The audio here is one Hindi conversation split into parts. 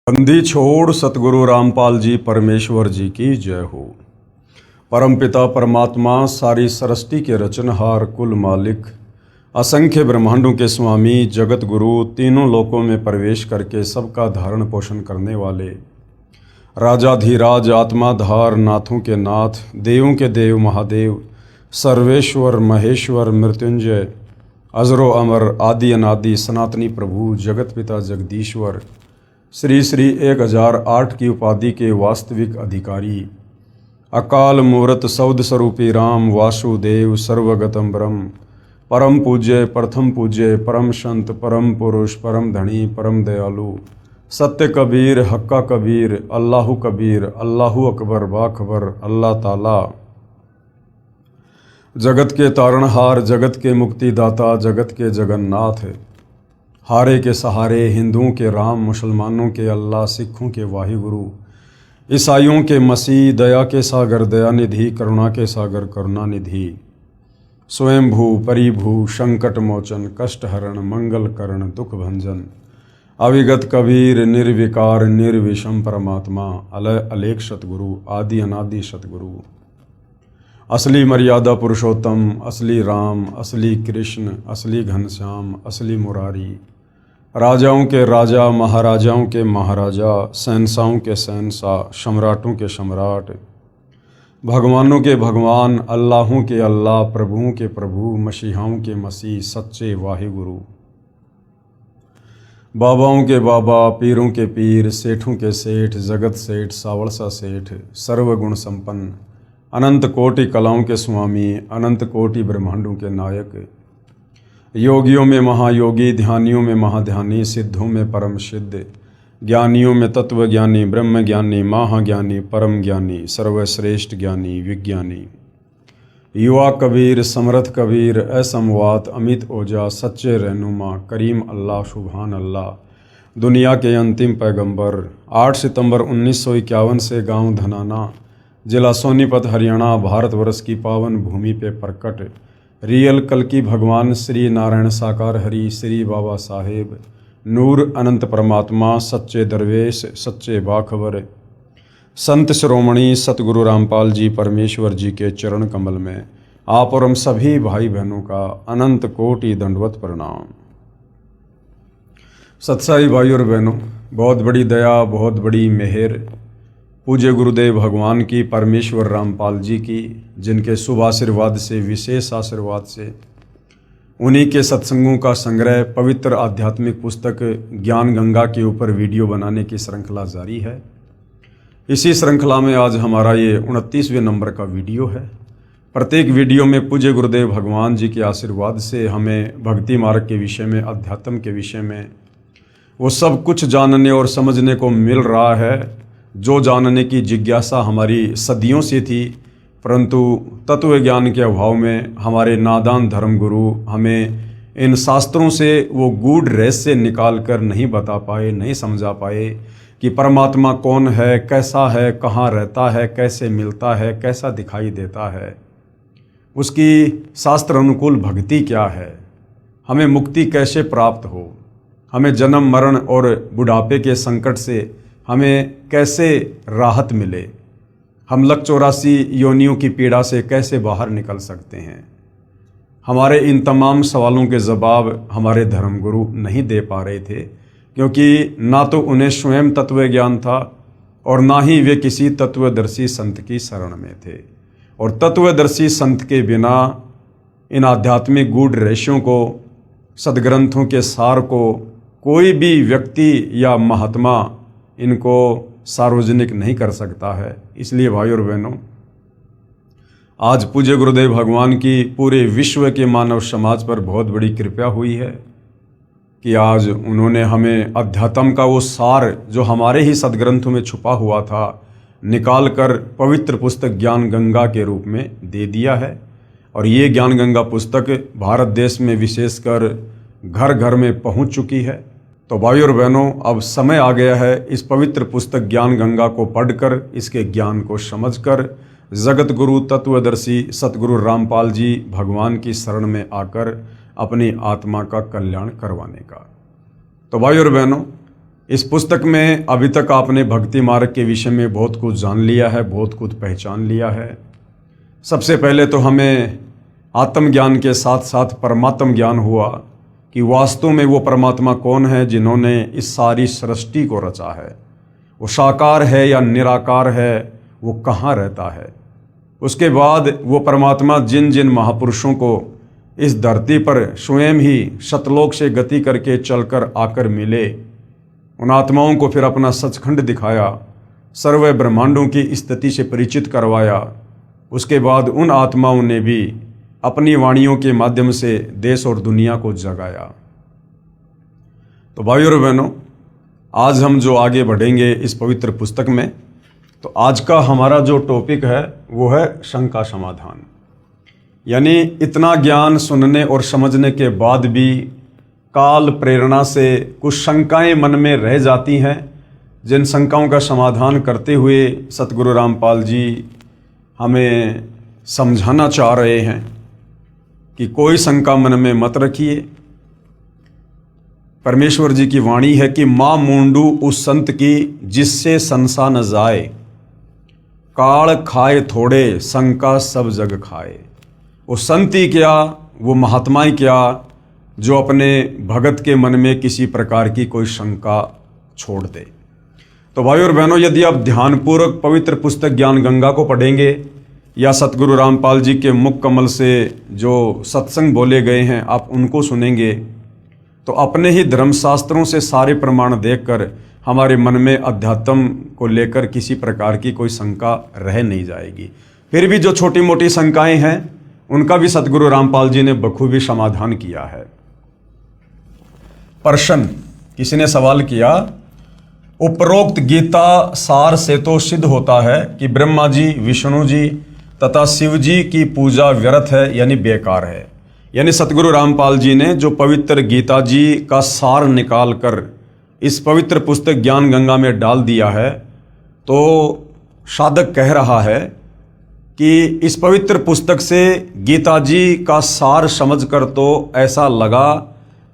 बंदी छोड़ सतगुरु रामपाल जी परमेश्वर जी की जय हो। परमपिता परमात्मा सारी सृष्टि के रचनहार कुल मालिक असंख्य ब्रह्मांडों के स्वामी जगत गुरु तीनों लोकों में प्रवेश करके सबका धारण पोषण करने वाले राजाधिराज आत्माधार नाथों के नाथ देवों के देव महादेव सर्वेश्वर महेश्वर मृत्युंजय अजरो अमर आदि अनादि सनातनी प्रभु जगत पिता जगदीश्वर श्री श्री 1008 की उपाधि के वास्तविक अधिकारी अकाल मूर्त सौद स्वरूपी राम वासुदेव सर्वगतम ब्रह्म परम पूज्य प्रथम पूज्य परम संत परम पुरुष परम धनी परम दयालु सत्य कबीर हक्का कबीर अल्लाहु कबीर अल्लाहु अकबर बाखबर अल्लाह ताला जगत के तारणहार जगत के मुक्तिदाता जगत के जगन्नाथ हारे के सहारे हिंदुओं के राम मुसलमानों के अल्लाह सिखों के वाहिगुरु ईसाइयों के मसीह दया के सागर दयानिधि करुणा के सागर करुणानिधि स्वयंभू परिभू संकट मोचन कष्ट हरण मंगल करण दुख भंजन अविगत कबीर निर्विकार निर्विषम परमात्मा अलय अलेख सतगुरु आदि अनादि सतगुरु असली मर्यादा पुरुषोत्तम असली राम असली कृष्ण असली घनश्याम असली मुरारी राजाओं के राजा महाराजाओं के महाराजा शहंशाहों के शहंशाह सम्राटों के सम्राट भगवानों के भगवान अल्लाहों के अल्लाह प्रभुओं के प्रभु मसीहाओं के मसीह सच्चे वाहिगुरु बाबाओं के बाबा पीरों के पीर सेठों के सेठ जगत सेठ सावड़सा सेठ सर्वगुण संपन्न अनंत कोटि कलाओं के स्वामी अनंत कोटि ब्रह्मांडों के नायक योगियों में महायोगी ध्यानियों में महाध्यानी सिद्धों में परम सिद्ध ज्ञानियों में तत्व ज्ञानी ब्रह्म ज्ञानी महाज्ञानी परम ज्ञानी सर्वश्रेष्ठ ज्ञानी विज्ञानी युवा कबीर समर्थ कबीर असमवात अमित ओजा सच्चे रहनुमा करीम अल्लाह सुभान अल्लाह दुनिया के अंतिम पैगंबर 8 सितंबर 1951 से गांव धनाना जिला सोनीपत हरियाणा भारतवर्ष की पावन भूमि पे प्रकट रियल कल्कि भगवान श्री नारायण साकार हरि श्री बाबा साहेब नूर अनंत परमात्मा सच्चे दरवेश सच्चे बाखबर संत शिरोमणि सतगुरु रामपाल जी परमेश्वर जी के चरण कमल में आप और हम सभी भाई बहनों का अनंत कोटि दंडवत प्रणाम। सत्साई भाई और बहनों, बहुत बड़ी दया बहुत बड़ी मेहर पूज्य गुरुदेव भगवान की परमेश्वर रामपाल जी की, जिनके शुभ आशीर्वाद से विशेष आशीर्वाद से उन्हीं के सत्संगों का संग्रह पवित्र आध्यात्मिक पुस्तक ज्ञान गंगा के ऊपर वीडियो बनाने की श्रृंखला जारी है। इसी श्रृंखला में आज हमारा ये 29वें नंबर का वीडियो है। प्रत्येक वीडियो में पूज्य गुरुदेव भगवान जी के आशीर्वाद से हमें भक्ति मार्ग के विषय में अध्यात्म के विषय में वो सब कुछ जानने और समझने को मिल रहा है जो जानने की जिज्ञासा हमारी सदियों से थी, परंतु तत्व ज्ञान के अभाव में हमारे नादान धर्मगुरु हमें इन शास्त्रों से वो गूढ़ रहस्य निकाल कर नहीं बता पाए, नहीं समझा पाए कि परमात्मा कौन है, कैसा है, कहाँ रहता है, कैसे मिलता है, कैसा दिखाई देता है, उसकी शास्त्र अनुकूल भक्ति क्या है, हमें मुक्ति कैसे प्राप्त हो, हमें जन्म मरण और बुढ़ापे के संकट से हमें कैसे राहत मिले, हम लक 84 योनियों की पीड़ा से कैसे बाहर निकल सकते हैं। हमारे इन तमाम सवालों के जवाब हमारे धर्मगुरु नहीं दे पा रहे थे, क्योंकि ना तो उन्हें स्वयं तत्व ज्ञान था और ना ही वे किसी तत्वदर्शी संत की शरण में थे। और तत्वदर्शी संत के बिना इन आध्यात्मिक गूढ़ रहस्यों को, सदग्रंथों के सार को कोई भी व्यक्ति या महात्मा इनको सार्वजनिक नहीं कर सकता है। इसलिए भाई और बहनों, आज पूज्य गुरुदेव भगवान की पूरे विश्व के मानव समाज पर बहुत बड़ी कृपा हुई है कि आज उन्होंने हमें अध्यात्म का वो सार जो हमारे ही सदग्रंथों में छुपा हुआ था निकाल कर पवित्र पुस्तक ज्ञान गंगा के रूप में दे दिया है। और ये ज्ञान गंगा पुस्तक भारत देश में विशेषकर घर घर में पहुंच चुकी है। तो भाई और बहनों, अब समय आ गया है इस पवित्र पुस्तक ज्ञान गंगा को पढ़कर, इसके ज्ञान को समझकर जगत गुरु तत्वदर्शी सतगुरु रामपाल जी भगवान की शरण में आकर अपनी आत्मा का कल्याण करवाने का। तो भाई और बहनों, इस पुस्तक में अभी तक आपने भक्ति मार्ग के विषय में बहुत कुछ जान लिया है, बहुत कुछ पहचान लिया है। सबसे पहले तो हमें आत्मज्ञान के साथ साथ परमात्म ज्ञान हुआ कि वास्तव में वो परमात्मा कौन है जिन्होंने इस सारी सृष्टि को रचा है। वो साकार है या निराकार है, वो कहाँ रहता है। उसके बाद वो परमात्मा जिन जिन महापुरुषों को इस धरती पर स्वयं ही सतलोक से गति करके चलकर आकर मिले, उन आत्माओं को फिर अपना सचखंड दिखाया, सर्व ब्रह्मांडों की स्थिति से परिचित करवाया। उसके बाद उन आत्माओं ने भी अपनी वाणियों के माध्यम से देश और दुनिया को जगाया। तो भाइयों और बहनों, आज हम जो आगे बढ़ेंगे इस पवित्र पुस्तक में, तो आज का हमारा जो टॉपिक है वो है शंका समाधान। यानी इतना ज्ञान सुनने और समझने के बाद भी काल प्रेरणा से कुछ शंकाएं मन में रह जाती हैं, जिन शंकाओं का समाधान करते हुए सतगुरु रामपाल जी हमें समझाना चाह रहे हैं कि कोई शंका मन में मत रखिए। परमेश्वर जी की वाणी है कि माँ मूंडू उस संत की जिससे संसा न जाए, काल खाए थोड़े शंका सब जग खाए। वो संत ही क्या, वो महात्माएं क्या, जो अपने भगत के मन में किसी प्रकार की कोई शंका छोड़ दे। तो भाई और बहनों, यदि आप ध्यानपूर्वक पवित्र पुस्तक ज्ञान गंगा को पढ़ेंगे या सतगुरु रामपाल जी के मुख कमल से जो सत्संग बोले गए हैं आप उनको सुनेंगे, तो अपने ही धर्मशास्त्रों से सारे प्रमाण देखकर हमारे मन में अध्यात्म को लेकर किसी प्रकार की कोई शंका रह नहीं जाएगी। फिर भी जो छोटी मोटी शंकाएं हैं उनका भी सतगुरु रामपाल जी ने बखूबी समाधान किया है। प्रश्न, किसी ने सवाल किया, उपरोक्त गीता सार से तो सिद्ध होता है कि ब्रह्मा जी, विष्णु जी तथा शिव जी की पूजा व्यर्थ है, यानी बेकार है। यानी सतगुरु रामपाल जी ने जो पवित्र गीता जी का सार निकाल कर इस पवित्र पुस्तक ज्ञान गंगा में डाल दिया है, तो साधक कह रहा है कि इस पवित्र पुस्तक से गीता जी का सार समझकर तो ऐसा लगा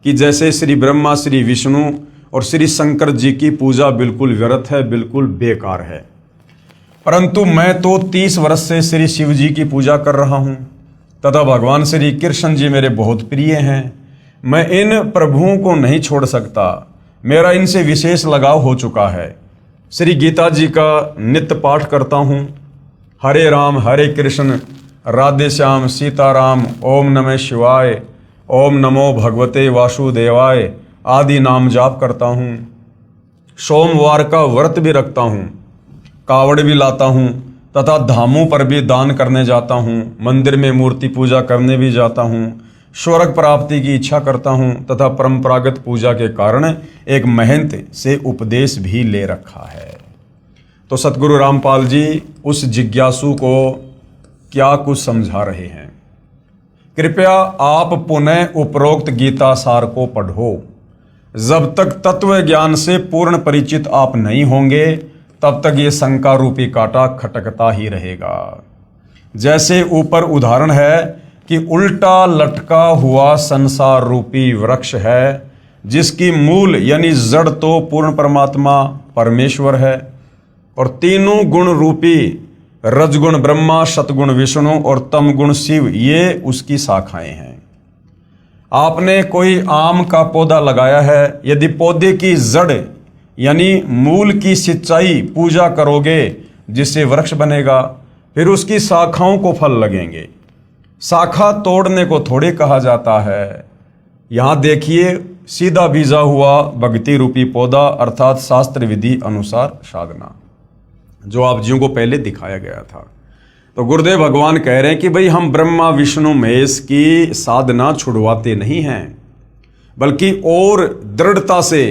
कि जैसे श्री ब्रह्मा, श्री विष्णु और श्री शंकर जी की पूजा बिल्कुल व्यर्थ है, बिल्कुल बेकार है। परंतु मैं तो 30 वर्ष से श्री शिव जी की पूजा कर रहा हूँ तथा भगवान श्री कृष्ण जी मेरे बहुत प्रिय हैं। मैं इन प्रभुओं को नहीं छोड़ सकता, मेरा इनसे विशेष लगाव हो चुका है। श्री गीता जी का नित्य पाठ करता हूँ। हरे राम हरे कृष्ण राधे श्याम सीताराम, ओम नमः शिवाय, ओम नमो भगवते वासुदेवाय आदि नाम जाप करता हूँ। सोमवार का व्रत भी रखता हूँ, कावड़ भी लाता हूँ तथा धामों पर भी दान करने जाता हूँ, मंदिर में मूर्ति पूजा करने भी जाता हूँ, स्वर्ग प्राप्ति की इच्छा करता हूँ तथा परंपरागत पूजा के कारण एक महंत से उपदेश भी ले रखा है। तो सतगुरु रामपाल जी उस जिज्ञासु को क्या कुछ समझा रहे हैं। कृपया आप पुनः उपरोक्त गीता सार को पढ़ो। जब तक तत्व ज्ञान से पूर्ण परिचित आप नहीं होंगे तब तक ये शंका रूपी कांटा खटकता ही रहेगा। जैसे ऊपर उदाहरण है कि उल्टा लटका हुआ संसार रूपी वृक्ष है जिसकी मूल यानी जड़ तो पूर्ण परमात्मा परमेश्वर है और तीनों गुण रूपी रजगुण ब्रह्मा, सतगुण विष्णु और तमगुण शिव ये उसकी शाखाएं हैं। आपने कोई आम का पौधा लगाया है, यदि पौधे की जड़ यानी मूल की सिंचाई पूजा करोगे जिससे वृक्ष बनेगा, फिर उसकी शाखाओं को फल लगेंगे। शाखा तोड़ने को थोड़े कहा जाता है। यहाँ देखिए, सीधा बीजा हुआ भक्ति रूपी पौधा अर्थात शास्त्र विधि अनुसार साधना, जो आप जियों को पहले दिखाया गया था। तो गुरुदेव भगवान कह रहे हैं कि भाई हम ब्रह्मा विष्णु महेश की साधना छुड़वाते नहीं हैं, बल्कि और दृढ़ता से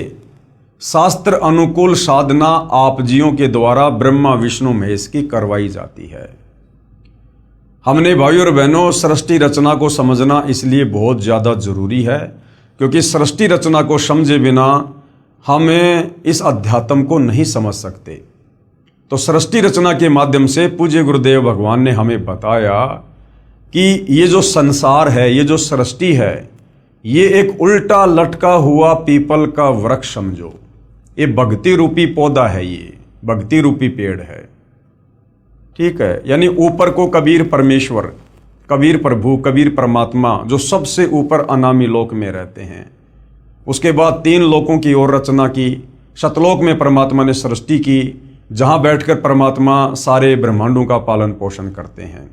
शास्त्र अनुकूल साधना आप जियों के द्वारा ब्रह्मा विष्णु महेश की करवाई जाती है। हमने भाइयों और बहनों सृष्टि रचना को समझना इसलिए बहुत ज़्यादा जरूरी है, क्योंकि सृष्टि रचना को समझे बिना हमें इस अध्यात्म को नहीं समझ सकते। तो सृष्टि रचना के माध्यम से पूज्य गुरुदेव भगवान ने हमें बताया कि ये जो संसार है, ये जो सृष्टि है, ये एक उल्टा लटका हुआ पीपल का वृक्ष समझो। ये भक्ति रूपी पौधा है, ये भक्ति रूपी पेड़ है। ठीक है, यानी ऊपर को कबीर परमेश्वर, कबीर प्रभु, कबीर परमात्मा जो सबसे ऊपर अनामी लोक में रहते हैं। उसके बाद 3 लोकों की ओर रचना की। शतलोक में परमात्मा ने सृष्टि की, जहां बैठकर परमात्मा सारे ब्रह्मांडों का पालन पोषण करते हैं।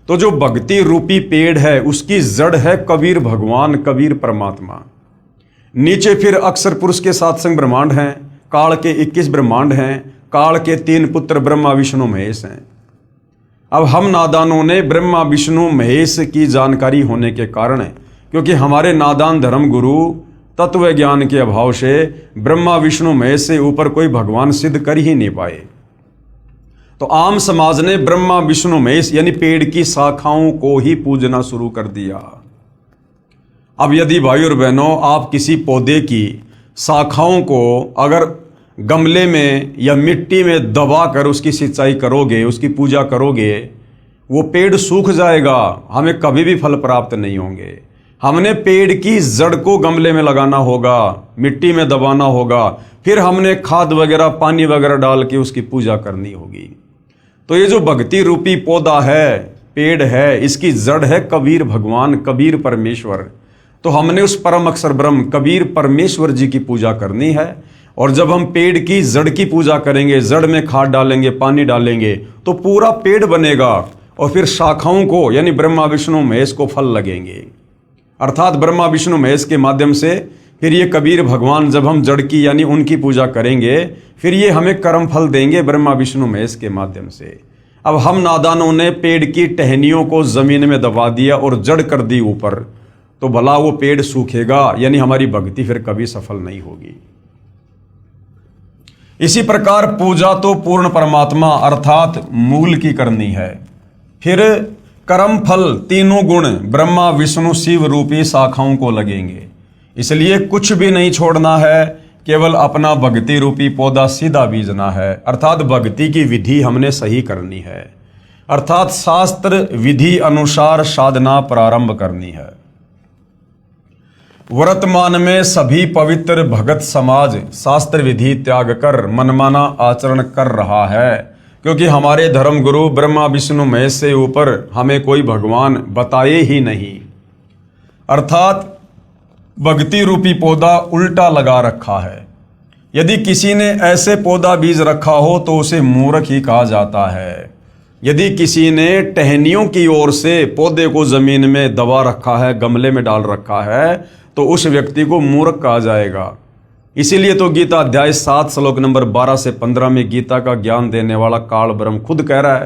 तो जो भक्ति रूपी पेड़ है उसकी जड़ है कबीर भगवान, कबीर परमात्मा। नीचे फिर अक्षर पुरुष के 7 संग ब्रह्मांड हैं, काल के 21 ब्रह्मांड हैं, काल के 3 पुत्र ब्रह्मा विष्णु महेश हैं। अब हम नादानों ने ब्रह्मा विष्णु महेश की जानकारी होने के कारण, क्योंकि हमारे नादान धर्म गुरु तत्व ज्ञान के अभाव से ब्रह्मा विष्णु महेश से ऊपर कोई भगवान सिद्ध कर ही नहीं पाए, तो आम समाज ने ब्रह्मा विष्णु महेश यानी पेड़ की शाखाओं को ही पूजना शुरू कर दिया। अब यदि भाई और बहनों आप किसी पौधे की शाखाओं को अगर गमले में या मिट्टी में दबाकर उसकी सिंचाई करोगे, उसकी पूजा करोगे, वो पेड़ सूख जाएगा, हमें कभी भी फल प्राप्त नहीं होंगे। हमने पेड़ की जड़ को गमले में लगाना होगा, मिट्टी में दबाना होगा, फिर हमने खाद वगैरह पानी वगैरह डाल के उसकी पूजा करनी होगी। तो ये जो भक्ति रूपी पौधा है, पेड़ है, इसकी जड़ है कबीर भगवान, कबीर परमेश्वर। तो हमने उस परम अक्षर ब्रह्म कबीर परमेश्वर जी की पूजा करनी है। और जब हम पेड़ की जड़ की पूजा करेंगे, जड़ में खाद डालेंगे, पानी डालेंगे, तो पूरा पेड़ बनेगा और फिर शाखाओं को यानी ब्रह्मा विष्णु महेश को फल लगेंगे। अर्थात ब्रह्मा विष्णु महेश के माध्यम से फिर ये कबीर भगवान जब हम जड़ की यानी उनकी पूजा करेंगे, फिर ये हमें कर्म फल देंगे ब्रह्मा विष्णु महेश के माध्यम से। अब हम नादानों ने पेड़ की टहनियों को जमीन में दबा दिया और जड़ कर दी ऊपर, तो भला वो पेड़ सूखेगा, यानी हमारी भक्ति फिर कभी सफल नहीं होगी। इसी प्रकार पूजा तो पूर्ण परमात्मा अर्थात मूल की करनी है। फिर कर्म फल तीनों गुण ब्रह्मा विष्णु शिव रूपी शाखाओं को लगेंगे। इसलिए कुछ भी नहीं छोड़ना है, केवल अपना भक्ति रूपी पौधा सीधा बीजना है। अर्थात भक्ति की विधि हमने सही करनी है, अर्थात शास्त्र विधि अनुसार साधना प्रारंभ करनी है। वर्तमान में सभी पवित्र भगत समाज शास्त्र विधि त्याग कर मनमाना आचरण कर रहा है, क्योंकि हमारे धर्म गुरु ब्रह्मा विष्णु महेश से ऊपर हमें कोई भगवान बताए ही नहीं। अर्थात भक्ति रूपी पौधा उल्टा लगा रखा है। यदि किसी ने ऐसे पौधा बीज रखा हो तो उसे मूर्ख ही कहा जाता है। यदि किसी ने टहनियों की ओर से पौधे को जमीन में दबा रखा है, गमले में डाल रखा है, तो उस व्यक्ति को मूर्ख कहा जाएगा। इसीलिए तो गीता अध्याय 7 श्लोक नंबर 12 से 15 में गीता का ज्ञान देने वाला काल ब्रह्म खुद कह रहा है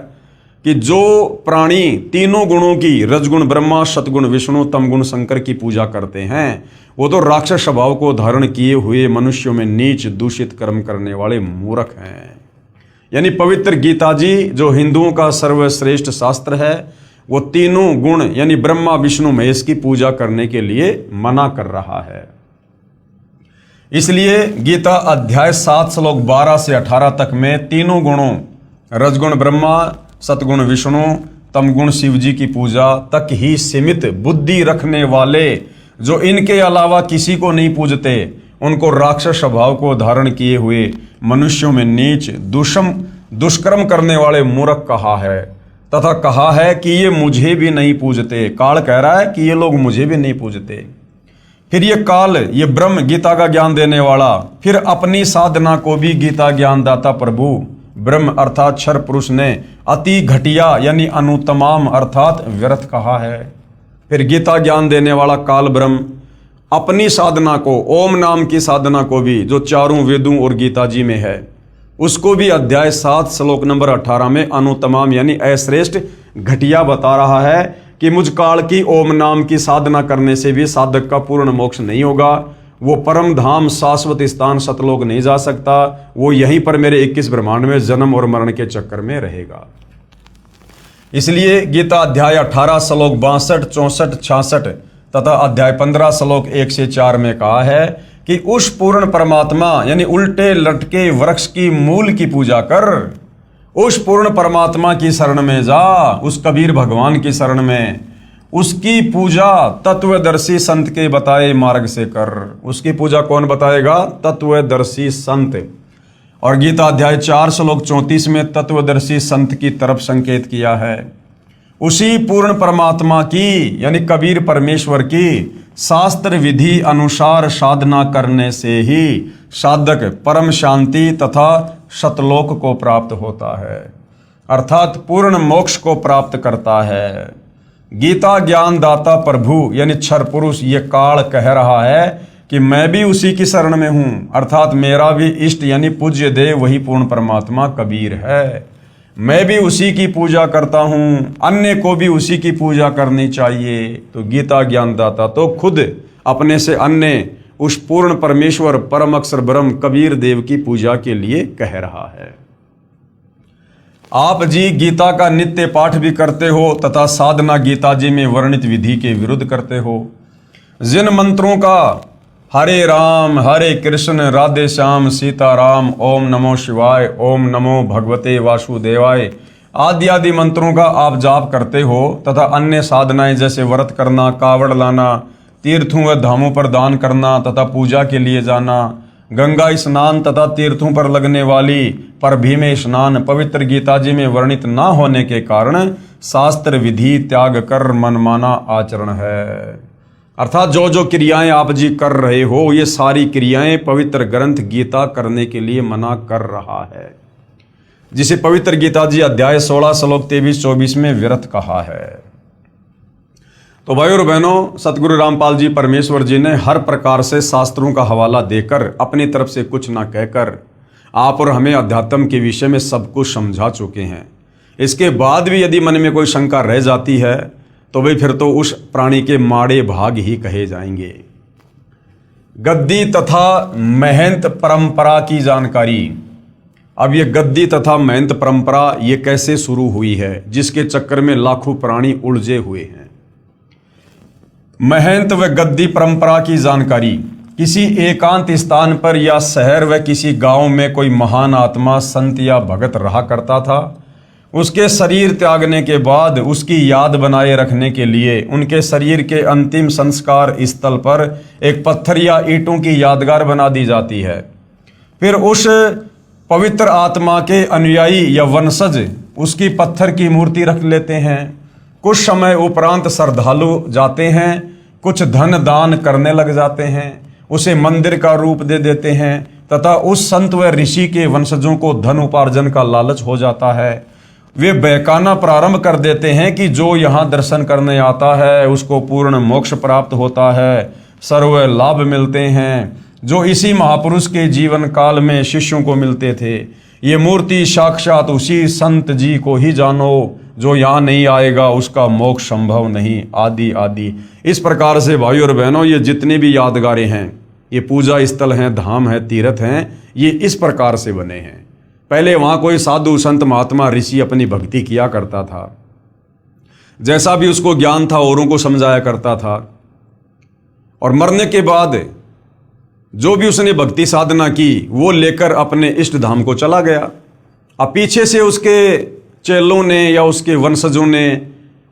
कि जो प्राणी तीनों गुणों की रजगुण ब्रह्मा, सतगुण विष्णु, तमगुण शंकर की पूजा करते हैं, वो तो राक्षस स्वभाव को धारण किए हुए मनुष्यों में नीच दूषित कर्म करने वाले मूर्ख हैं। यानी पवित्र गीता जी जो हिंदुओं का सर्वश्रेष्ठ शास्त्र है, वो तीनों गुण यानी ब्रह्मा विष्णु महेश की पूजा करने के लिए मना कर रहा है। इसलिए गीता अध्याय 7 श्लोक 12 से 18 तक में तीनों गुणों रजगुण ब्रह्मा, सतगुण विष्णु, तमगुण शिव जी की पूजा तक ही सीमित बुद्धि रखने वाले, जो इनके अलावा किसी को नहीं पूजते, उनको राक्षस स्वभाव को धारण किए हुए मनुष्यों में नीच दुष्कर्म करने वाले मूर्ख कहा है, तथा कहा है कि ये मुझे भी नहीं पूजते। काल कह रहा है कि ये लोग मुझे भी नहीं पूजते। फिर ये काल, ये ब्रह्म गीता का ज्ञान देने वाला, फिर अपनी साधना को भी गीता ज्ञानदाता प्रभु ब्रह्म अर्थात क्षर पुरुष ने अति घटिया यानी अनुतमाम अर्थात व्यर्थ कहा है। फिर गीता ज्ञान देने वाला काल ब्रह्म अपनी साधना को, ओम नाम की साधना को भी, जो चारों वेदों और गीता जी में है, उसको भी अध्याय 7 श्लोक नंबर 18 में अनुतमाम यानी अश्रेष्ठ घटिया बता रहा है कि मुझ काल की ओम नाम की साधना करने से भी साधक का पूर्ण मोक्ष नहीं होगा, वो परम धाम शाश्वत स्थान सतलोक नहीं जा सकता, वो यहीं पर मेरे 21 ब्रह्मांड में जन्म और मरण के चक्कर में रहेगा। इसलिए गीता अध्याय 18 श्लोक 62, 64, 66 तथा अध्याय 15 श्लोक 1 से 4 में कहा है कि उस पूर्ण परमात्मा यानी उल्टे लटके वृक्ष की मूल की पूजा कर, उस पूर्ण परमात्मा की शरण में जा, उस कबीर भगवान की शरण में। उसकी पूजा तत्वदर्शी संत के बताए मार्ग से कर। उसकी पूजा कौन बताएगा? तत्वदर्शी संत। और गीता अध्याय 4 श्लोक 34 में तत्वदर्शी संत की तरफ संकेत किया है। उसी पूर्ण परमात्मा की यानी कबीर परमेश्वर की शास्त्र विधि अनुसार साधना करने से ही साधक परम शांति तथा सतलोक को प्राप्त होता है, अर्थात पूर्ण मोक्ष को प्राप्त करता है। गीता ज्ञान दाता प्रभु यानी क्षर पुरुष ये काल कह रहा है कि मैं भी उसी की शरण में हूं, अर्थात मेरा भी इष्ट यानी पूज्य देव वही पूर्ण परमात्मा कबीर है। मैं भी उसी की पूजा करता हूं, अन्य को भी उसी की पूजा करनी चाहिए। तो गीता ज्ञानदाता तो खुद अपने से अन्य उस पूर्ण परमेश्वर परम अक्षर ब्रह्म कबीर देव की पूजा के लिए कह रहा है। आप जी गीता का नित्य पाठ भी करते हो तथा साधना गीता जी में वर्णित विधि के विरुद्ध करते हो। जिन मंत्रों का हरे राम हरे कृष्ण राधे श्याम सीताराम ओम नमो शिवाय ओम नमो भगवते वासुदेवाय आदि आदि मंत्रों का आप जाप करते हो तथा अन्य साधनाएं जैसे व्रत करना, कावड़ लाना, तीर्थों व धामों पर दान करना तथा पूजा के लिए जाना, गंगा स्नान तथा तीर्थों पर लगने वाली परभी में स्नान पवित्र गीता जी में वर्णित ना होने के कारण शास्त्र विधि त्याग कर मनमाना आचरण है। अर्थात जो जो क्रियाएं आप जी कर रहे हो ये सारी क्रियाएं पवित्र ग्रंथ गीता करने के लिए मना कर रहा है, जिसे पवित्र गीता जी अध्याय 16 श्लोक 23-24 में व्यर्थ कहा है। तो भाइयों और बहनों, सतगुरु रामपाल जी परमेश्वर जी ने हर प्रकार से शास्त्रों का हवाला देकर अपनी तरफ से कुछ ना कहकर आप और हमें अध्यात्म के विषय में सब कुछ समझा चुके हैं। इसके बाद भी यदि मन में कोई शंका रह जाती है तो भाई फिर तो उस प्राणी के माड़े भाग ही कहे जाएंगे। गद्दी तथा महंत परंपरा की जानकारी। अब ये गद्दी तथा महंत परंपरा ये कैसे शुरू हुई है, जिसके चक्कर में लाखों प्राणी उलझे हुए हैं। महंत व गद्दी परंपरा की जानकारी। किसी एकांत स्थान पर या शहर व किसी गांव में कोई महान आत्मा संत या भगत रहा करता था। उसके शरीर त्यागने के बाद उसकी याद बनाए रखने के लिए उनके शरीर के अंतिम संस्कार स्थल पर एक पत्थर या ईंटों की यादगार बना दी जाती है। फिर उस पवित्र आत्मा के अनुयायी या वंशज उसकी पत्थर की मूर्ति रख लेते हैं। कुछ समय उपरांत श्रद्धालु जाते हैं, कुछ धन दान करने लग जाते हैं, उसे मंदिर का रूप दे देते हैं तथा उस संत व ऋषि के वंशजों को धन उपार्जन का लालच हो जाता है। वे बहकाना प्रारंभ कर देते हैं कि जो यहाँ दर्शन करने आता है उसको पूर्ण मोक्ष प्राप्त होता है, सर्व लाभ मिलते हैं, जो इसी महापुरुष के जीवन काल में शिष्यों को मिलते थे। ये मूर्ति साक्षात उसी संत जी को ही जानो, जो यहाँ नहीं आएगा उसका मोक्ष संभव नहीं, आदि आदि। इस प्रकार से भाइयों और बहनों ये जितने भी यादगारें हैं, ये पूजा स्थल हैं, धाम हैं, तीर्थ हैं, ये इस प्रकार से बने हैं। पहले वहाँ कोई साधु संत महात्मा ऋषि अपनी भक्ति किया करता था, जैसा भी उसको ज्ञान था औरों को समझाया करता था, और मरने के बाद जो भी उसने भक्ति साधना की वो लेकर अपने इष्ट धाम को चला गया। अब पीछे से उसके चेलों ने या उसके वंशजों ने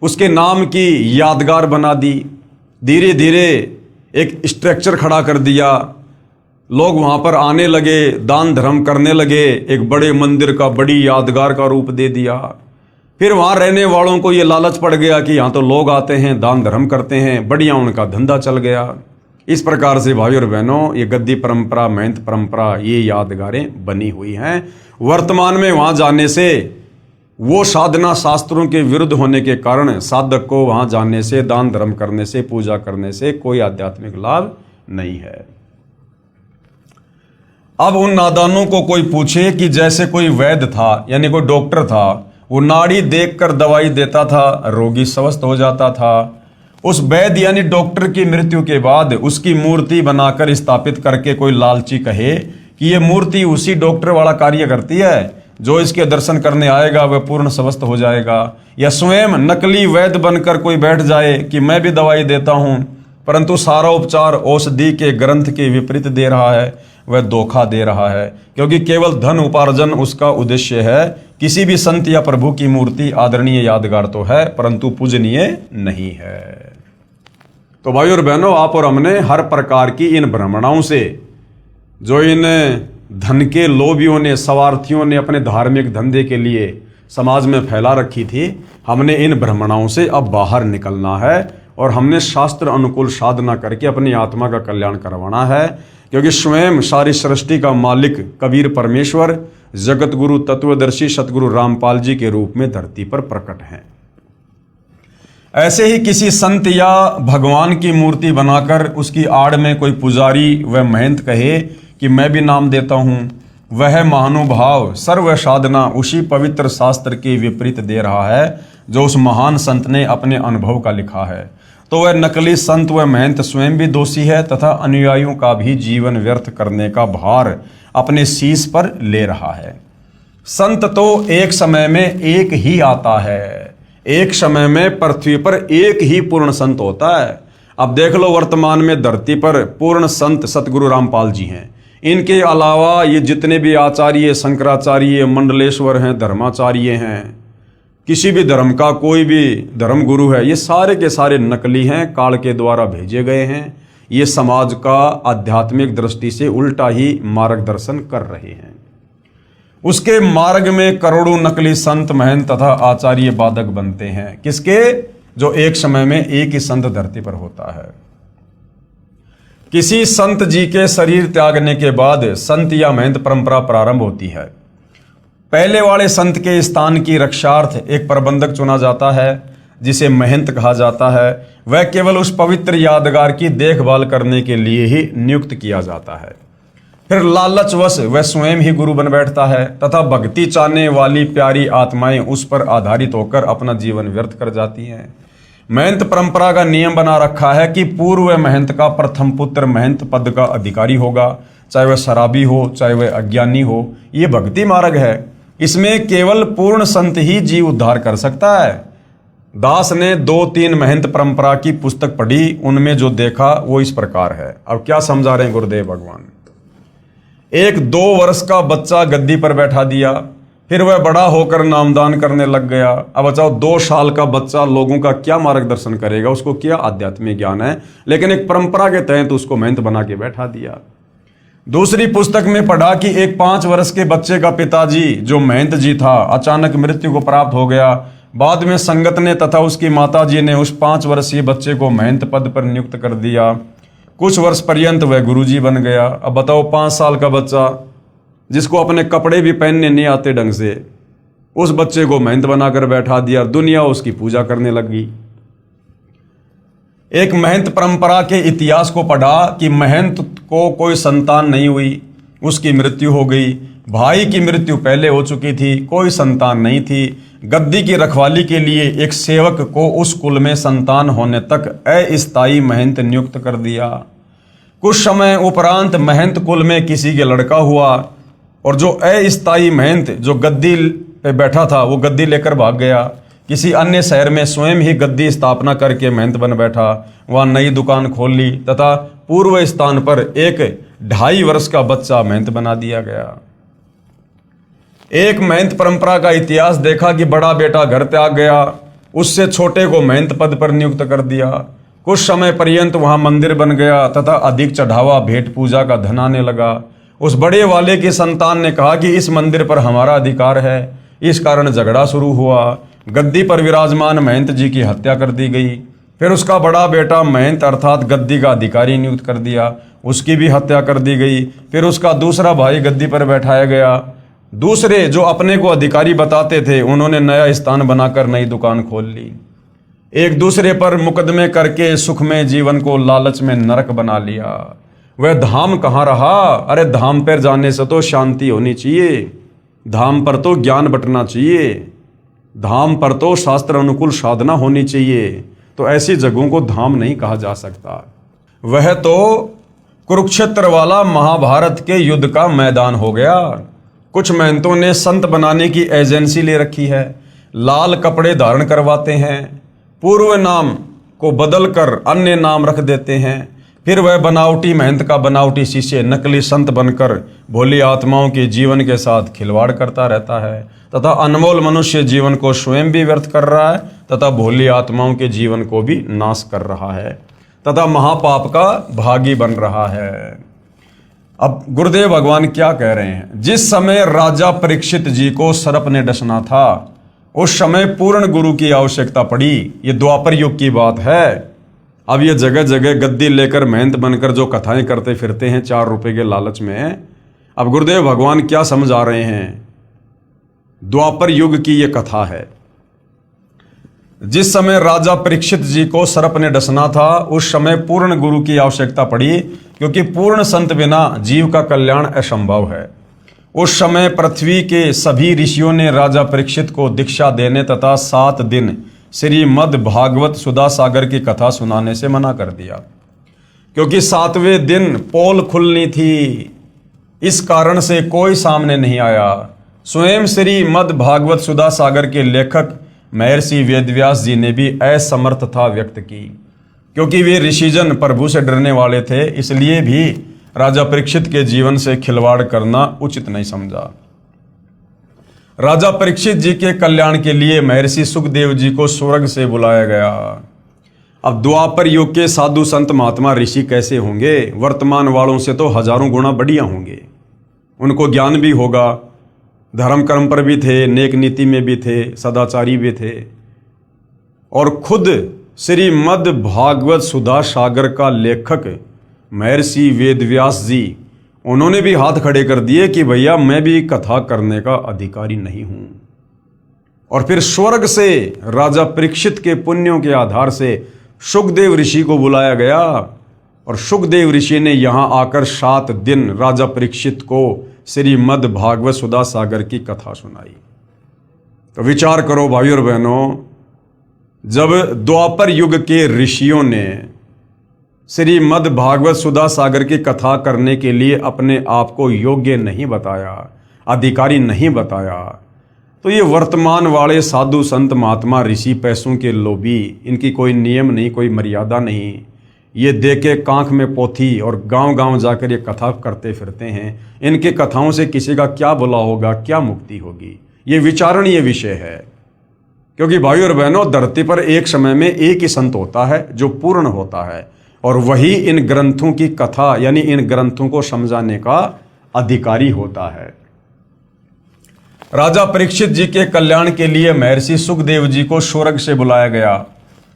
उसके नाम की यादगार बना दी, धीरे धीरे एक स्ट्रक्चर खड़ा कर दिया, लोग वहाँ पर आने लगे, दान धर्म करने लगे, एक बड़े मंदिर का बड़ी यादगार का रूप दे दिया। फिर वहाँ रहने वालों को ये लालच पड़ गया कि यहाँ तो लोग आते हैं, दान धर्म करते हैं, बढ़िया उनका धंधा चल गया। इस प्रकार से भाई और बहनों ये गद्दी परंपरा, महंत परंपरा, ये यादगारें बनी हुई हैं। वर्तमान में वहाँ जाने से वो साधना शास्त्रों के विरुद्ध होने के कारण साधक को वहाँ जाने से, दान धर्म करने से, पूजा करने से कोई आध्यात्मिक लाभ नहीं है। अब उन नादानों को कोई पूछे कि जैसे कोई वैद्य था यानी कोई डॉक्टर था, वो नाड़ी देखकर दवाई देता था, रोगी स्वस्थ हो जाता था। उस वैद्य यानी डॉक्टर की मृत्यु के बाद उसकी मूर्ति बनाकर स्थापित करके कोई लालची कहे कि ये मूर्ति उसी डॉक्टर वाला कार्य करती है, जो इसके दर्शन करने आएगा वह पूर्ण स्वस्थ हो जाएगा। या स्वयं नकली वैद्य बनकर कोई बैठ जाए कि मैं भी दवाई देता हूँ, परंतु सारा उपचार औषधि के ग्रंथ के विपरीत दे रहा है, वह धोखा दे रहा है, क्योंकि केवल धन उपार्जन उसका उद्देश्य है। किसी भी संत या प्रभु की मूर्ति आदरणीय यादगार तो है, परंतु पूजनीय नहीं है। तो भाई और बहनों, आप और हमने हर प्रकार की इन भ्रमणाओं से, जो इन धन के लोभियों ने, स्वार्थियों ने अपने धार्मिक धंधे के लिए समाज में फैला रखी थी, हमने इन भ्रमणाओं से अब बाहर निकलना है और हमने शास्त्र अनुकूल साधना करके अपनी आत्मा का कल्याण करवाना है। क्योंकि स्वयं सारी सृष्टि का मालिक कबीर परमेश्वर जगत गुरु तत्वदर्शी सतगुरु रामपाल जी के रूप में धरती पर प्रकट हैं। ऐसे ही किसी संत या भगवान की मूर्ति बनाकर उसकी आड़ में कोई पुजारी व महंत कहे कि मैं भी नाम देता हूँ, वह महानुभाव सर्व साधना उसी पवित्र शास्त्र के विपरीत दे रहा है जो उस महान संत ने अपने अनुभव का लिखा है। तो वह नकली संत व महंत स्वयं भी दोषी है तथा अनुयायियों का भी जीवन व्यर्थ करने का भार अपने शीश पर ले रहा है। संत तो एक समय में एक ही आता है, एक समय में पृथ्वी पर एक ही पूर्ण संत होता है। अब देख लो, वर्तमान में धरती पर पूर्ण संत सतगुरु रामपाल जी हैं। इनके अलावा ये जितने भी आचार्य, शंकराचार्य, मंडलेश्वर हैं, धर्माचार्य हैं, किसी भी धर्म का कोई भी धर्म गुरु है, ये सारे के सारे नकली हैं, काल के द्वारा भेजे गए हैं। ये समाज का आध्यात्मिक दृष्टि से उल्टा ही मार्गदर्शन कर रहे हैं। उसके मार्ग में करोड़ों नकली संत, महंत तथा आचार्य बाधक बनते हैं। किसके? जो एक समय में एक ही संत धरती पर होता है। किसी संत जी के शरीर त्यागने के बाद संत या महंत परंपरा प्रारंभ होती है। पहले वाले संत के स्थान की रक्षार्थ एक प्रबंधक चुना जाता है, जिसे महंत कहा जाता है। वह केवल उस पवित्र यादगार की देखभाल करने के लिए ही नियुक्त किया जाता है। फिर लालचवश वह स्वयं ही गुरु बन बैठता है तथा भक्ति चाहने वाली प्यारी आत्माएं उस पर आधारित होकर अपना जीवन व्यर्थ कर जाती हैं। महंत परंपरा का नियम बना रखा है कि पूर्व महंत का प्रथम पुत्र महंत पद का अधिकारी होगा, चाहे वह शराबी हो, चाहे वह अज्ञानी हो। ये भक्ति मार्ग है, इसमें केवल पूर्ण संत ही जीव उद्धार कर सकता है। दास ने 2-3 महंत परंपरा की पुस्तक पढ़ी, उनमें जो देखा वो इस प्रकार है। अब क्या समझा रहे हैं गुरुदेव भगवान? एक 2 वर्ष का बच्चा गद्दी पर बैठा दिया, फिर वह बड़ा होकर नामदान करने लग गया। अब बताओ, 2 साल का बच्चा लोगों का क्या मार्गदर्शन करेगा? उसको क्या आध्यात्मिक ज्ञान है? लेकिन एक परंपरा के तहत उसको महंत बना के बैठा दिया। दूसरी पुस्तक में पढ़ा कि एक 5 वर्ष के बच्चे का पिताजी जो महंत जी था, अचानक मृत्यु को प्राप्त हो गया। बाद में संगत ने तथा उसकी माता जी ने उस 5 वर्षीय बच्चे को महंत पद पर नियुक्त कर दिया। कुछ वर्ष पर्यंत वह गुरुजी बन गया। अब बताओ, 5 साल का बच्चा जिसको अपने कपड़े भी पहनने नहीं आते ढंग से, उस बच्चे को महंत बनाकर बैठा दिया। दुनिया उसकी पूजा करने लगी। एक महंत परंपरा के इतिहास को पढ़ा कि महंत को कोई संतान नहीं हुई, उसकी मृत्यु हो गई। भाई की मृत्यु पहले हो चुकी थी, कोई संतान नहीं थी। गद्दी की रखवाली के लिए एक सेवक को उस कुल में संतान होने तक अस्थायी महंत नियुक्त कर दिया। कुछ समय उपरांत महंत कुल में किसी के लड़का हुआ और जो अस्थायी महंत जो गद्दी पे बैठा था वो गद्दी लेकर भाग गया। किसी अन्य शहर में स्वयं ही गद्दी स्थापना करके महंत बन बैठा, वहां नई दुकान खोल ली तथा पूर्व स्थान पर एक 2.5 वर्ष का बच्चा महंत बना दिया गया। एक महंत परंपरा का इतिहास देखा कि बड़ा बेटा घर त्याग गया, उससे छोटे को महंत पद पर नियुक्त कर दिया। कुछ समय पर्यंत वहां मंदिर बन गया तथा अधिक चढ़ावा भेंट पूजा का धन आने लगा। उस बड़े वाले की संतान ने कहा कि इस मंदिर पर हमारा अधिकार है, इस कारण झगड़ा शुरू हुआ। गद्दी पर विराजमान महंत जी की हत्या कर दी गई। फिर उसका बड़ा बेटा महंत अर्थात गद्दी का अधिकारी नियुक्त कर दिया, उसकी भी हत्या कर दी गई। फिर उसका दूसरा भाई गद्दी पर बैठाया गया। दूसरे जो अपने को अधिकारी बताते थे, उन्होंने नया स्थान बनाकर नई दुकान खोल ली। एक दूसरे पर मुकदमे करके सुखमय जीवन को लालच में नरक बना लिया। वह धाम कहाँ रहा? अरे धाम पर जाने से तो शांति होनी चाहिए, धाम पर तो ज्ञान बंटना चाहिए, धाम पर तो शास्त्र अनुकूल साधना होनी चाहिए। तो ऐसी जगहों को धाम नहीं कहा जा सकता। वह तो कुरुक्षेत्र वाला महाभारत के युद्ध का मैदान हो गया। कुछ महंतों ने संत बनाने की एजेंसी ले रखी है, लाल कपड़े धारण करवाते हैं, पूर्व नाम को बदलकर अन्य नाम रख देते हैं, फिर वह बनावटी महंत का बनावटी शिष्य नकली संत बनकर भोली आत्माओं के जीवन के साथ खिलवाड़ करता रहता है तथा अनमोल मनुष्य जीवन को स्वयं भी व्यर्थ कर रहा है तथा भोली आत्माओं के जीवन को भी नाश कर रहा है तथा महापाप का भागी बन रहा है। अब गुरुदेव भगवान क्या कह रहे हैं? जिस समय राजा परीक्षित जी को सर्प ने डसना था उस समय पूर्ण गुरु की आवश्यकता पड़ी। ये द्वापर युग की बात है। अब ये जगह जगह गद्दी लेकर महंत बनकर जो कथाएं करते फिरते हैं 4 रुपए के लालच में, अब गुरुदेव भगवान क्या समझा रहे हैं? द्वापर युग की ये कथा है। जिस समय राजा परीक्षित जी को सर्प ने डसना था उस समय पूर्ण गुरु की आवश्यकता पड़ी, क्योंकि पूर्ण संत बिना जीव का कल्याण असंभव है। उस समय पृथ्वी के सभी ऋषियों ने राजा परीक्षित को दीक्षा देने तथा 7 दिन श्रीमद् भागवत सुधा सागर की कथा सुनाने से मना कर दिया, क्योंकि 7वें दिन पोल खुलनी थी। इस कारण से कोई सामने नहीं आया। स्वयं श्रीमद् भागवत सुधा सागर के लेखक महर्षि वेदव्यास जी ने भी असमर्थता व्यक्त की, क्योंकि वे ऋषिजन प्रभु से डरने वाले थे, इसलिए भी राजा परीक्षित के जीवन से खिलवाड़ करना उचित नहीं समझा। राजा परीक्षित जी के कल्याण के लिए महर्षि सुखदेव जी को स्वर्ग से बुलाया गया। अब द्वापर युग के साधु संत महात्मा ऋषि कैसे होंगे? वर्तमान वालों से तो हजारों गुना बढ़िया होंगे। उनको ज्ञान भी होगा, धर्म कर्म पर भी थे, नेक नीति में भी थे, सदाचारी भी थे, और खुद श्रीमद् भागवत सुधा सागर का लेखक महर्षि वेदव्यास जी, उन्होंने भी हाथ खड़े कर दिए कि भैया मैं भी कथा करने का अधिकारी नहीं हूं। और फिर स्वर्ग से राजा परीक्षित के पुण्यों के आधार से सुखदेव ऋषि को बुलाया गया, और सुखदेव ऋषि ने यहां आकर 7 दिन राजा परीक्षित को श्रीमद् भागवत सुधा सागर की कथा सुनाई। तो विचार करो भाइयों और बहनों, जब द्वापर युग के ऋषियों ने श्रीमद् भागवत सुधा सागर की कथा करने के लिए अपने आप को योग्य नहीं बताया, अधिकारी नहीं बताया, तो ये वर्तमान वाले साधु संत महात्मा ऋषि पैसों के लोभी, इनकी कोई नियम नहीं, कोई मर्यादा नहीं, ये देके कांख में पोथी और गांव गांव जाकर ये कथा करते फिरते हैं। इनके कथाओं से किसी का क्या भला होगा, क्या मुक्ति होगी? ये विचारणीय विषय है। क्योंकि भाइयों और बहनों, धरती पर एक समय में एक ही संत होता है जो पूर्ण होता है, और वही इन ग्रंथों की कथा यानी इन ग्रंथों को समझाने का अधिकारी होता है। राजा परीक्षित जी के कल्याण के लिए महर्षि सुखदेव जी को स्वर्ग से बुलाया गया,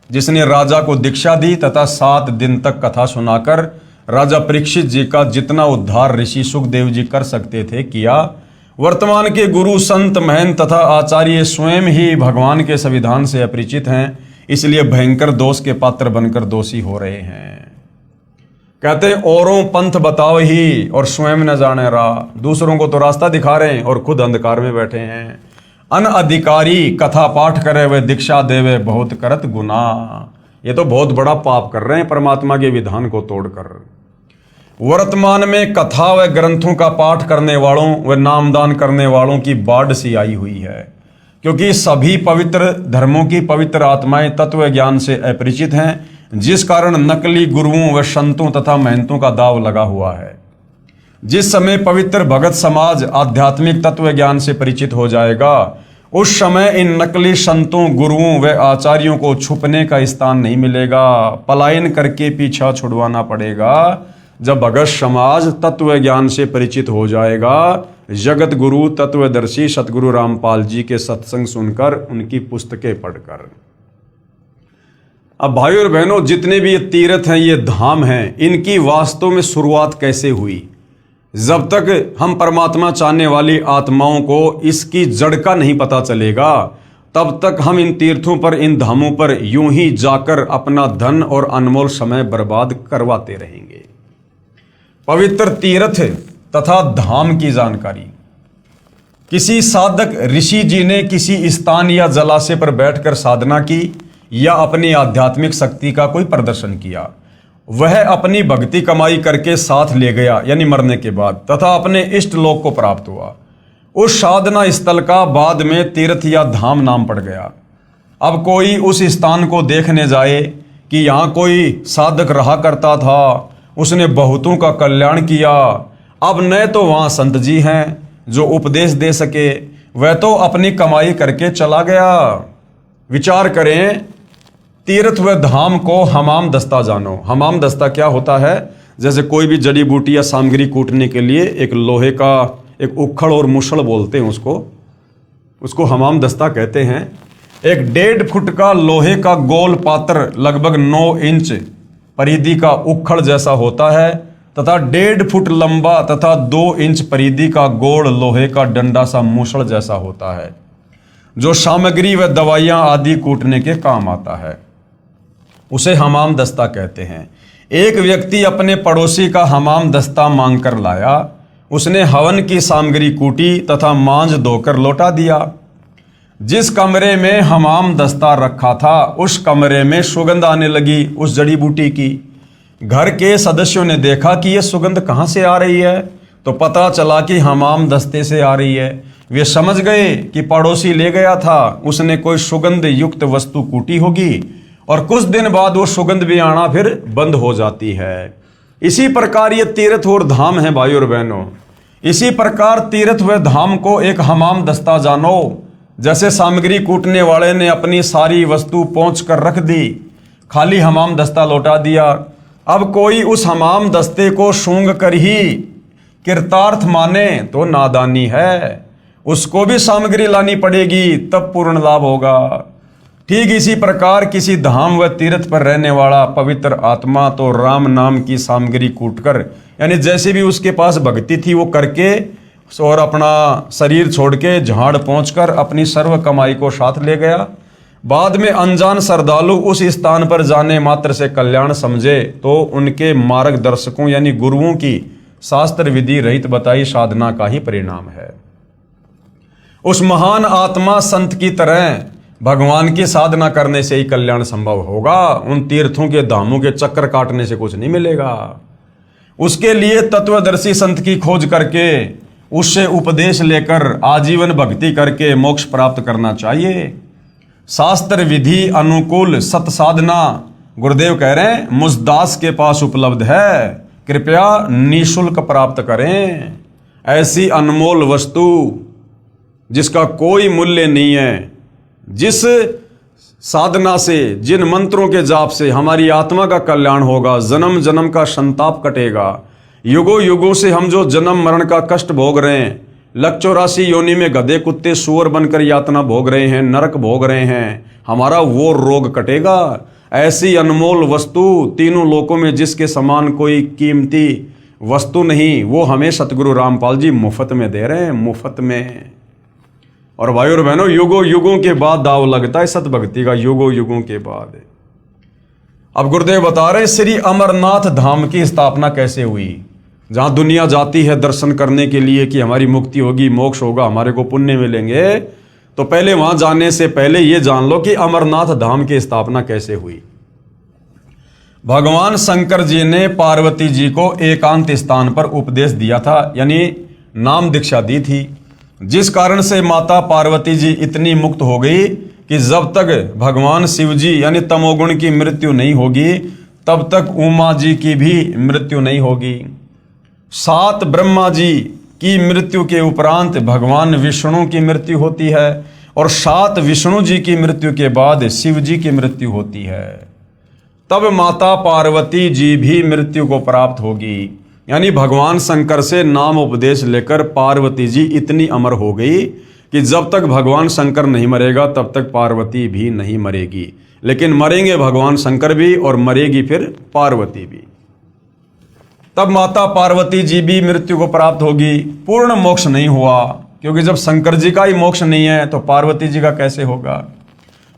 जिसने राजा को दीक्षा दी तथा 7 दिन तक कथा सुनाकर राजा परीक्षित जी का जितना उद्धार ऋषि सुखदेव जी कर सकते थे किया। वर्तमान के गुरु संत महंत तथा आचार्य स्वयं ही भगवान के संविधान से अपरिचित हैं, इसलिए भयंकर दोष के पात्र बनकर दोषी हो रहे हैं। कहते हैं औरों पंथ बताओ ही और स्वयं न जाने राह। दूसरों को तो रास्ता दिखा रहे हैं और खुद अंधकार में बैठे हैं। अनअधिकारी कथा पाठ करे वे दीक्षा देवे बहुत करत गुना। ये तो बहुत बड़ा पाप कर रहे हैं परमात्मा के विधान को तोड़कर। वर्तमान में कथा व ग्रंथों का पाठ करने वालों व नामदान करने वालों की बाढ़ सी आई हुई है, क्योंकि सभी पवित्र धर्मों की पवित्र आत्माएं तत्व ज्ञान से अपरिचित हैं, जिस कारण नकली गुरुओं व संतों तथा महंतों का दाव लगा हुआ है। जिस समय पवित्र भगत समाज आध्यात्मिक तत्व ज्ञान से परिचित हो जाएगा, उस समय इन नकली संतों गुरुओं व आचार्यों को छुपने का स्थान नहीं मिलेगा। पलायन करके पीछा छुड़वाना पड़ेगा। जब भगत समाज तत्व ज्ञान से परिचित हो जाएगा, जगत गुरु तत्वदर्शी सतगुरु रामपाल जी के सत्संग सुनकर, उनकी पुस्तकें पढ़कर। अब भाइयों और बहनों, जितने भी ये तीर्थ हैं, ये धाम हैं, इनकी वास्तव में शुरुआत कैसे हुई? जब तक हम परमात्मा चाहने वाली आत्माओं को इसकी जड़ का नहीं पता चलेगा, तब तक हम इन तीर्थों पर, इन धामों पर यूं ही जाकर अपना धन और अनमोल समय बर्बाद करवाते रहेंगे। पवित्र तीर्थ तथा धाम की जानकारी किसी साधक ऋषि जी ने किसी स्थान या जलाशय पर बैठकर साधना की या अपनी आध्यात्मिक शक्ति का कोई प्रदर्शन किया, वह अपनी भक्ति कमाई करके साथ ले गया यानी मरने के बाद, तथा अपने इष्ट लोक को प्राप्त हुआ। उस साधना स्थल का बाद में तीर्थ या धाम नाम पड़ गया। अब कोई उस स्थान को देखने जाए कि यहाँ कोई साधक रहा करता था उसने बहुतों का कल्याण किया। अब न तो वहाँ संत जी हैं जो उपदेश दे सके, वह तो अपनी कमाई करके चला गया। विचार करें, तीर्थ व धाम को हमाम दस्ता जानो। हमाम दस्ता क्या होता है? जैसे कोई भी जड़ी बूटी या सामग्री कूटने के लिए एक लोहे का एक उखड़ और मुसड़ बोलते हैं उसको हमाम दस्ता कहते हैं। एक 1.5 फुट का लोहे का गोल पात्र लगभग 9 इंच परिधि का उखड़ जैसा होता है तथा 1.5 फुट लंबा तथा 2 इंच परिधि का गोल लोहे का डंडा सा मुसड़ जैसा होता है, जो सामग्री व दवाइयां आदि कूटने के काम आता है। उसे हमाम दस्ता कहते हैं। एक व्यक्ति अपने पड़ोसी का हमाम दस्ता मांग कर लाया। उसने हवन की सामग्री कूटी तथा मांझ धोकर लौटा दिया। जिस कमरे में हमाम दस्ता रखा था उस कमरे में सुगंध आने लगी उस जड़ी बूटी की। घर के सदस्यों ने देखा कि यह सुगंध कहाँ से आ रही है, तो पता चला कि हमाम दस्ते से आ रही है। वे समझ गए कि पड़ोसी ले गया था, उसने कोई सुगंध युक्त वस्तु कूटी होगी और कुछ दिन बाद वो सुगंध भी आना फिर बंद हो जाती है। इसी प्रकार ये तीर्थ और धाम है भाई और बहनों। इसी प्रकार तीर्थ व धाम को एक हमाम दस्ता जानो। जैसे सामग्री कूटने वाले ने अपनी सारी वस्तु पहुंच कर रख दी, खाली हमाम दस्ता लौटा दिया। अब कोई उस हमाम दस्ते को सूंघ कर ही कृतार्थ माने तो नादानी है। उसको भी सामग्री लानी पड़ेगी, तब पूर्ण लाभ होगा। ठीक इसी प्रकार किसी धाम व तीर्थ पर रहने वाला पवित्र आत्मा तो राम नाम की सामग्री कूटकर, यानी जैसे भी उसके पास भक्ति थी वो करके और अपना शरीर छोड़ के झाड़ पहुंचकर अपनी सर्व कमाई को साथ ले गया। बाद में अनजान श्रद्धालु उस स्थान पर जाने मात्र से कल्याण समझे तो उनके मार्गदर्शकों यानी गुरुओं की शास्त्र विधि रहित बताई साधना का ही परिणाम है। उस महान आत्मा संत की तरह भगवान की साधना करने से ही कल्याण संभव होगा। उन तीर्थों के धामों के चक्कर काटने से कुछ नहीं मिलेगा। उसके लिए तत्वदर्शी संत की खोज करके उससे उपदेश लेकर आजीवन भक्ति करके मोक्ष प्राप्त करना चाहिए। शास्त्र विधि अनुकूल सत साधना गुरुदेव कह रहे हैं मुझ दास के पास उपलब्ध है, कृपया निःशुल्क प्राप्त करें। ऐसी अनमोल वस्तु जिसका कोई मूल्य नहीं है, जिस साधना से, जिन मंत्रों के जाप से हमारी आत्मा का कल्याण होगा, जन्म जन्म का संताप कटेगा। युगों युगों से हम जो जन्म मरण का कष्ट भोग रहे हैं, 184 योनि में गधे कुत्ते सूअर बनकर यातना भोग रहे हैं, नरक भोग रहे हैं, हमारा वो रोग कटेगा। ऐसी अनमोल वस्तु तीनों लोकों में जिसके समान कोई कीमती वस्तु नहीं, वो हमें सतगुरु रामपाल जी मुफ्त में दे रहे हैं, मुफ्त में। और भाई और बहनों, युगों युगों के बाद दाव लगता है सत भक्ति का, युगों युगों के बाद। अब गुरुदेव बता रहे श्री अमरनाथ धाम की स्थापना कैसे हुई, जहां दुनिया जाती है दर्शन करने के लिए कि हमारी मुक्ति होगी, मोक्ष होगा, हमारे को पुण्य मिलेंगे। तो पहले वहां जाने से पहले ये जान लो कि अमरनाथ धाम की स्थापना कैसे हुई। भगवान शंकर जी ने पार्वती जी को एकांत स्थान पर उपदेश दिया था, यानी नाम दीक्षा दी थी, जिस कारण से माता पार्वती जी इतनी मुक्त हो गई कि जब तक भगवान शिव जी यानी तमोगुण की मृत्यु नहीं होगी तब तक उमा जी की भी मृत्यु नहीं होगी। 7 ब्रह्मा जी की मृत्यु के उपरांत भगवान विष्णु की मृत्यु होती है और 7 विष्णु जी की मृत्यु के बाद शिव जी की मृत्यु होती है। तब माता पार्वती जी भी मृत्यु को प्राप्त होगी। यानी भगवान शंकर से नाम उपदेश लेकर पार्वती जी इतनी अमर हो गई कि जब तक भगवान शंकर नहीं मरेगा तब तक पार्वती भी नहीं मरेगी। लेकिन मरेंगे भगवान शंकर भी और मरेगी फिर पार्वती भी। तब माता पार्वती जी भी मृत्यु को प्राप्त होगी। पूर्ण मोक्ष नहीं हुआ, क्योंकि जब शंकर जी का ही मोक्ष नहीं है तो पार्वती जी का कैसे होगा।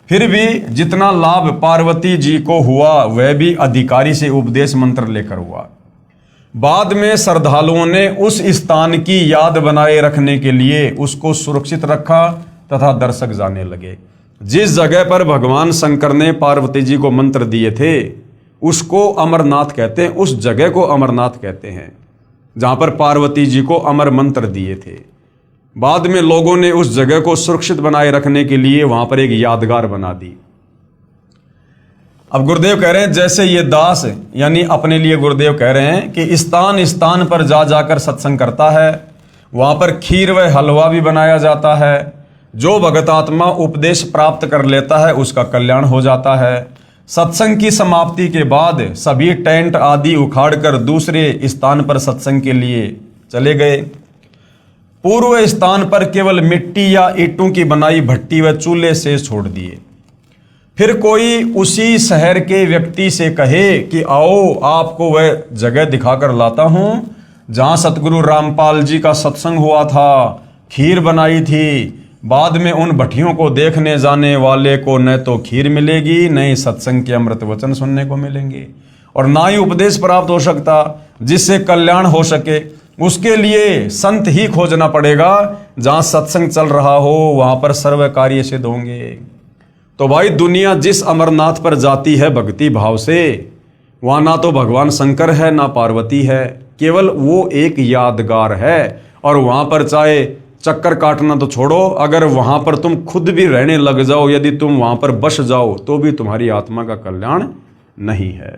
फिर भी जितना लाभ पार्वती जी को हुआ वह भी अधिकारी से उपदेश मंत्र लेकर हुआ। बाद में श्रद्धालुओं ने उस स्थान की याद बनाए रखने के लिए उसको सुरक्षित रखा तथा दर्शक जाने लगे। जिस जगह पर भगवान शंकर ने पार्वती जी को मंत्र दिए थे उसको अमरनाथ कहते हैं, उस जगह को अमरनाथ कहते हैं जहां पर पार्वती जी को अमर मंत्र दिए थे। बाद में लोगों ने उस जगह को सुरक्षित बनाए रखने के लिए वहां पर एक यादगार बना दी। अब गुरुदेव कह रहे हैं जैसे ये दास, यानी अपने लिए गुरुदेव कह रहे हैं कि स्थान स्थान पर जा जाकर सत्संग करता है, वहां पर खीर व हलवा भी बनाया जाता है। जो भगत आत्मा उपदेश प्राप्त कर लेता है उसका कल्याण हो जाता है। सत्संग की समाप्ति के बाद सभी टेंट आदि उखाड़कर दूसरे स्थान पर सत्संग के लिए चले गए। पूर्व स्थान पर केवल मिट्टी या ईंटों की बनाई भट्टी व चूल्हे से छोड़ दिए। फिर कोई उसी शहर के व्यक्ति से कहे कि आओ आपको वह जगह दिखाकर लाता हूं जहां सतगुरु रामपाल जी का सत्संग हुआ था, खीर बनाई थी। बाद में उन भट्टियों को देखने जाने वाले को न तो खीर मिलेगी, न ही सत्संग के अमृत वचन सुनने को मिलेंगे, और ना ही उपदेश प्राप्त हो सकता जिससे कल्याण हो सके। उसके लिए संत ही खोजना पड़ेगा। जहां सत्संग चल रहा हो वहां पर सर्व कार्य सिद्ध होंगे। तो भाई दुनिया जिस अमरनाथ पर जाती है भक्ति भाव से, वहां ना तो भगवान शंकर है ना पार्वती है, केवल वो एक यादगार है। और वहां पर चाहे चक्कर काटना तो छोड़ो, अगर वहां पर तुम खुद भी रहने लग जाओ, यदि तुम वहां पर बस जाओ तो भी तुम्हारी आत्मा का कल्याण नहीं है।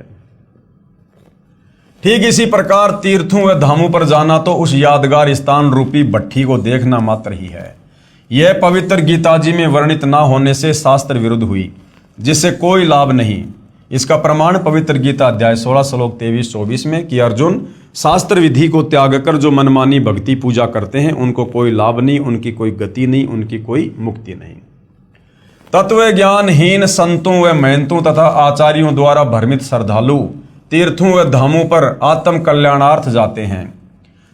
ठीक इसी प्रकार तीर्थों व धामों पर जाना तो उस यादगार स्थान रूपी भट्ठी को देखना मात्र ही है। यह पवित्र गीता जी में वर्णित ना होने से शास्त्र विरुद्ध हुई, जिससे कोई लाभ नहीं। इसका प्रमाण पवित्र गीता अध्याय 16 श्लोक 23-24 में कि अर्जुन, शास्त्र विधि को त्याग कर जो मनमानी भक्ति पूजा करते हैं उनको कोई लाभ नहीं, उनकी कोई गति नहीं, उनकी कोई मुक्ति नहीं। तत्व ज्ञानहीन संतों व महंतों तथा आचार्यों द्वारा भ्रमित श्रद्धालु तीर्थों व धामों पर आत्म कल्याणार्थ जाते हैं।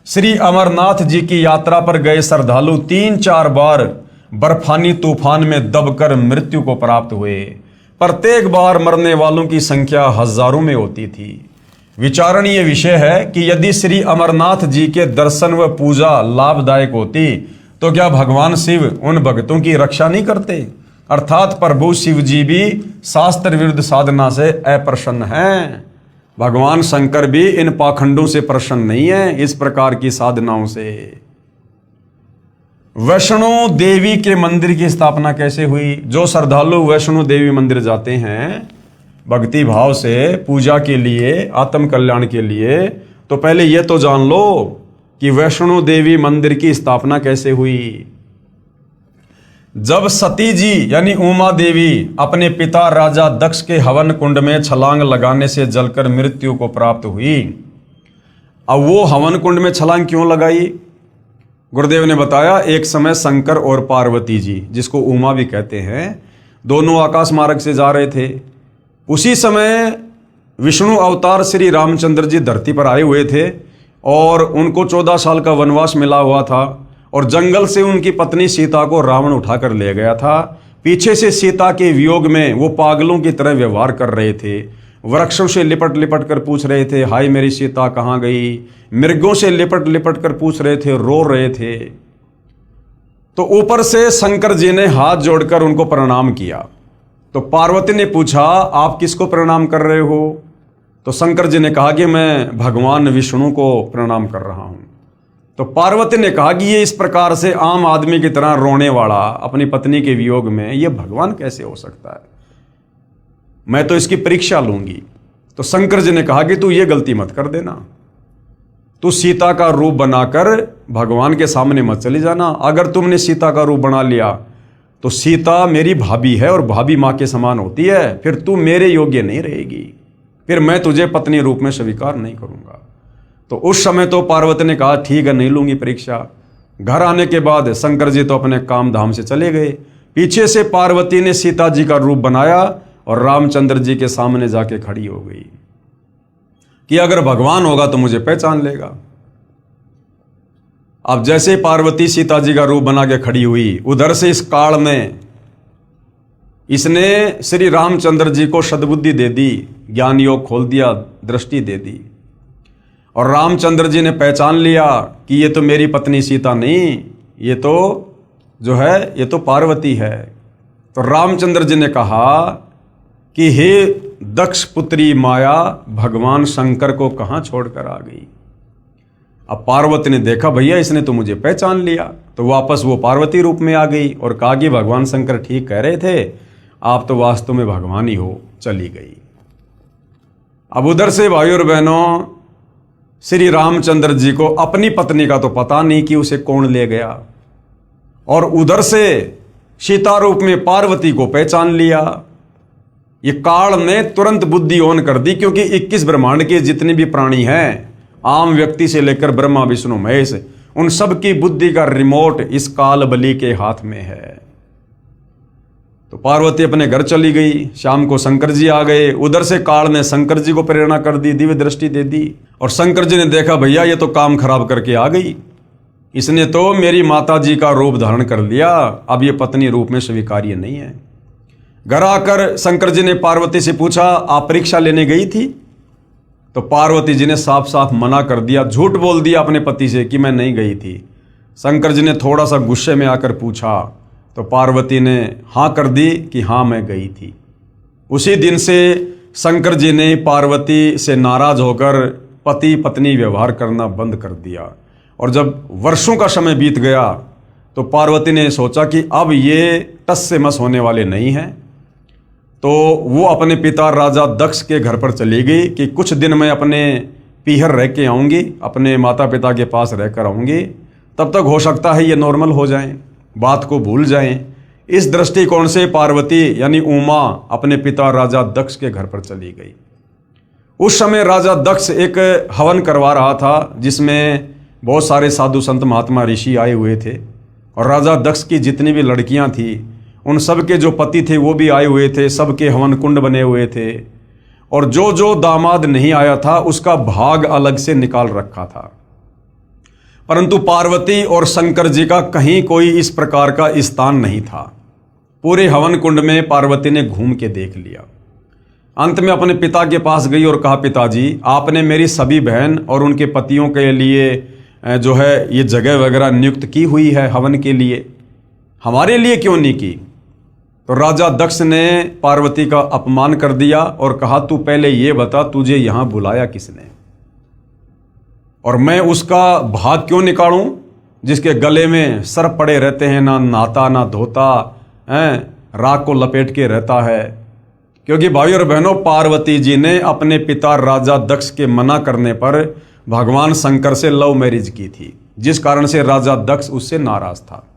श्री अमरनाथ जी की यात्रा पर गए श्रद्धालु 3-4 बार बर्फानी तूफान में दबकर मृत्यु को प्राप्त हुए। प्रत्येक बार मरने वालों की संख्या हजारों में होती थी। विचारणीय विषय है कि यदि श्री अमरनाथ जी के दर्शन व पूजा लाभदायक होती तो क्या भगवान शिव उन भक्तों की रक्षा नहीं करते? अर्थात प्रभु शिव जी भी शास्त्र विरुद्ध साधना से अप्रसन्न हैं। भगवान शंकर भी इन पाखंडों से प्रसन्न नहीं है, इस प्रकार की साधनाओं से। वैष्णो देवी के मंदिर की स्थापना कैसे हुई? जो श्रद्धालु वैष्णो देवी मंदिर जाते हैं भक्ति भाव से पूजा के लिए, आत्म कल्याण के लिए, तो पहले यह तो जान लो कि वैष्णो देवी मंदिर की स्थापना कैसे हुई। जब सती जी यानी उमा देवी अपने पिता राजा दक्ष के हवन कुंड में छलांग लगाने से जलकर मृत्यु को प्राप्त हुई। अब वो हवन कुंड में छलांग क्यों लगाई? गुरुदेव ने बताया, एक समय शंकर और पार्वती जी, जिसको उमा भी कहते हैं, दोनों आकाश मार्ग से जा रहे थे। उसी समय विष्णु अवतार श्री रामचंद्र जी धरती पर आए हुए थे और उनको 14 साल का वनवास मिला हुआ था, और जंगल से उनकी पत्नी सीता को रावण उठाकर ले गया था। पीछे से सीता के वियोग में वो पागलों की तरह व्यवहार कर रहे थे। वृक्षों से लिपट लिपट कर पूछ रहे थे, हाय मेरी सीता कहाँ गई? मृगों से लिपट लिपट कर पूछ रहे थे, रो रहे थे। तो ऊपर से शंकर जी ने हाथ जोड़कर उनको प्रणाम किया। तो पार्वती ने पूछा, आप किसको प्रणाम कर रहे हो? तो शंकर जी ने कहा कि मैं भगवान विष्णु को प्रणाम कर रहा हूं। तो पार्वती ने कहा कि ये इस प्रकार से आम आदमी की तरह रोने वाला अपनी पत्नी के वियोग में, ये भगवान कैसे हो सकता है? मैं तो इसकी परीक्षा लूंगी। तो शंकर जी ने कहा कि तू ये गलती मत कर देना, तू सीता का रूप बनाकर भगवान के सामने मत चली जाना। अगर तुमने सीता का रूप बना लिया तो सीता मेरी भाभी है और भाभी माँ के समान होती है, फिर तू मेरे योग्य नहीं रहेगी, फिर मैं तुझे पत्नी रूप में स्वीकार नहीं करूंगा। तो उस समय तो पार्वती ने कहा ठीक है, नहीं लूंगी परीक्षा। घर आने के बाद शंकर जी तो अपने काम धाम से चले गए। पीछे से पार्वती ने सीता जी का रूप बनाया और रामचंद्र जी के सामने जाके खड़ी हो गई कि अगर भगवान होगा तो मुझे पहचान लेगा। अब जैसे पार्वती सीता जी का रूप बना के खड़ी हुई, उधर से इस काल में इसने श्री रामचंद्र जी को सद्बुद्धि दे दी, ज्ञान योग खोल दिया, दृष्टि दे दी, और रामचंद्र जी ने पहचान लिया कि ये तो मेरी पत्नी सीता नहीं, ये तो जो है ये तो पार्वती है। तो रामचंद्र जी ने कहा कि हे दक्ष पुत्री माया, भगवान शंकर को कहाँ छोड़कर आ गई? अब पार्वती ने देखा भैया इसने तो मुझे पहचान लिया, तो वापस वो पार्वती रूप में आ गई और कहा कि भगवान शंकर ठीक कह रहे थे, आप तो वास्तव में भगवान ही हो। चली गई। अब उधर से भाई और बहनों, श्री रामचंद्र जी को अपनी पत्नी का तो पता नहीं कि उसे कौन ले गया, और उधर से सीता रूप में पार्वती को पहचान लिया। ये काल ने तुरंत बुद्धि ऑन कर दी, क्योंकि 21 ब्रह्मांड के जितने भी प्राणी हैं, आम व्यक्ति से लेकर ब्रह्मा विष्णु महेश, उन सब की बुद्धि का रिमोट इस काल बलि के हाथ में है। तो पार्वती अपने घर चली गई, शाम को शंकर जी आ गए। उधर से काल ने शंकर जी को प्रेरणा कर दी, दिव्य दृष्टि दे दी, और शंकर जी ने देखा भैया ये तो काम खराब करके आ गई, इसने तो मेरी माता जी का रूप धारण कर लिया, अब ये पत्नी रूप में स्वीकार्य नहीं है। घर आकर शंकर जी ने पार्वती से पूछा, आप परीक्षा लेने गई थी? तो पार्वती जी ने साफ साफ मना कर दिया, झूठ बोल दिया अपने पति से कि मैं नहीं गई थी। शंकर जी ने थोड़ा सा गुस्से में आकर पूछा, तो पार्वती ने हाँ कर दी कि हाँ मैं गई थी। उसी दिन से शंकर जी ने पार्वती से नाराज होकर पति पत्नी व्यवहार करना बंद कर दिया। और जब वर्षों का समय बीत गया तो पार्वती ने सोचा कि अब ये टस से मस होने वाले नहीं हैं, तो वो अपने पिता राजा दक्ष के घर पर चली गई कि कुछ दिन मैं अपने पीहर रह के आऊँगी, अपने माता पिता के पास रहकर आऊँगी, तब तक हो सकता है ये नॉर्मल हो जाएं, बात को भूल जाएं। इस दृष्टिकोण से पार्वती यानी उमा अपने पिता राजा दक्ष के घर पर चली गई। उस समय राजा दक्ष एक हवन करवा रहा था, जिसमें बहुत सारे साधु संत महात्मा ऋषि आए हुए थे, और राजा दक्ष की जितनी भी लड़कियां थी उन सब के जो पति थे वो भी आए हुए थे, सबके हवन कुंड बने हुए थे, और जो जो दामाद नहीं आया था उसका भाग अलग से निकाल रखा था। परंतु पार्वती और शंकर जी का कहीं कोई इस प्रकार का स्थान नहीं था। पूरे हवन कुंड में पार्वती ने घूम के देख लिया। अंत में अपने पिता के पास गई और कहा, पिताजी आपने मेरी सभी बहन और उनके पतियों के लिए जो है ये जगह वगैरह नियुक्त की हुई है हवन के लिए, हमारे लिए क्यों नहीं की? तो राजा दक्ष ने पार्वती का अपमान कर दिया और कहा, तू पहले ये बता तुझे यहां बुलाया किसने, और मैं उसका भाग क्यों निकालूं जिसके गले में सर्प पड़े रहते हैं, ना नहाता ना धोता है, राख को लपेट के रहता है। क्योंकि भाई और बहनों, पार्वती जी ने अपने पिता राजा दक्ष के मना करने पर भगवान शंकर से लव मैरिज की थी, जिस कारण से राजा दक्ष उससे नाराज था।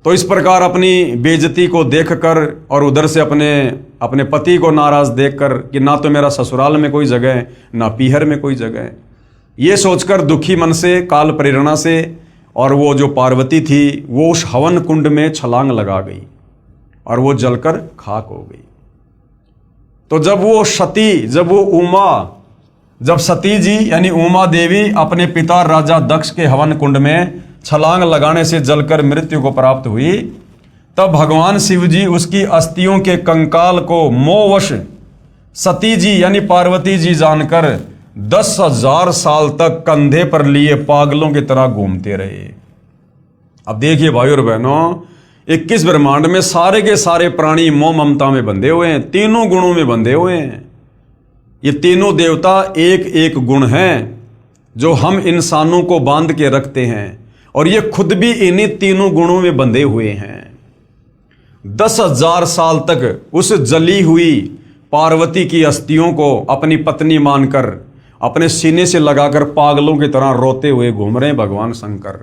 तो इस प्रकार अपनी बेइज्जती को देखकर और उधर से अपने पति को नाराज देखकर कि ना तो मेरा ससुराल में कोई जगह है, ना पीहर में कोई जगह है, ये सोचकर दुखी मन से काल प्रेरणा से और वो जो पार्वती थी वो उस हवन कुंड में छलांग लगा गई और वो जलकर खाक हो गई। तो जब सती जी यानी उमा देवी अपने पिता राजा दक्ष के हवन कुंड में छलांग लगाने से जलकर मृत्यु को प्राप्त हुई, तब भगवान शिव जी उसकी अस्थियों के कंकाल को मोहवश सती जी यानी पार्वती जी जानकर 10,000 साल तक कंधे पर लिए पागलों की तरह घूमते रहे। अब देखिए भाई और बहनों, 21 ब्रह्मांड में सारे के सारे प्राणी मोह ममता में बंधे हुए हैं, तीनों गुणों में बंधे हुए हैं। ये तीनों देवता एक एक गुण हैं जो हम इंसानों को बांध के रखते हैं, और ये खुद भी इन्हीं तीनों गुणों में बंधे हुए हैं। 10,000 साल तक उस जली हुई पार्वती की अस्थियों को अपनी पत्नी मानकर अपने सीने से लगाकर पागलों की तरह रोते हुए घूम रहे हैं भगवान शंकर।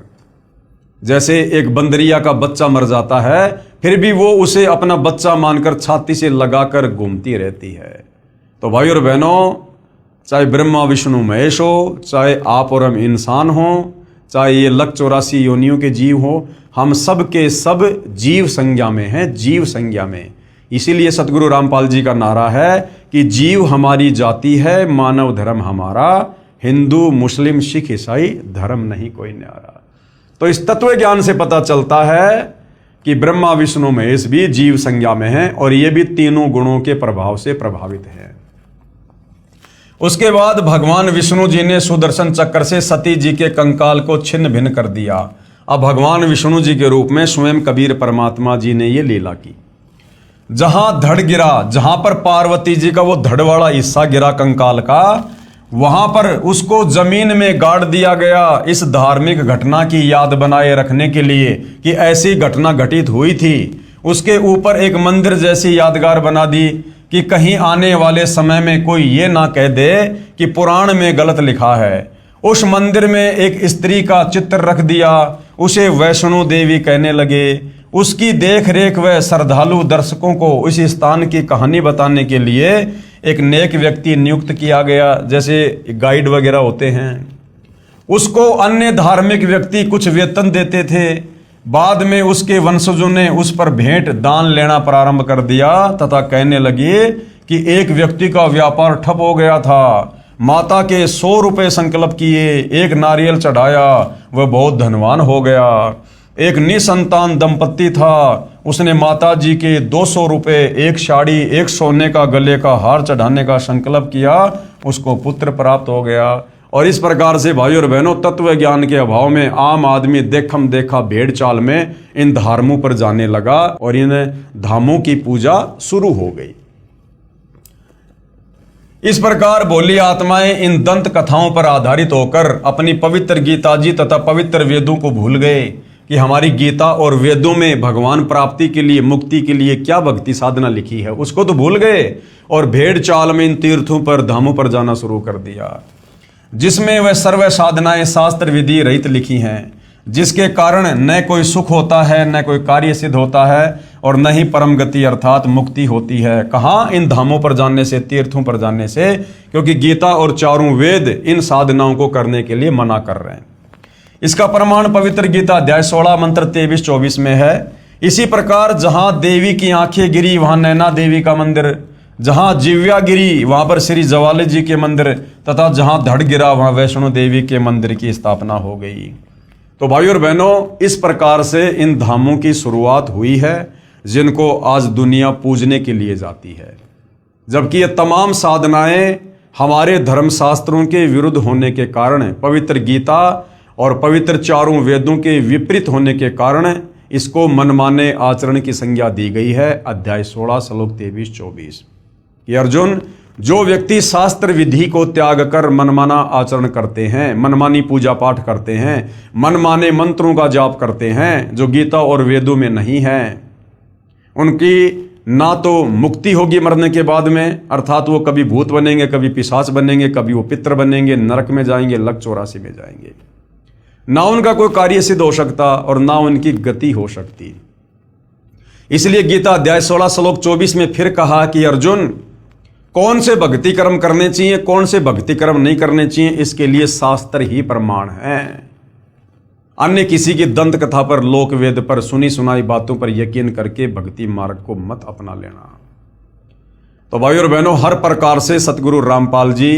जैसे एक बंदरिया का बच्चा मर जाता है फिर भी वो उसे अपना बच्चा मानकर छाती से लगाकर घूमती रहती है। तो भाई और बहनों, चाहे ब्रह्मा विष्णु महेश हो, चाहे आप और हम इंसान हों, चाहे ये 184 योनियों के जीव हो, हम सब के सब जीव संज्ञा में हैं, जीव संज्ञा में। इसीलिए सतगुरु रामपाल जी का नारा है कि जीव हमारी जाति है, मानव धर्म हमारा, हिंदू मुस्लिम सिख ईसाई धर्म नहीं कोई न्यारा। तो इस तत्व ज्ञान से पता चलता है कि ब्रह्मा विष्णु महेश भी जीव संज्ञा में हैं और ये भी तीनों गुणों के प्रभाव से प्रभावित हैं। उसके बाद भगवान विष्णु जी ने सुदर्शन चक्र से सती जी के कंकाल को छिन्न भिन्न कर दिया। अब भगवान विष्णु जी के रूप में स्वयं कबीर परमात्मा जी ने ये लीला की। जहां धड़ गिरा, जहां पर पार्वती जी का वो धड़ वाला हिस्सा गिरा कंकाल का, वहां पर उसको जमीन में गाड़ दिया गया इस धार्मिक घटना की याद बनाए रखने के लिए कि ऐसी घटना घटित हुई थी। उसके ऊपर एक मंदिर जैसी यादगार बना दी कि कहीं आने वाले समय में कोई ये ना कह दे कि पुराण में गलत लिखा है। उस मंदिर में एक स्त्री का चित्र रख दिया, उसे वैष्णो देवी कहने लगे। उसकी देख रेख व श्रद्धालु दर्शकों को उस स्थान की कहानी बताने के लिए एक नेक व्यक्ति नियुक्त किया गया, जैसे गाइड वगैरह होते हैं। उसको अन्य धार्मिक व्यक्ति कुछ वेतन देते थे। बाद में उसके वंशजों ने उस पर भेंट दान लेना प्रारंभ कर दिया तथा कहने लगे कि एक व्यक्ति का व्यापार ठप हो गया था। माता के 100 रुपये संकल्प किए, एक नारियल चढ़ाया, वह बहुत धनवान हो गया। एक निसंतान दंपत्ति था, उसने माता जी के 200 रुपये, एक साड़ी, एक सोने का गले का हार चढ़ाने का संकल्प किया, उसको पुत्र प्राप्त हो गया। और इस प्रकार से भाइयों और बहनों, तत्व ज्ञान के अभाव में आम आदमी देखम देखा भेड़ चाल में इन धर्मों पर जाने लगा और इन धामों की पूजा शुरू हो गई। इस प्रकार भोली आत्माएं इन दंत कथाओं पर आधारित होकर अपनी पवित्र गीता जी तथा पवित्र वेदों को भूल गए कि हमारी गीता और वेदों में भगवान प्राप्ति के लिए, मुक्ति के लिए क्या भक्ति साधना लिखी है, उसको तो भूल गए और भेड़ चाल में इन तीर्थों पर, धामों पर जाना शुरू कर दिया, जिसमें वह सर्व साधनाएं शास्त्र विधि रहित लिखी हैं, जिसके कारण न कोई सुख होता है, न कोई कार्य सिद्ध होता है और न ही परम गति अर्थात मुक्ति होती है। कहाँ? इन धामों पर जाने से, तीर्थों पर जाने से, क्योंकि गीता और चारों वेद इन साधनाओं को करने के लिए मना कर रहे हैं। इसका प्रमाण पवित्र गीता अध्याय 16 मंत्र 23-24 में है। इसी प्रकार जहां देवी की आंखें गिरी वहां नैना देवी का मंदिर, जहां जिव्या गिरी वहां पर श्री जवाली जी के मंदिर तथा जहां धड़ गिरा वहां वैष्णो देवी के मंदिर की स्थापना हो गई। तो भाइयों और बहनों, इस प्रकार से इन धामों की शुरुआत हुई है जिनको आज दुनिया पूजने के लिए जाती है, जबकि ये तमाम साधनाएं हमारे धर्मशास्त्रों के विरुद्ध होने के कारण, पवित्र गीता और पवित्र चारों वेदों के विपरीत होने के कारण इसको मनमाने आचरण की संज्ञा दी गई है। अध्याय 16 श्लोक 23-24 कि अर्जुन, जो व्यक्ति शास्त्र विधि को त्याग कर मनमाना आचरण करते हैं, मनमानी पूजा पाठ करते हैं, मनमाने मंत्रों का जाप करते हैं जो गीता और वेदों में नहीं है, उनकी ना तो मुक्ति होगी मरने के बाद में, अर्थात वो कभी भूत बनेंगे, कभी पिशाच बनेंगे, कभी वो पितर बनेंगे, नरक में जाएंगे, लक 84 में जाएंगे। ना उनका कोई कार्य सिद्ध हो सकता और ना उनकी गति हो सकती। इसलिए गीता अध्याय 16 श्लोक 24 में फिर कहा कि अर्जुन, कौन से भक्ति कर्म करने चाहिए, कौन से भक्ति कर्म नहीं करने चाहिए, इसके लिए शास्त्र ही प्रमाण है। अन्य किसी की दंत कथा पर, लोक वेद पर, सुनी सुनाई बातों पर यकीन करके भक्ति मार्ग को मत अपना लेना। तो भाइयों और बहनों, हर प्रकार से सतगुरु रामपाल जी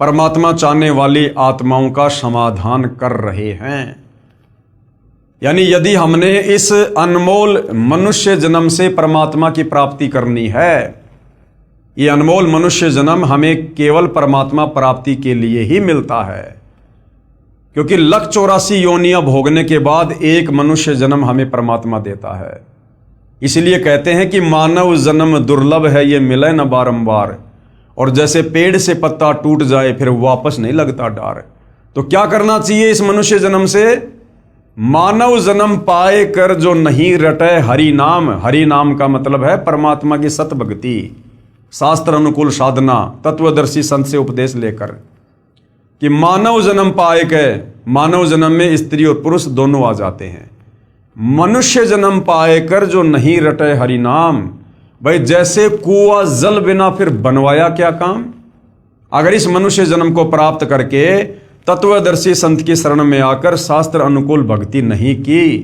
परमात्मा चाहने वाली आत्माओं का समाधान कर रहे हैं। यानी यदि हमने इस अनमोल मनुष्य जन्म से परमात्मा की प्राप्ति करनी है, ये अनमोल मनुष्य जन्म हमें केवल परमात्मा प्राप्ति के लिए ही मिलता है, क्योंकि लक 84 योनियां भोगने के बाद एक मनुष्य जन्म हमें परमात्मा देता है। इसलिए कहते हैं कि मानव जन्म दुर्लभ है, ये मिले न बारंबार, और जैसे पेड़ से पत्ता टूट जाए फिर वापस नहीं लगता डार। तो क्या करना चाहिए इस मनुष्य जन्म से? मानव जन्म पाए कर जो नहीं रटे हरि नाम। हरि नाम का मतलब है परमात्मा की सत भक्ति, शास्त्र अनुकूल साधना, तत्वदर्शी संत से उपदेश लेकर, कि मानव जन्म पाए के, मानव जन्म में स्त्री और पुरुष दोनों आ जाते हैं। मनुष्य जन्म पाए कर जो नहीं रटे हरि नाम। भाई जैसे कुआं जल बिना फिर बनवाया क्या काम। अगर इस मनुष्य जन्म को प्राप्त करके तत्वदर्शी संत की शरण में आकर शास्त्र अनुकूल भक्ति नहीं की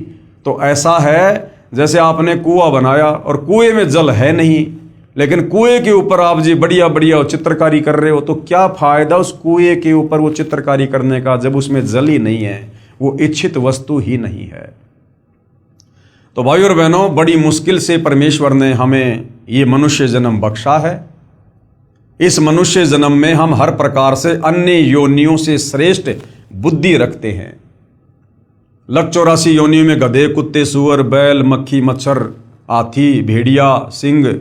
तो ऐसा है जैसे आपने कुआं बनाया और कुएं में जल है नहीं, लेकिन कुएं के ऊपर आप जी बढ़िया बढ़िया चित्रकारी कर रहे हो, तो क्या फायदा उस कुएं के ऊपर वो चित्रकारी करने का जब उसमें जल ही नहीं है, वो इच्छित वस्तु ही नहीं है। तो भाइयों और बहनों, बड़ी मुश्किल से परमेश्वर ने हमें ये मनुष्य जन्म बख्शा है। इस मनुष्य जन्म में हम हर प्रकार से अन्य योनियों से श्रेष्ठ बुद्धि रखते हैं। लक 84 योनियों में गधे, कुत्ते, सुअर, बैल, मक्खी, मच्छर, हाथी, भेड़िया, सिंह,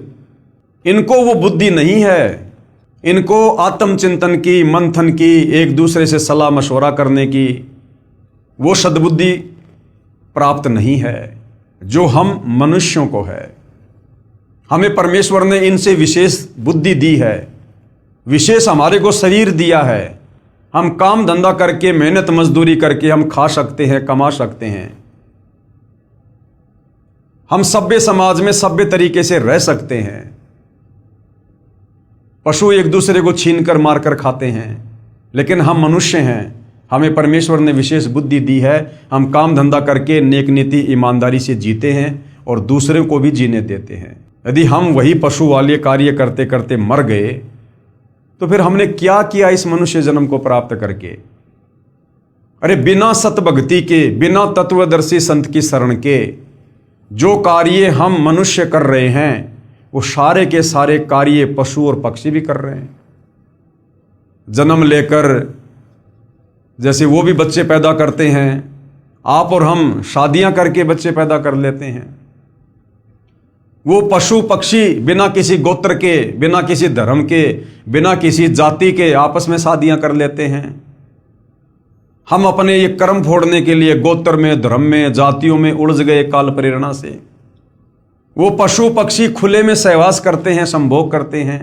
इनको वो बुद्धि नहीं है। इनको आत्मचिंतन की, मंथन की, एक दूसरे से सलाह मशवरा करने की वो सद्बुद्धि प्राप्त नहीं है जो हम मनुष्यों को है। हमें परमेश्वर ने इनसे विशेष बुद्धि दी है, विशेष हमारे को शरीर दिया है। हम काम धंधा करके, मेहनत मजदूरी करके हम खा सकते हैं, कमा सकते हैं। हम सभ्य समाज में सभ्य तरीके से रह सकते हैं। पशु एक दूसरे को छीन कर मार कर खाते हैं, लेकिन हम मनुष्य हैं, हमें परमेश्वर ने विशेष बुद्धि दी है। हम काम धंधा करके नेक नीति ईमानदारी से जीते हैं और दूसरों को भी जीने देते हैं। यदि हम वही पशु वाले कार्य करते करते मर गए तो फिर हमने क्या किया इस मनुष्य जन्म को प्राप्त करके? अरे बिना सतभक्ति के, बिना तत्वदर्शी संत की शरण के जो कार्य हम मनुष्य कर रहे हैं वो सारे के सारे कार्य पशु और पक्षी भी कर रहे हैं। जन्म लेकर जैसे वो भी बच्चे पैदा करते हैं, आप और हम शादियां करके बच्चे पैदा कर लेते हैं। वो पशु पक्षी बिना किसी गोत्र के, बिना किसी धर्म के, बिना किसी जाति के आपस में शादियां कर लेते हैं। हम अपने ये कर्म फोड़ने के लिए गोत्र में, धर्म में, जातियों में उलझ गए काल प्रेरणा से। वो पशु पक्षी खुले में सहवास करते हैं, संभोग करते हैं,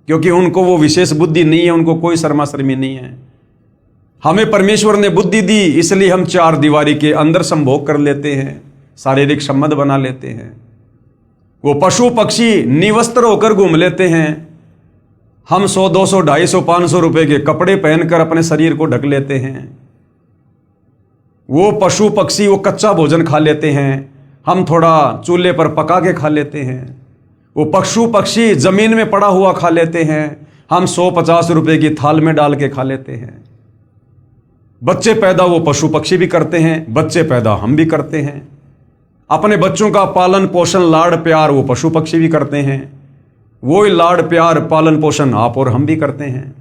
क्योंकि उनको वो विशेष बुद्धि नहीं है, उनको कोई शर्मा शर्मी नहीं है। हमें परमेश्वर ने बुद्धि दी, इसलिए हम चार दीवारी के अंदर संभोग कर लेते हैं, शारीरिक संबंध बना लेते हैं। वो पशु पक्षी निवस्त्र होकर घूम लेते हैं। हम 100, 200, 250, 500 रुपए के कपड़े पहनकर अपने शरीर को ढक लेते हैं। वो पशु पक्षी वो कच्चा भोजन खा लेते हैं, हम थोड़ा चूल्हे पर पका के खा लेते हैं। वो पशु पक्षी जमीन में पड़ा हुआ खा लेते हैं, हम 100-50 रुपए की थाल में डाल के खा लेते हैं। बच्चे पैदा वो पशु पक्षी भी करते हैं, बच्चे पैदा हम भी करते हैं। अपने बच्चों का पालन पोषण, लाड़ प्यार वो पशु पक्षी भी करते हैं। वो लाड़ प्यार पालन पोषण आप और हम भी करते हैं,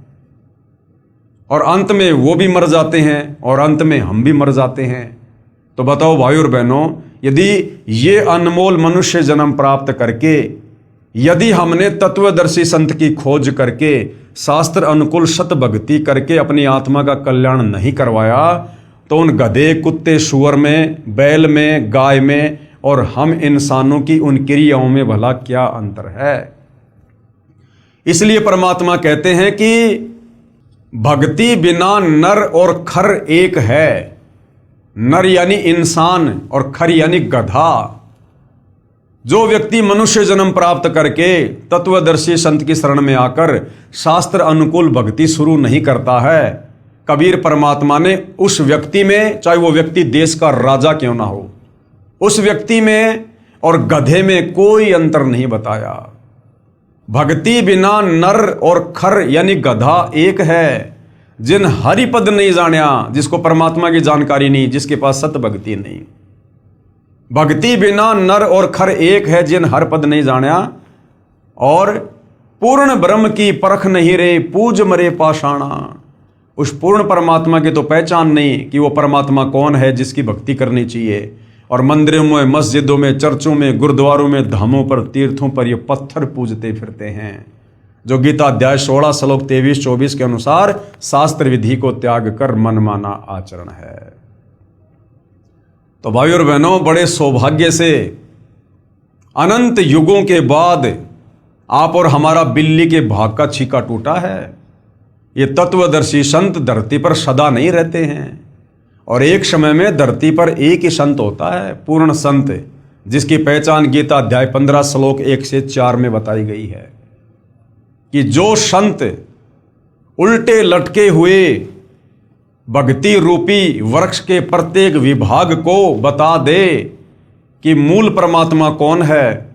और अंत में वो भी मर जाते हैं और अंत में हम भी मर जाते हैं। तो बताओ भाई और बहनों, यदि ये अनमोल मनुष्य जन्म प्राप्त करके, यदि हमने तत्वदर्शी संत की खोज करके, शास्त्र अनुकूल सत भक्ति करके अपनी आत्मा का कल्याण नहीं करवाया, तो उन गधे, कुत्ते, सुअर में, बैल में, गाय में और हम इंसानों की उन क्रियाओं में भला क्या अंतर है? इसलिए परमात्मा कहते हैं कि भक्ति बिना नर और खर एक है। नर यानी इंसान और खर यानी गधा। जो व्यक्ति मनुष्य जन्म प्राप्त करके तत्वदर्शी संत की शरण में आकर शास्त्र अनुकूल भक्ति शुरू नहीं करता है, कबीर परमात्मा ने उस व्यक्ति में, चाहे वो व्यक्ति देश का राजा क्यों ना हो, उस व्यक्ति में और गधे में कोई अंतर नहीं बताया। भक्ति बिना नर और खर यानी गधा एक है। जिन हरिपद नहीं जानिया, जिसको परमात्मा की जानकारी नहीं, जिसके पास सत भक्ति नहीं। भक्ति बिना नर और खर एक है, जिन हरिपद नहीं जानिया, और पूर्ण ब्रह्म की परख नहीं रे, पूज मरे पाषाणा। उस पूर्ण परमात्मा की तो पहचान नहीं कि वो परमात्मा कौन है जिसकी भक्ति करनी चाहिए। और मंदिरों में, मस्जिदों में, चर्चों में, गुरुद्वारों में, धामों पर, तीर्थों पर ये पत्थर पूजते फिरते हैं, जो गीता अध्याय 16 श्लोक 23-24 के अनुसार शास्त्र विधि को त्याग कर मनमाना आचरण है। तो भाई और बहनों, बड़े सौभाग्य से अनंत युगों के बाद आप और हमारा बिल्ली के भाग का छीका टूटा है। ये तत्वदर्शी संत धरती पर सदा नहीं रहते हैं, और एक समय में धरती पर एक ही संत होता है, पूर्ण संत, जिसकी पहचान गीता अध्याय 15 श्लोक 1 से 4 में बताई गई है कि जो संत उल्टे लटके हुए भक्ति रूपी वृक्ष के प्रत्येक विभाग को बता दे कि मूल परमात्मा कौन है,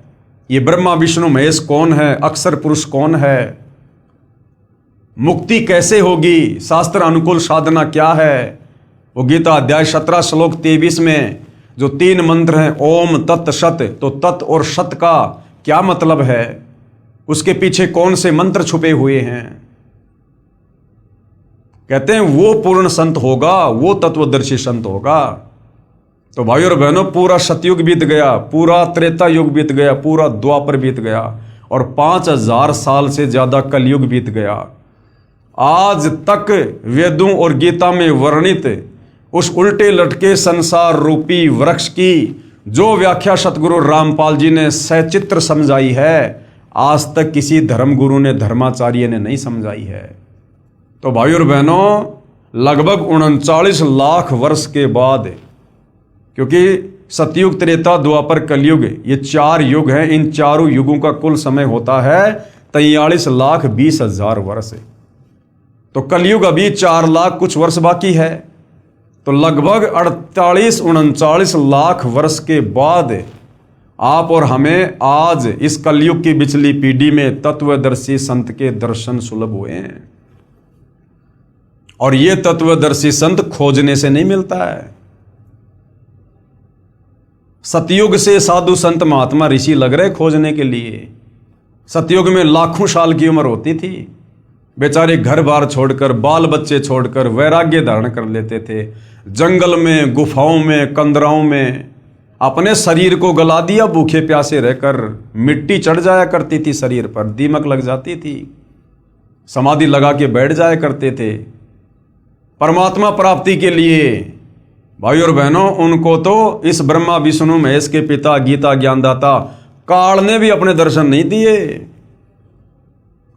ये ब्रह्मा विष्णु महेश कौन है, अक्षर पुरुष कौन है, मुक्ति कैसे होगी, शास्त्र अनुकूल साधना क्या है, वो गीता अध्याय 17 श्लोक 23 में जो 3 मंत्र हैं, ओम तत् सत, तो तत् और सत का क्या मतलब है, उसके पीछे कौन से मंत्र छुपे हुए हैं। कहते हैं वो पूर्ण संत होगा, वो तत्वदर्शी संत होगा। तो भाई और बहनों, पूरा सतयुग बीत गया, पूरा त्रेता युग बीत गया, पूरा द्वापर बीत गया, और 5000 साल से ज्यादा कलयुग बीत गया। आज तक वेदों और गीता में वर्णित उस उल्टे लटके संसार रूपी वृक्ष की जो व्याख्या सतगुरु रामपाल जी ने सचित्र समझाई है, आज तक किसी धर्म गुरु ने, धर्माचार्य ने नहीं समझाई है। तो भाई और बहनों, लगभग 39 लाख वर्ष के बाद, क्योंकि सतयुग, त्रेता, द्वापर, कलयुग, ये 4 युग हैं, इन चारों युगों का कुल समय होता है 43,20,000 वर्ष। तो कलयुग अभी 4 लाख कुछ वर्ष बाकी है। तो लगभग 38-39 लाख वर्ष के बाद आप और हमें आज इस कलयुग की पिछली पीढ़ी में तत्वदर्शी संत के दर्शन सुलभ हुए हैं। और ये तत्वदर्शी संत खोजने से नहीं मिलता है। सतयुग से साधु संत महात्मा ऋषि लग रहे खोजने के लिए। सतयुग में लाखों साल की उम्र होती थी, बेचारे घर बार छोड़कर, बाल बच्चे छोड़कर वैराग्य धारण कर लेते थे। जंगल में, गुफाओं में, कंदराओं में अपने शरीर को गला दिया, भूखे प्यासे रहकर। मिट्टी चढ़ जाया करती थी शरीर पर, दीमक लग जाती थी, समाधि लगा के बैठ जाया करते थे। परमात्मा प्राप्ति के लिए भाई और बहनों, उनको तो इस ब्रह्मा विष्णु महेश के पिता, गीता ज्ञानदाता काल ने भी अपने दर्शन नहीं दिए।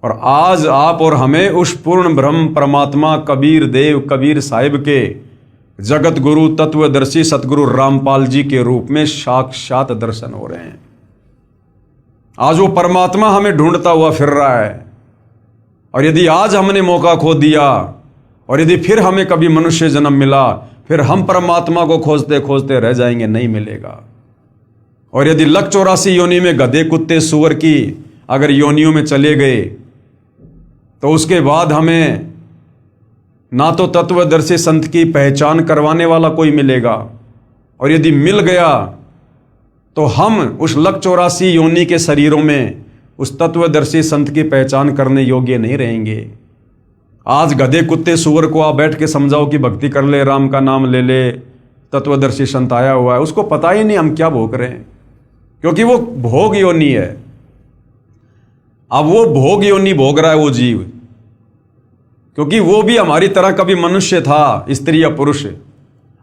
और आज आप और हमें उस पूर्ण ब्रह्म परमात्मा कबीर देव, कबीर साहिब के जगत गुरु तत्वदर्शी सतगुरु रामपाल जी के रूप में साक्षात दर्शन हो रहे हैं। आज वो परमात्मा हमें ढूंढता हुआ फिर रहा है। और यदि आज हमने मौका खो दिया, और यदि फिर हमें कभी मनुष्य जन्म मिला, फिर हम परमात्मा को खोजते खोजते रह जाएंगे, नहीं मिलेगा। और यदि 184 योनि में गधे, कुत्ते, सुअर की अगर योनियों में चले गए, तो उसके बाद हमें ना तो तत्वदर्शी संत की पहचान करवाने वाला कोई मिलेगा, और यदि मिल गया तो हम उस 184 योनि के शरीरों में उस तत्वदर्शी संत की पहचान करने योग्य नहीं रहेंगे। आज गधे, कुत्ते, सुअर को आप बैठ के समझाओ कि भक्ति कर ले, राम का नाम ले ले, तत्वदर्शी संत आया हुआ है, उसको पता ही नहीं हम क्या भोग रहे हैं, क्योंकि वो भोग योनि है। अब वो भोग योनि भोग रहा है वो जीव, क्योंकि वो भी हमारी तरह कभी मनुष्य था, स्त्री या पुरुष,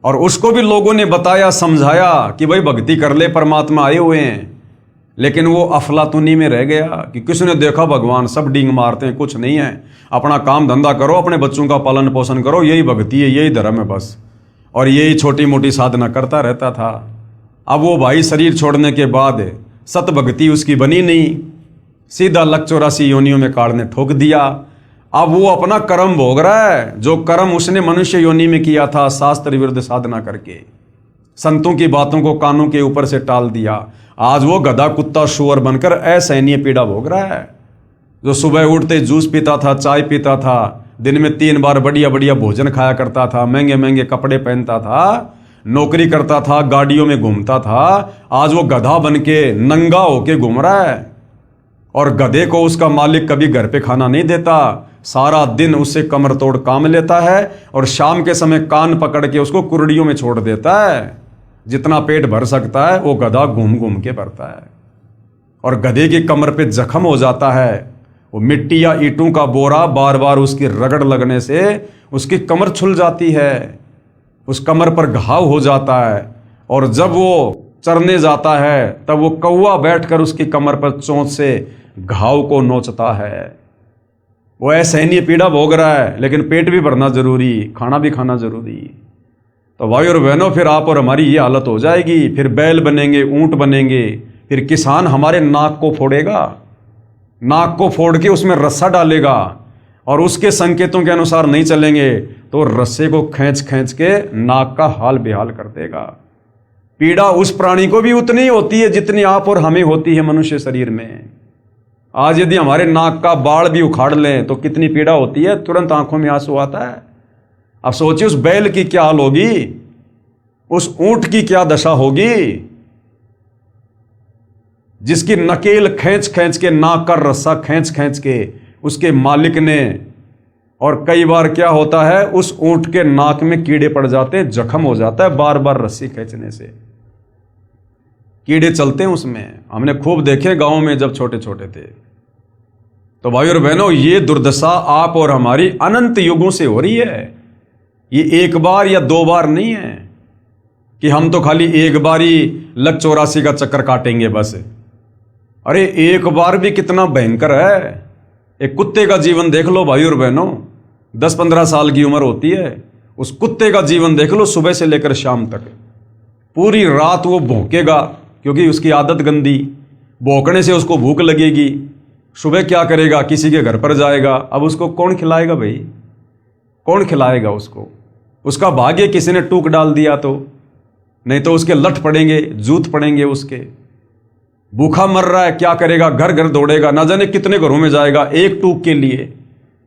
और उसको भी लोगों ने बताया, समझाया कि भाई भक्ति कर ले, परमात्मा आए हुए हैं। लेकिन वो अफलातुनी में रह गया कि किसने देखा भगवान, सब डींग मारते हैं, कुछ नहीं है, अपना काम धंधा करो, अपने बच्चों का पालन पोषण करो, यही भक्ति है, यही धर्म है बस। और यही छोटी मोटी साधना करता रहता था। अब वो भाई शरीर छोड़ने के बाद सत भक्ति उसकी बनी नहीं, सीधा 184 योनियों में काल ने ठोक दिया। अब वो अपना कर्म भोग रहा है, जो कर्म उसने मनुष्य योनि में किया था, शास्त्र विरुद्ध साधना करके, संतों की बातों को कानों के ऊपर से टाल दिया। आज वो गधा, कुत्ता, सुअर बनकर असहनीय पीड़ा भोग रहा है। जो सुबह उठते जूस पीता था, चाय पीता था, दिन में 3 बार बढ़िया बढ़िया भोजन खाया करता था, महंगे महंगे कपड़े पहनता था, नौकरी करता था, गाड़ियों में घूमता था, आज वो गधा बन के नंगा होके घूम रहा है। और गधे को उसका मालिक कभी घर पे खाना नहीं देता, सारा दिन उससे कमर तोड़ काम लेता है, और शाम के समय कान पकड़ के उसको कुर्डियों में छोड़ देता है। जितना पेट भर सकता है वो गधा घूम घूम के भरता है। और गधे की कमर पे जख्म हो जाता है, वो मिट्टी या ईंटों का बोरा बार बार उसकी रगड़ लगने से उसकी कमर छुल जाती है, उस कमर पर घाव हो जाता है। और जब वो चरने जाता है तब वो कौवा बैठकर उसकी कमर पर चोंच से घाव को नोचता है। वो असहनीय पीड़ा भोग रहा है, लेकिन पेट भी भरना जरूरी, खाना भी खाना जरूरी। तो भाई और बहनों, फिर आप और हमारी ये हालत हो जाएगी। फिर बैल बनेंगे, ऊंट बनेंगे, फिर किसान हमारे नाक को फोड़ेगा, नाक को फोड़ के उसमें रस्सा डालेगा, और उसके संकेतों के अनुसार नहीं चलेंगे तो रस्से को खींच खींच के नाक का हाल बेहाल कर देगा। पीड़ा उस प्राणी को भी उतनी होती है जितनी आप और हमें होती है मनुष्य शरीर में। आज यदि हमारे नाक का बाल भी उखाड़ लें तो कितनी पीड़ा होती है, तुरंत आंखों में आंसू आता है। अब सोचिए उस बैल की क्या हाल होगी, उस ऊंट की क्या दशा होगी, जिसकी नकेल खींच खींच के, नाक का रस्सा खींच खींच के उसके मालिक ने। और कई बार क्या होता है, उस ऊंट के नाक में कीड़े पड़ जाते हैं, जख्म हो जाता है बार बार रस्सी खींचने से, कीड़े चलते हैं उसमें। हमने खूब देखे गांव में जब छोटे छोटे थे। तो भाई और बहनों, ये दुर्दशा आप और हमारी अनंत युगों से हो रही है। ये एक बार या 2 बार नहीं है कि हम तो खाली एक बारी लक 84 का चक्कर काटेंगे बस। अरे एक बार भी कितना भयंकर है। एक कुत्ते का जीवन देख लो भाई और बहनों, 10-15 साल की उम्र होती है, उस कुत्ते का जीवन देख लो, सुबह से लेकर शाम तक पूरी रात वो भौंकेगा क्योंकि उसकी आदत गंदी, भौंकने से उसको भूख लगेगी। सुबह क्या करेगा, किसी के घर पर जाएगा। अब उसको कौन खिलाएगा भाई, कौन खिलाएगा उसको? उसका भाग्य किसी ने टूक डाल दिया तो, नहीं तो उसके लठ पड़ेंगे, जूत पड़ेंगे उसके। भूखा मर रहा है, क्या करेगा? घर घर दौड़ेगा, ना जाने कितने घरों में जाएगा एक टूक के लिए।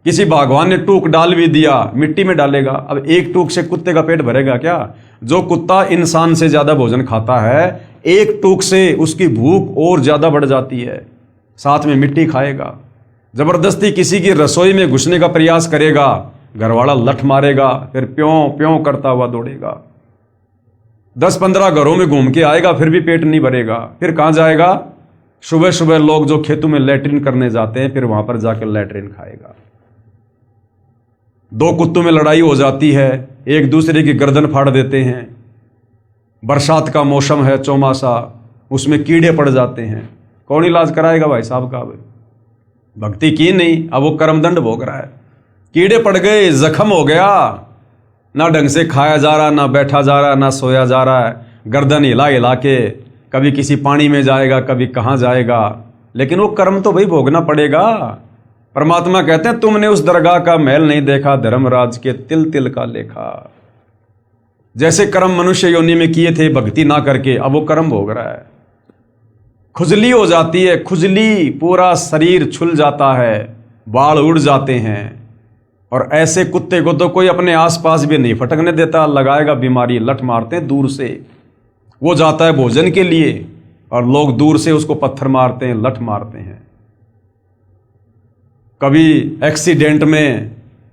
किसी भगवान ने टूक डाल भी दिया, मिट्टी में डालेगा। अब एक टूक से कुत्ते का पेट भरेगा क्या? जो कुत्ता इंसान से ज्यादा भोजन खाता है, एक टूक से उसकी भूख और ज्यादा बढ़ जाती है, साथ में मिट्टी खाएगा। जबरदस्ती किसी की रसोई में घुसने का प्रयास करेगा, घरवाला लठ मारेगा, फिर प्यों प्यों करता हुआ दौड़ेगा। 10-15 घरों में घूम के आएगा, फिर भी पेट नहीं भरेगा। फिर कहां जाएगा? सुबह सुबह लोग जो खेतों में लैट्रिन करने जाते हैं, फिर वहां पर जाकर लैट्रिन खाएगा। 2 कुत्तों में लड़ाई हो जाती है, एक दूसरे की गर्दन फाड़ देते हैं। बरसात का मौसम है, चौमासा, उसमें कीड़े पड़ जाते हैं। कौन इलाज कराएगा भाई साहब का? भक्ति की नहीं, अब वो कर्मदंड भोग रहा है। कीड़े पड़ गए, जख्म हो गया, ना ढंग से खाया जा रहा, ना बैठा जा रहा, ना सोया जा रहा है, गर्दन हिला हिला के कभी किसी पानी में जाएगा, कभी कहाँ जाएगा। लेकिन वो कर्म तो भाई भोगना पड़ेगा। परमात्मा कहते हैं, तुमने उस दरगाह का महल नहीं देखा, धर्मराज के तिल तिल का लेखा। जैसे कर्म मनुष्य योनि में किए थे भक्ति ना करके, अब वो कर्म भोग रहा है। खुजली हो जाती है, खुजली, पूरा शरीर छुल जाता है, बाल उड़ जाते हैं। और ऐसे कुत्ते को तो कोई अपने आसपास भी नहीं फटकने देता, लगाएगा बीमारी, लठ मारते हैं दूर से। वो जाता है भोजन के लिए और लोग दूर से उसको पत्थर मारते हैं, लठ मारते हैं। कभी एक्सीडेंट में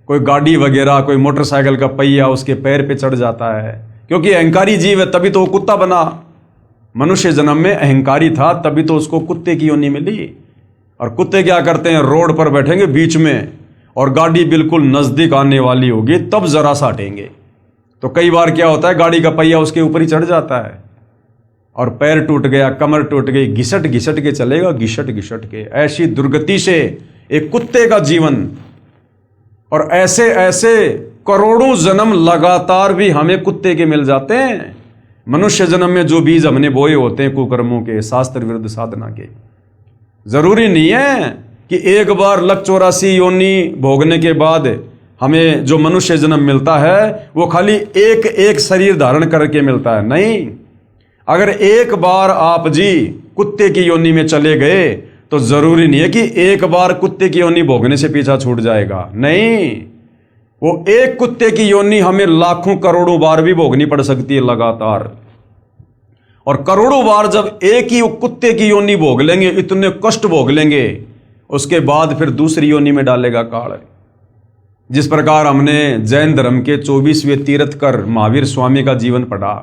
कोई गाड़ी वगैरह, कोई मोटरसाइकिल का पहिया उसके पैर पे चढ़ जाता है, क्योंकि अहंकारी जीव है, तभी तो वो कुत्ता बना। मनुष्य जन्म में अहंकारी था, तभी तो उसको कुत्ते की योनि मिली। और कुत्ते क्या करते हैं? रोड पर बैठेंगे बीच में, और गाड़ी बिल्कुल नजदीक आने वाली होगी तब जरा सा हटेंगे। तो कई बार क्या होता है, गाड़ी का पहिया उसके ऊपर ही चढ़ जाता है और पैर टूट गया, कमर टूट गई, घिसट घिसट के चलेगा, घिसट घिसट के। ऐसी दुर्गति से एक कुत्ते का जीवन। और ऐसे ऐसे करोड़ों जन्म लगातार भी हमें कुत्ते के मिल जाते हैं। मनुष्य जन्म में जो बीज हमने बोए होते हैं कुकर्मों के, शास्त्र विरुद्ध साधना के, जरूरी नहीं है कि एक बार लक 84 योनि भोगने के बाद हमें जो मनुष्य जन्म मिलता है वो खाली एक एक शरीर धारण करके मिलता है। नहीं, अगर एक बार आप जी कुत्ते की योनि में चले गए तो जरूरी नहीं है कि एक बार कुत्ते की योनि भोगने से पीछा छूट जाएगा। नहीं, वो एक कुत्ते की योनि हमें लाखों करोड़ों बार भी भोगनी पड़ सकती है लगातार। और करोड़ों बार जब एक ही कुत्ते की योनि भोग लेंगे, इतने कष्ट भोग लेंगे, उसके बाद फिर दूसरी योनि में डालेगा काल। जिस प्रकार हमने जैन धर्म के 24वें तीर्थकर महावीर स्वामी का जीवन पढ़ा,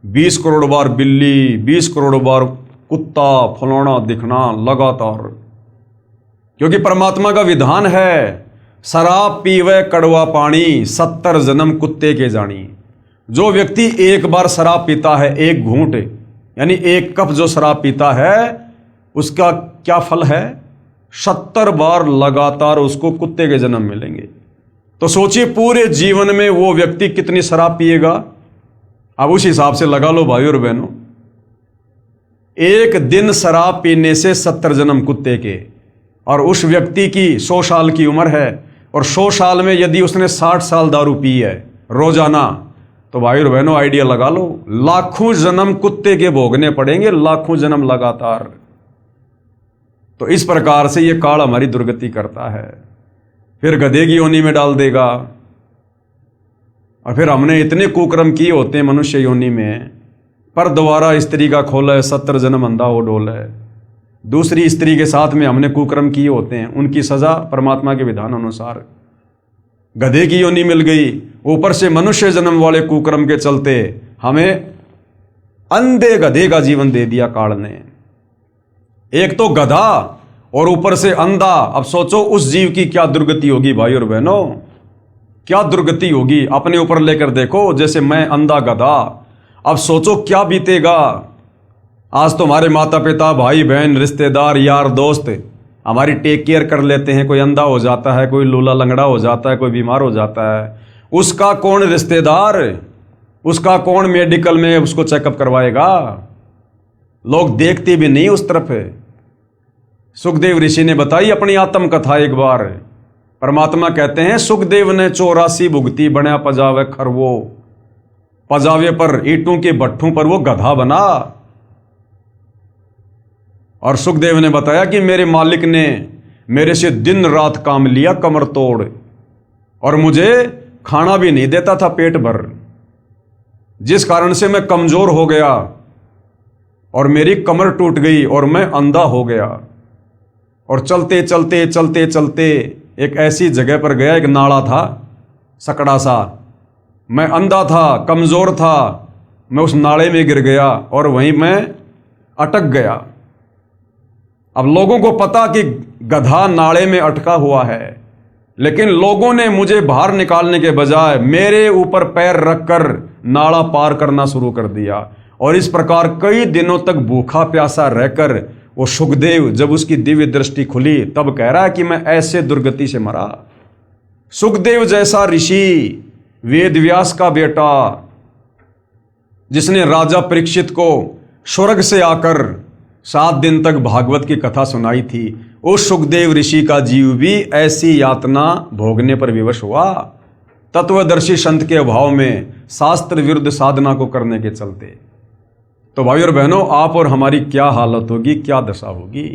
20 करोड़ बार बिल्ली, 20 करोड़ बार कुत्ता फलाना दिखना लगातार, क्योंकि परमात्मा का विधान है, शराब पीवे कड़वा पानी, 70 जन्म कुत्ते के जानी। जो व्यक्ति एक बार शराब पीता है, एक घूंट यानी एक कप जो शराब पीता है, उसका क्या फल है? 70 बार लगातार उसको कुत्ते के जन्म मिलेंगे। तो सोचिए पूरे जीवन में वो व्यक्ति कितनी शराब पिएगा। अब उस हिसाब से लगा लो भाई और बहनों, एक दिन शराब पीने से 70 जन्म कुत्ते के। और उस व्यक्ति की 100 साल की उम्र है, और 100 साल में यदि उसने 60 साल दारू पी है रोजाना, तो भाई और बहनों आइडिया लगा लो, लाखों जन्म कुत्ते के भोगने पड़ेंगे, लाखों जन्म लगातार। तो इस प्रकार से ये काल हमारी दुर्गति करता है। फिर गधे की योनि में डाल देगा। और फिर हमने इतने कुकर्म किए होते हैं मनुष्य योनि में, पर दोबारा स्त्री का खोला है, 70 जन्म अंधा हो डोल है। दूसरी स्त्री के साथ में हमने कुकर्म किए होते हैं, उनकी सजा परमात्मा के विधान अनुसार गधे की योनि मिल गई। ऊपर से मनुष्य जन्म वाले कुकर्म के चलते हमें अंधे गधे का जीवन दे दिया काल ने। एक तो गधा और ऊपर से अंधा। अब सोचो उस जीव की क्या दुर्गति होगी भाई और बहनों, क्या दुर्गति होगी। अपने ऊपर लेकर देखो, जैसे मैं अंधा गधा, अब सोचो क्या बीतेगा। आज तो हमारे माता पिता, भाई बहन, रिश्तेदार, यार दोस्त हमारी टेक केयर कर लेते हैं। कोई अंधा हो जाता है, कोई लूला लंगड़ा हो जाता है, कोई बीमार हो जाता है, उसका कौन रिश्तेदार, उसका कौन मेडिकल में उसको चेकअप करवाएगा? लोग देखते भी नहीं उस तरफ है। सुखदेव ऋषि ने बताई अपनी आत्मकथा एक बार। परमात्मा कहते हैं, सुखदेव ने 84 भुगती बना पजावे खरवो, पजावे पर ईंटों के भट्ठों पर वो गधा बना। और सुखदेव ने बताया कि मेरे मालिक ने मेरे से दिन रात काम लिया कमर तोड़, और मुझे खाना भी नहीं देता था पेट भर, जिस कारण से मैं कमजोर हो गया और मेरी कमर टूट गई और मैं अंधा हो गया। और चलते चलते चलते चलते एक ऐसी जगह पर गया, एक नाला था सकड़ा सा, मैं अंधा था, कमजोर था, मैं उस नाले में गिर गया और वहीं मैं अटक गया। अब लोगों को पता कि गधा नाले में अटका हुआ है, लेकिन लोगों ने मुझे बाहर निकालने के बजाय मेरे ऊपर पैर रखकर नाला पार करना शुरू कर दिया। और इस प्रकार कई दिनों तक भूखा प्यासा रहकर वो सुखदेव, जब उसकी दिव्य दृष्टि खुली, तब कह रहा है कि मैं ऐसे दुर्गति से मरा। सुखदेव जैसा ऋषि, वेद व्यास का बेटा, जिसने राजा परीक्षित को स्वर्ग से आकर 7 दिन तक भागवत की कथा सुनाई थी, उस सुखदेव ऋषि का जीव भी ऐसी यातना भोगने पर विवश हुआ, तत्वदर्शी संत के अभाव में, शास्त्र विरुद्ध साधना को करने के चलते। तो भाई और बहनों, आप और हमारी क्या हालत होगी, क्या दशा होगी?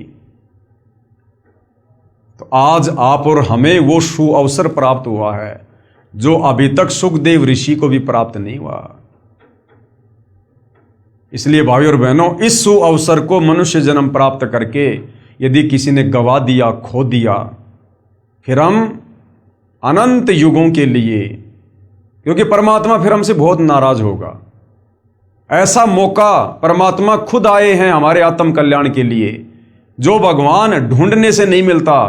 तो आज आप और हमें वो सुअवसर प्राप्त हुआ है जो अभी तक सुखदेव ऋषि को भी प्राप्त नहीं हुआ। इसलिए भाई और बहनों, इस सुअवसर को मनुष्य जन्म प्राप्त करके यदि किसी ने गवा दिया, खो दिया, फिर हम अनंत युगों के लिए, क्योंकि परमात्मा फिर हमसे बहुत नाराज होगा। ऐसा मौका परमात्मा खुद आए हैं हमारे आत्म कल्याण के लिए, जो भगवान ढूंढने से नहीं मिलता।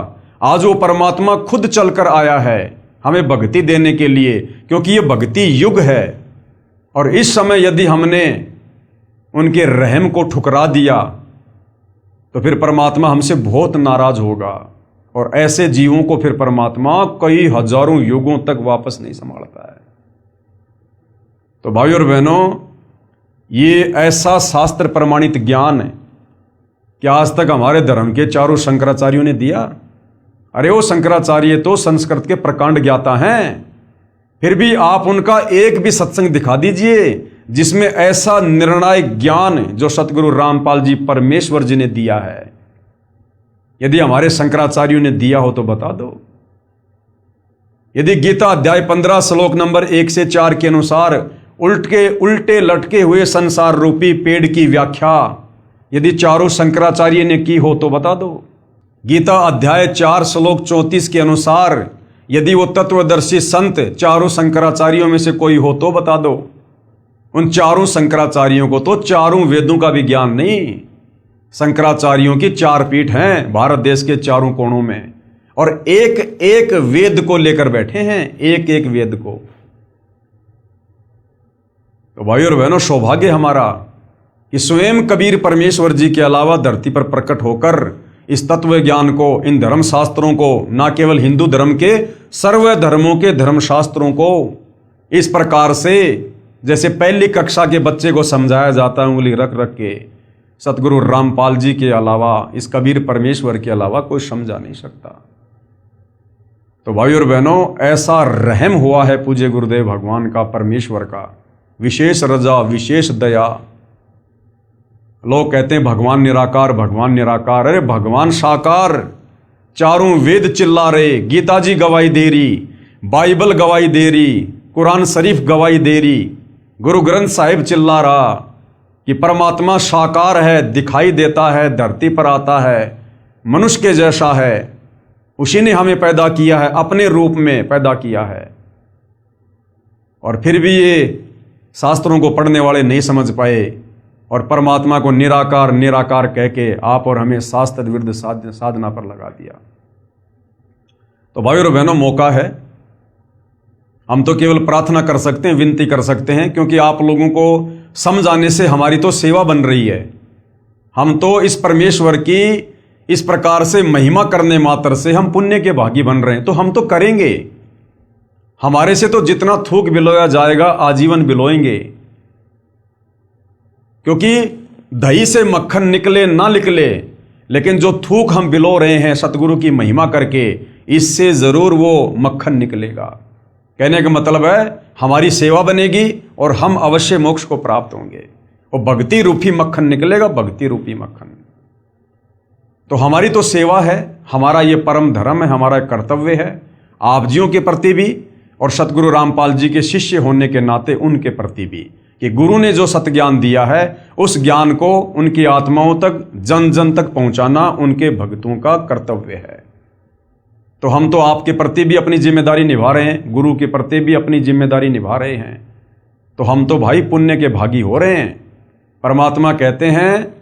आज वो परमात्मा खुद चलकर आया है हमें भक्ति देने के लिए, क्योंकि ये भक्ति युग है। और इस समय यदि हमने उनके रहम को ठुकरा दिया तो फिर परमात्मा हमसे बहुत नाराज होगा, और ऐसे जीवों को फिर परमात्मा कई हजारों युगों तक वापस नहीं संभालता है। तो भाई और बहनों, ये ऐसा शास्त्र प्रमाणित ज्ञान है कि आज तक हमारे धर्म के चारों शंकराचार्यों ने दिया। अरे वो शंकराचार्य तो संस्कृत के प्रकांड ज्ञाता हैं, फिर भी आप उनका एक भी सत्संग दिखा दीजिए जिसमें ऐसा निर्णायक ज्ञान जो सतगुरु रामपाल जी परमेश्वर जी ने दिया है। यदि हमारे शंकराचार्यों ने दिया हो तो बता दो। यदि गीता अध्याय 15 श्लोक नंबर 1 से 4 के अनुसार उल्टे लटके हुए संसार रूपी पेड़ की व्याख्या यदि चारों शंकराचार्य ने की हो तो बता दो। गीता अध्याय 4 श्लोक 34 के अनुसार यदि वो तत्वदर्शी संत चारों शंकराचार्यों में से कोई हो तो बता दो। उन चारों शंकराचार्यों को तो चारों वेदों का भी ज्ञान नहीं। शंकराचार्यों की 4 पीठ हैं भारत देश के चारों कोणों में, और एक एक वेद को लेकर बैठे हैं, एक एक वेद को। तो भाई और बहनों, सौभाग्य हमारा कि स्वयं कबीर परमेश्वर जी के अलावा धरती पर प्रकट होकर इस तत्व ज्ञान को, इन धर्म शास्त्रों को, न केवल हिंदू धर्म के सर्व धर्मों के धर्म शास्त्रों को इस प्रकार से जैसे पहली कक्षा के बच्चे को समझाया जाता है उंगली रख रख के, सतगुरु रामपाल जी के अलावा, इस कबीर परमेश्वर के अलावा कोई समझा नहीं सकता। तो भाई और बहनों, ऐसा रहम हुआ है पूज्य गुरुदेव भगवान का, परमेश्वर का, विशेष रजा, विशेष दया। लोग कहते हैं भगवान निराकार, भगवान निराकार। अरे भगवान साकार, चारों वेद चिल्ला रहे, गीता जी गवाही दे रही, बाइबल गवाही दे रही, कुरान शरीफ गवाही दे रही, गुरु ग्रंथ साहिब चिल्ला रहा कि परमात्मा साकार है, दिखाई देता है, धरती पर आता है, मनुष्य के जैसा है, उसी ने हमें पैदा किया है, अपने रूप में पैदा किया है। और फिर भी ये शास्त्रों को पढ़ने वाले नहीं समझ पाए और परमात्मा को निराकार निराकार कह के आप और हमें शास्त्र विरुद्ध साधना पर लगा दिया। तो भाई और बहनों, मौका है, हम तो केवल प्रार्थना कर सकते हैं, विनती कर सकते हैं, क्योंकि आप लोगों को समझाने से हमारी तो सेवा बन रही है। हम तो इस परमेश्वर की इस प्रकार से महिमा करने मात्र से हम पुण्य के भागी बन रहे हैं, तो हम तो करेंगे। हमारे से तो जितना थूक बिलोया जाएगा आजीवन बिलोएंगे, क्योंकि दही से मक्खन निकले ना निकले, लेकिन जो थूक हम बिलो रहे हैं सतगुरु की महिमा करके, इससे जरूर वो मक्खन निकलेगा। कहने का मतलब है हमारी सेवा बनेगी और हम अवश्य मोक्ष को प्राप्त होंगे। वो भक्ति रूपी मक्खन निकलेगा, भक्ति रूपी मक्खन। तो हमारी तो सेवा है, हमारा ये परम धर्म है, हमारा कर्तव्य है आप जियों के प्रति भी और सतगुरु रामपाल जी के शिष्य होने के नाते उनके प्रति भी, कि गुरु ने जो सतज्ञान दिया है उस ज्ञान को उनकी आत्माओं तक, जन जन तक पहुंचाना उनके भक्तों का कर्तव्य है। तो हम तो आपके प्रति भी अपनी जिम्मेदारी निभा रहे हैं, गुरु के प्रति भी अपनी जिम्मेदारी निभा रहे हैं, तो हम तो भाई पुण्य के भागी हो रहे हैं। परमात्मा कहते हैं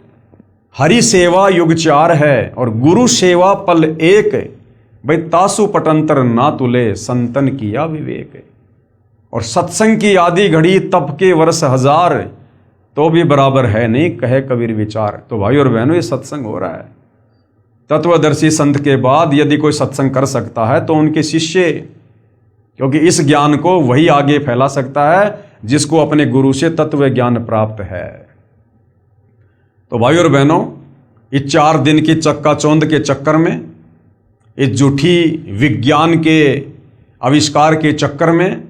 हरि सेवा युग 4 है और गुरु सेवा पल 1, भाई तासु पटंतर ना तुले संतन किया विवेक। और सत्संग की आदि घड़ी तप के वर्ष 1000, तो भी बराबर है नहीं कहे कबीर विचार। तो भाई और बहनों, ये सत्संग हो रहा है। तत्वदर्शी संत के बाद यदि कोई सत्संग कर सकता है तो उनके शिष्य, क्योंकि इस ज्ञान को वही आगे फैला सकता है जिसको अपने गुरु से तत्व ज्ञान प्राप्त है। तो भाई और बहनों, इस 4 दिन की चक्काचौंध के चक्कर में, इस झूठी विज्ञान के आविष्कार के चक्कर में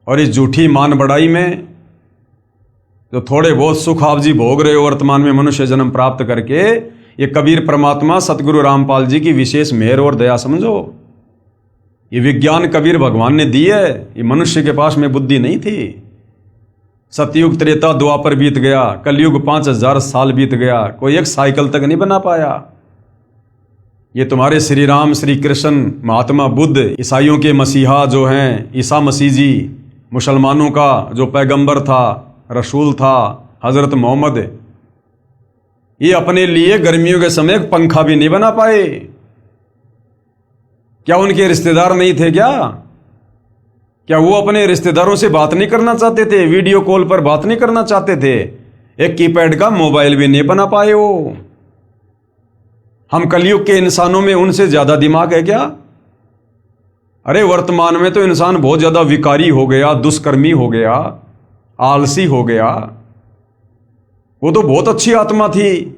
और इस झूठी मान बढ़ाई में जो थोड़े बहुत सुख आप जी भोग रहे हो वर्तमान में मनुष्य जन्म प्राप्त करके, ये कबीर परमात्मा सतगुरु रामपाल जी की विशेष मेहर और दया समझो। ये विज्ञान कबीर भगवान ने दी है, ये मनुष्य के पास में बुद्धि नहीं थी। सतयुग त्रेता द्वापर बीत गया, कलयुग 5000 साल बीत गया, कोई एक साइकिल तक नहीं बना पाया। ये तुम्हारे श्री राम, श्री कृष्ण, महात्मा बुद्ध, ईसाइयों के मसीहा जो हैं ईसा मसीह जी, मुसलमानों का जो पैगंबर था, रसूल था हजरत मोहम्मद, ये अपने लिए गर्मियों के समय एक पंखा भी नहीं बना पाए। क्या उनके रिश्तेदार नहीं थे क्या वो अपने रिश्तेदारों से बात नहीं करना चाहते थे? वीडियो कॉल पर बात नहीं करना चाहते थे? एक कीपैड का मोबाइल भी नहीं बना पाए वो। हम कलयुग के इंसानों में उनसे ज्यादा दिमाग है क्या? अरे वर्तमान में तो इंसान बहुत ज्यादा विकारी हो गया, दुष्कर्मी हो गया, आलसी हो गया। वो तो बहुत अच्छी आत्मा थी।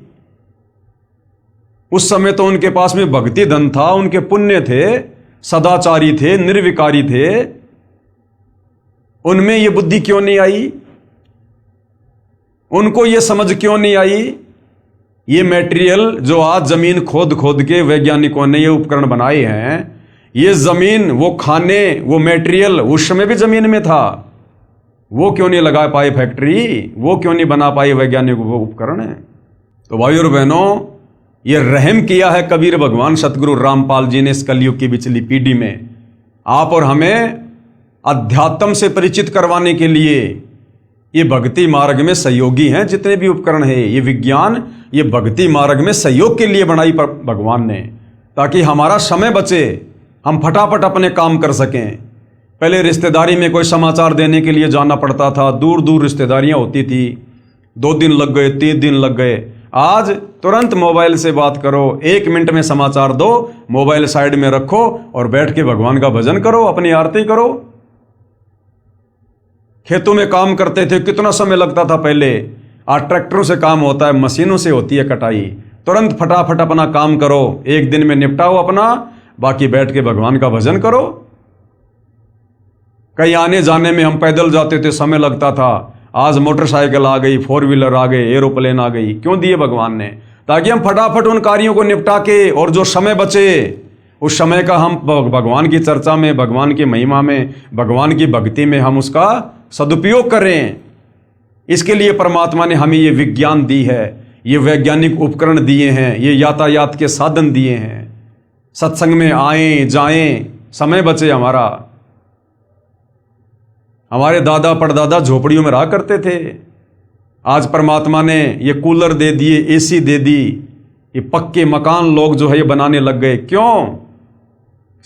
उस समय तो उनके पास में भक्ति धन था, उनके पुण्य थे, सदाचारी थे, निर्विकारी थे। उनमें ये बुद्धि क्यों नहीं आई? उनको ये समझ क्यों नहीं आई? ये मटेरियल जो आज जमीन खोद खोद के वैज्ञानिकों ने ये उपकरण बनाए हैं, ये जमीन, वो खाने, वो मटेरियल उस समय भी जमीन में था। वो क्यों नहीं लगा पाए फैक्ट्री? वो क्यों नहीं बना पाए वैज्ञानिक वो उपकरण? तो भाई और बहनों, ये रहम किया है कबीर भगवान सतगुरु रामपाल जी ने इस कलयुग की पिछली पीढ़ी में, आप और हमें अध्यात्म से परिचित करवाने के लिए। ये भक्ति मार्ग में सहयोगी हैं जितने भी उपकरण हैं, ये विज्ञान, ये भक्ति मार्ग में सहयोग के लिए बनाई भगवान ने, ताकि हमारा समय बचे, हम फटाफट अपने काम कर सकें। पहले रिश्तेदारी में कोई समाचार देने के लिए जाना पड़ता था, दूर दूर रिश्तेदारियां होती थी, 2 दिन लग गए, 3 दिन लग गए। आज तुरंत मोबाइल से बात करो, 1 मिनट में समाचार दो, मोबाइल साइड में रखो और बैठ के भगवान का भजन करो, अपनी आरती करो। खेतों में काम करते थे, कितना समय लगता था पहले। आज ट्रैक्टरों से काम होता है, मशीनों से होती है कटाई। तुरंत फटाफट अपना काम करो, 1 दिन में निपटाओ अपना, बाकी बैठ के भगवान का भजन करो। कहीं आने जाने में हम पैदल जाते थे, समय लगता था। आज मोटरसाइकिल आ गई, 4 व्हीलर आ गए, एरोप्लेन आ गई। क्यों दिए भगवान ने? ताकि हम फटाफट उन कार्यों को निपटा के, और जो समय बचे उस समय का हम भगवान की चर्चा में, भगवान की महिमा में, भगवान की भक्ति में हम उसका सदुपयोग करें। इसके लिए परमात्मा ने हमें ये विज्ञान दी है, ये वैज्ञानिक उपकरण दिए हैं, ये यातायात के साधन दिए हैं। सत्संग में आएं जाएं, समय बचे हमारा। हमारे दादा परदादा झोपड़ियों में रहा करते थे, आज परमात्मा ने ये कूलर दे दिए, एसी दे दी, ये पक्के मकान लोग जो है ये बनाने लग गए। क्यों?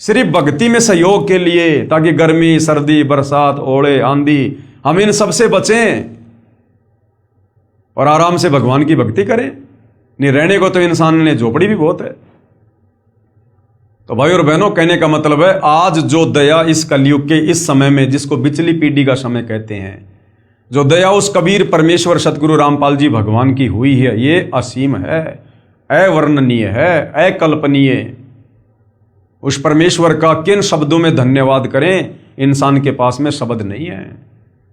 सिर्फ भक्ति में सहयोग के लिए, ताकि गर्मी, सर्दी, बरसात, ओले, आंधी, हम इन सबसे बचें। और आराम से भगवान की भक्ति करें। नहीं रहने को तो इंसान ने झोपड़ी भी बहुत है। तो भाई और बहनों, कहने का मतलब है आज जो दया इस कलयुग के इस समय में, जिसको बिचली पीढ़ी का समय कहते हैं, जो दया उस कबीर परमेश्वर सतगुरु रामपाल जी भगवान की हुई है, ये असीम है, अवर्णनीय है, अकल्पनीय। उस परमेश्वर का किन शब्दों में धन्यवाद करें, इंसान के पास में शब्द नहीं है।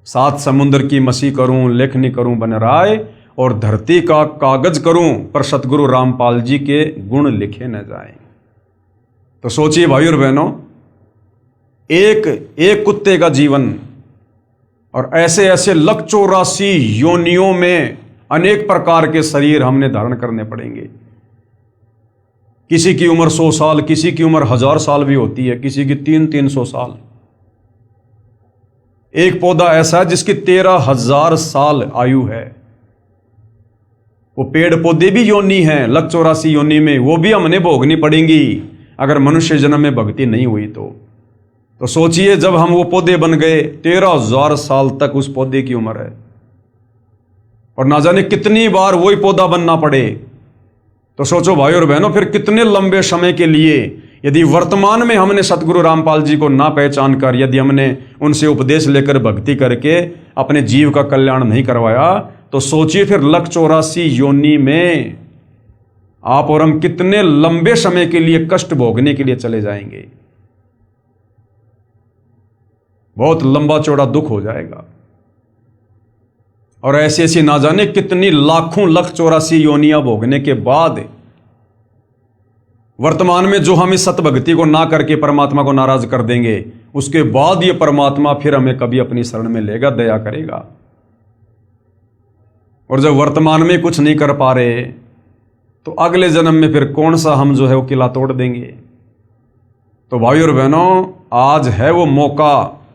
सात समुद्र की मसी करूं, लेखनी करूं बन राय, और धरती का कागज करूं, पर सतगुरु रामपाल जी के गुण लिखे न जाएं। तो सोचिए भाई और बहनों, एक कुत्ते का जीवन और ऐसे ऐसे 184 योनियों में अनेक प्रकार के शरीर हमने धारण करने पड़ेंगे। किसी की उम्र 100 साल, किसी की उम्र 1000 साल भी होती है, किसी की 300 साल। एक पौधा ऐसा है जिसकी 13,000 साल आयु है। वो पेड़ पौधे भी योनि हैं 184 योनि में, वो भी हमने भोगनी पड़ेंगी अगर मनुष्य जन्म में भक्ति नहीं हुई तो सोचिए, जब हम वो पौधे बन गए, 13,000 साल तक उस पौधे की उम्र है, और ना जाने कितनी बार वही पौधा बनना पड़े। तो सोचो भाई और बहनों, फिर कितने लंबे समय के लिए, यदि वर्तमान में हमने सतगुरु रामपाल जी को ना पहचान कर, यदि हमने उनसे उपदेश लेकर भक्ति करके अपने जीव का कल्याण नहीं करवाया, तो सोचिए फिर 184 योनि में आप और हम कितने लंबे समय के लिए कष्ट भोगने के लिए चले जाएंगे। बहुत लंबा चौड़ा दुख हो जाएगा। और ऐसी ऐसी ना जाने कितनी लाखों 184 योनियां भोगने के बाद वर्तमान में जो हम इस सतभक्ति को ना करके परमात्मा को नाराज कर देंगे, उसके बाद ये परमात्मा फिर हमें कभी अपनी शरण में लेगा, दया करेगा। और जब वर्तमान में कुछ नहीं कर पा रहे, तो अगले जन्म में फिर कौन सा हम जो है वो किला तोड़ देंगे। तो भाई और बहनों, आज है वो मौका,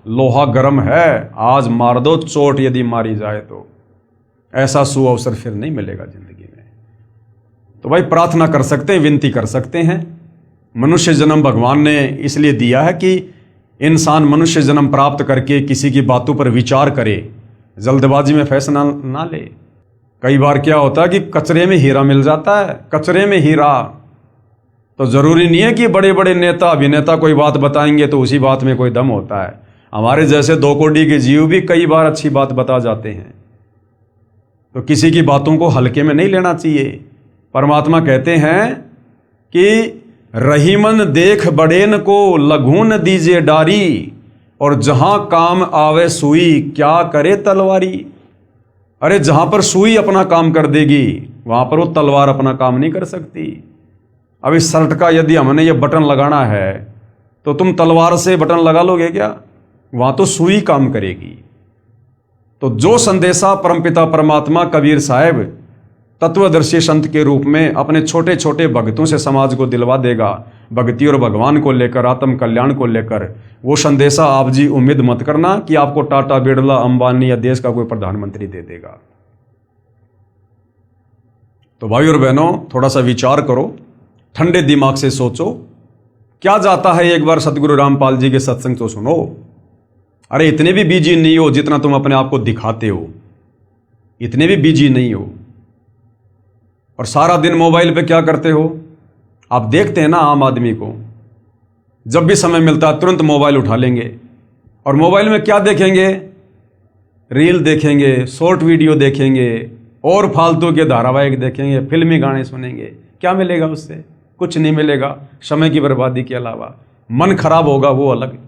लोहा गर्म है, आज मार दो चोट, यदि मारी जाए तो ऐसा सुअवसर फिर नहीं मिलेगा जिंदगी में। तो भाई प्रार्थना कर सकते हैं, विनती कर सकते हैं। मनुष्य जन्म भगवान ने इसलिए दिया है कि इंसान मनुष्य जन्म प्राप्त करके किसी की बातों पर विचार करे, जल्दबाजी में फैसला ना ले। कई बार क्या होता है कि कचरे में हीरा मिल जाता है, कचरे में हीरा। तो जरूरी नहीं है कि बड़े बड़े नेता अभिनेता कोई बात बताएंगे तो उसी बात में कोई दम होता है। हमारे जैसे 2 कोड़ी के जीव भी कई बार अच्छी बात बता जाते हैं। तो किसी की बातों को हल्के में नहीं लेना चाहिए। परमात्मा कहते हैं कि रहीमन देख बड़ेन को लघून दीजिए डारी, और जहां काम आवे सुई क्या करे तलवारी। अरे जहां पर सुई अपना काम कर देगी, वहां पर वो तलवार अपना काम नहीं कर सकती। अब इस शर्ट का यदि हमने ये बटन लगाना है, तो तुम तलवार से बटन लगा लोगे क्या? वहां तो सुई काम करेगी। तो जो संदेशा परमपिता परमात्मा कबीर साहब तत्वदर्शी संत के रूप में अपने छोटे छोटे भक्तों से समाज को दिलवा देगा, भक्ति और भगवान को लेकर, आत्म कल्याण को लेकर, वो संदेशा आप जी उम्मीद मत करना कि आपको टाटा, बिरला, अंबानी या देश का कोई प्रधानमंत्री दे देगा। तो भाई और बहनों, थोड़ा सा विचार करो, ठंडे दिमाग से सोचो, क्या जाता है एक बार सतगुरु रामपाल जी के सत्संग तो सुनो। अरे इतने भी बिजी नहीं हो जितना तुम अपने आप को दिखाते हो, इतने भी बिजी नहीं हो। और सारा दिन मोबाइल पे क्या करते हो? आप देखते हैं ना, आम आदमी को जब भी समय मिलता है तुरंत मोबाइल उठा लेंगे, और मोबाइल में क्या देखेंगे? रील देखेंगे, शॉर्ट वीडियो देखेंगे, और फालतू के धारावाहिक देखेंगे, फिल्मी गाने सुनेंगे। क्या मिलेगा उससे? कुछ नहीं मिलेगा, समय की बर्बादी के अलावा। मन खराब होगा वो अलग।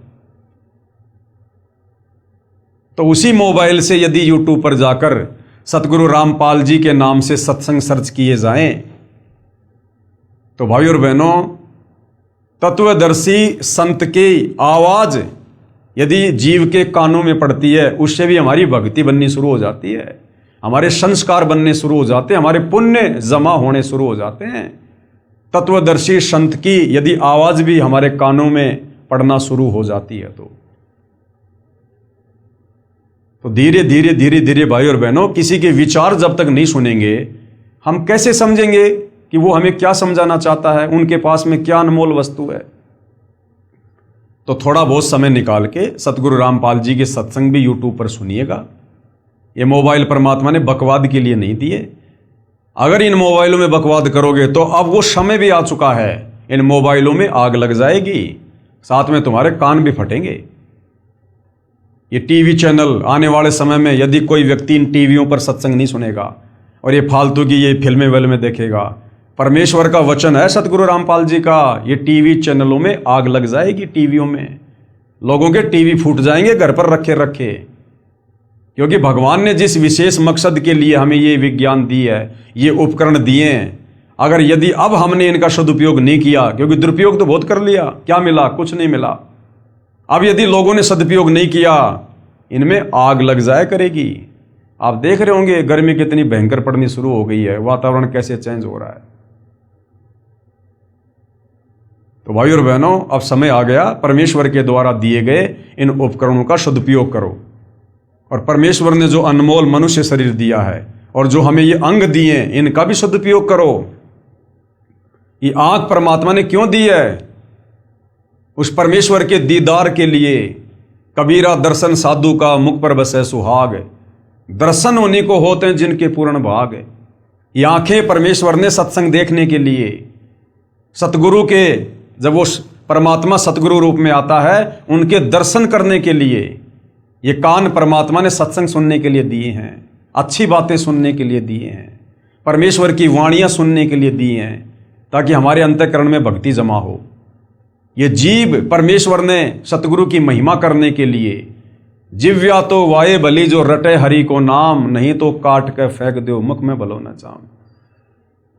तो उसी मोबाइल से यदि यूट्यूब पर जाकर सतगुरु रामपाल जी के नाम से सत्संग सर्च किए जाएं, तो भाई और बहनों, तत्वदर्शी संत की आवाज यदि जीव के कानों में पड़ती है, उससे भी हमारी भक्ति बननी शुरू हो जाती है, हमारे संस्कार बनने शुरू हो जाते हैं, हमारे पुण्य जमा होने शुरू हो जाते हैं। तत्वदर्शी संत की यदि आवाज भी हमारे कानों में पड़ना शुरू हो जाती है, तो धीरे धीरे धीरे धीरे भाई और बहनों, किसी के विचार जब तक नहीं सुनेंगे, हम कैसे समझेंगे कि वो हमें क्या समझाना चाहता है, उनके पास में क्या अनमोल वस्तु है। तो थोड़ा बहुत समय निकाल के सतगुरु रामपाल जी के सत्संग भी यूट्यूब पर सुनिएगा, ये मोबाइल परमात्मा ने बकवाद के लिए नहीं दिए। अगर इन मोबाइलों में बकवाद करोगे तो अब वो समय भी आ चुका है, इन मोबाइलों में आग लग जाएगी, साथ में तुम्हारे कान भी फटेंगे। ये टीवी चैनल आने वाले समय में यदि कोई व्यक्ति इन टीवियों पर सत्संग नहीं सुनेगा और ये फालतू की ये फिल्में विल्में देखेगा, परमेश्वर का वचन है सतगुरु रामपाल जी का, ये टीवी चैनलों में आग लग जाएगी। टीवियों में लोगों के टीवी फूट जाएंगे घर पर रखे रखे, क्योंकि भगवान ने जिस विशेष मकसद के लिए हमें ये विज्ञान दी है, ये उपकरण दिए हैं, अगर यदि अब हमने इनका सदुपयोग नहीं किया, क्योंकि दुरुपयोग तो बहुत कर लिया, क्या मिला? कुछ नहीं मिला। अब यदि लोगों ने सदुपयोग नहीं किया, इनमें आग लग जाया करेगी। आप देख रहे होंगे गर्मी कितनी भयंकर पड़नी शुरू हो गई है, वातावरण कैसे चेंज हो रहा है। तो भाई और बहनों, अब समय आ गया, परमेश्वर के द्वारा दिए गए इन उपकरणों का सदुपयोग करो। और परमेश्वर ने जो अनमोल मनुष्य शरीर दिया है और जो हमें ये अंग दिए, इनका भी सदुपयोग करो। ये आंख परमात्मा ने क्यों दी है? उस परमेश्वर के दीदार के लिए। कबीरा दर्शन साधु का मुख पर बसे सुहाग, दर्शन उन्हीं को होते हैं जिनके पूर्ण भाग। ये आंखें परमेश्वर ने सत्संग देखने के लिए, सतगुरु के, जब वो परमात्मा सतगुरु रूप में आता है, उनके दर्शन करने के लिए। ये कान परमात्मा ने सत्संग सुनने के लिए दिए हैं, अच्छी बातें सुनने के लिए दिए हैं, परमेश्वर की वाणियां सुनने के लिए दिए हैं, ताकि हमारे अंतःकरण में भक्ति जमा हो। ये जीव परमेश्वर ने सतगुरु की महिमा करने के लिए। जिव्या तो वाये भली जो रटे हरि को नाम, नहीं तो काट के फेंक दो मुख में भलो न चाम।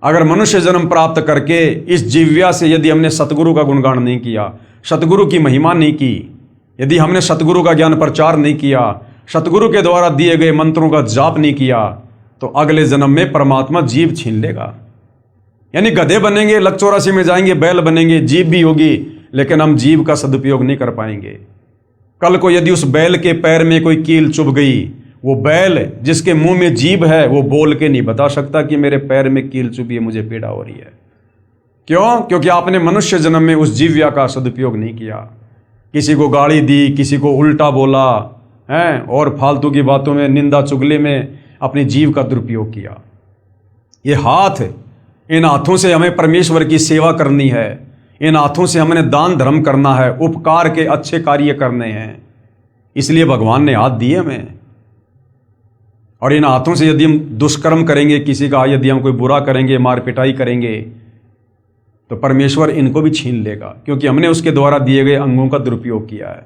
अगर मनुष्य जन्म प्राप्त करके इस जिव्या से यदि हमने सतगुरु का गुणगान नहीं किया, सतगुरु की महिमा नहीं की, यदि हमने सतगुरु का ज्ञान प्रचार नहीं किया, सतगुरु के द्वारा दिए गए मंत्रों का जाप नहीं किया, तो अगले जन्म में परमात्मा जीव छीन लेगा। यानी गधे बनेंगे, लक 84 में जाएंगे, बैल बनेंगे, जीव भी होगी, लेकिन हम जीव का सदुपयोग नहीं कर पाएंगे। कल को यदि उस बैल के पैर में कोई कील चुभ गई, वो बैल जिसके मुंह में जीभ है, वो बोल के नहीं बता सकता कि मेरे पैर में कील चुभी है, मुझे पीड़ा हो रही है। क्यों? क्योंकि आपने मनुष्य जन्म में उस जीव्या का सदुपयोग नहीं किया। किसी को गाली दी, किसी को उल्टा बोला है, और फालतू की बातों में, निंदा चुगली में अपनी जीव का दुरुपयोग किया। ये हाथ, इन हाथों से हमें परमेश्वर की सेवा करनी है, इन हाथों से हमने दान धर्म करना है, उपकार के अच्छे कार्य करने हैं, इसलिए भगवान ने हाथ दिए हमें। और इन हाथों से यदि हम दुष्कर्म करेंगे, किसी का यदि हम कोई बुरा करेंगे, मार पिटाई करेंगे, तो परमेश्वर इनको भी छीन लेगा, क्योंकि हमने उसके द्वारा दिए गए अंगों का दुरुपयोग किया है।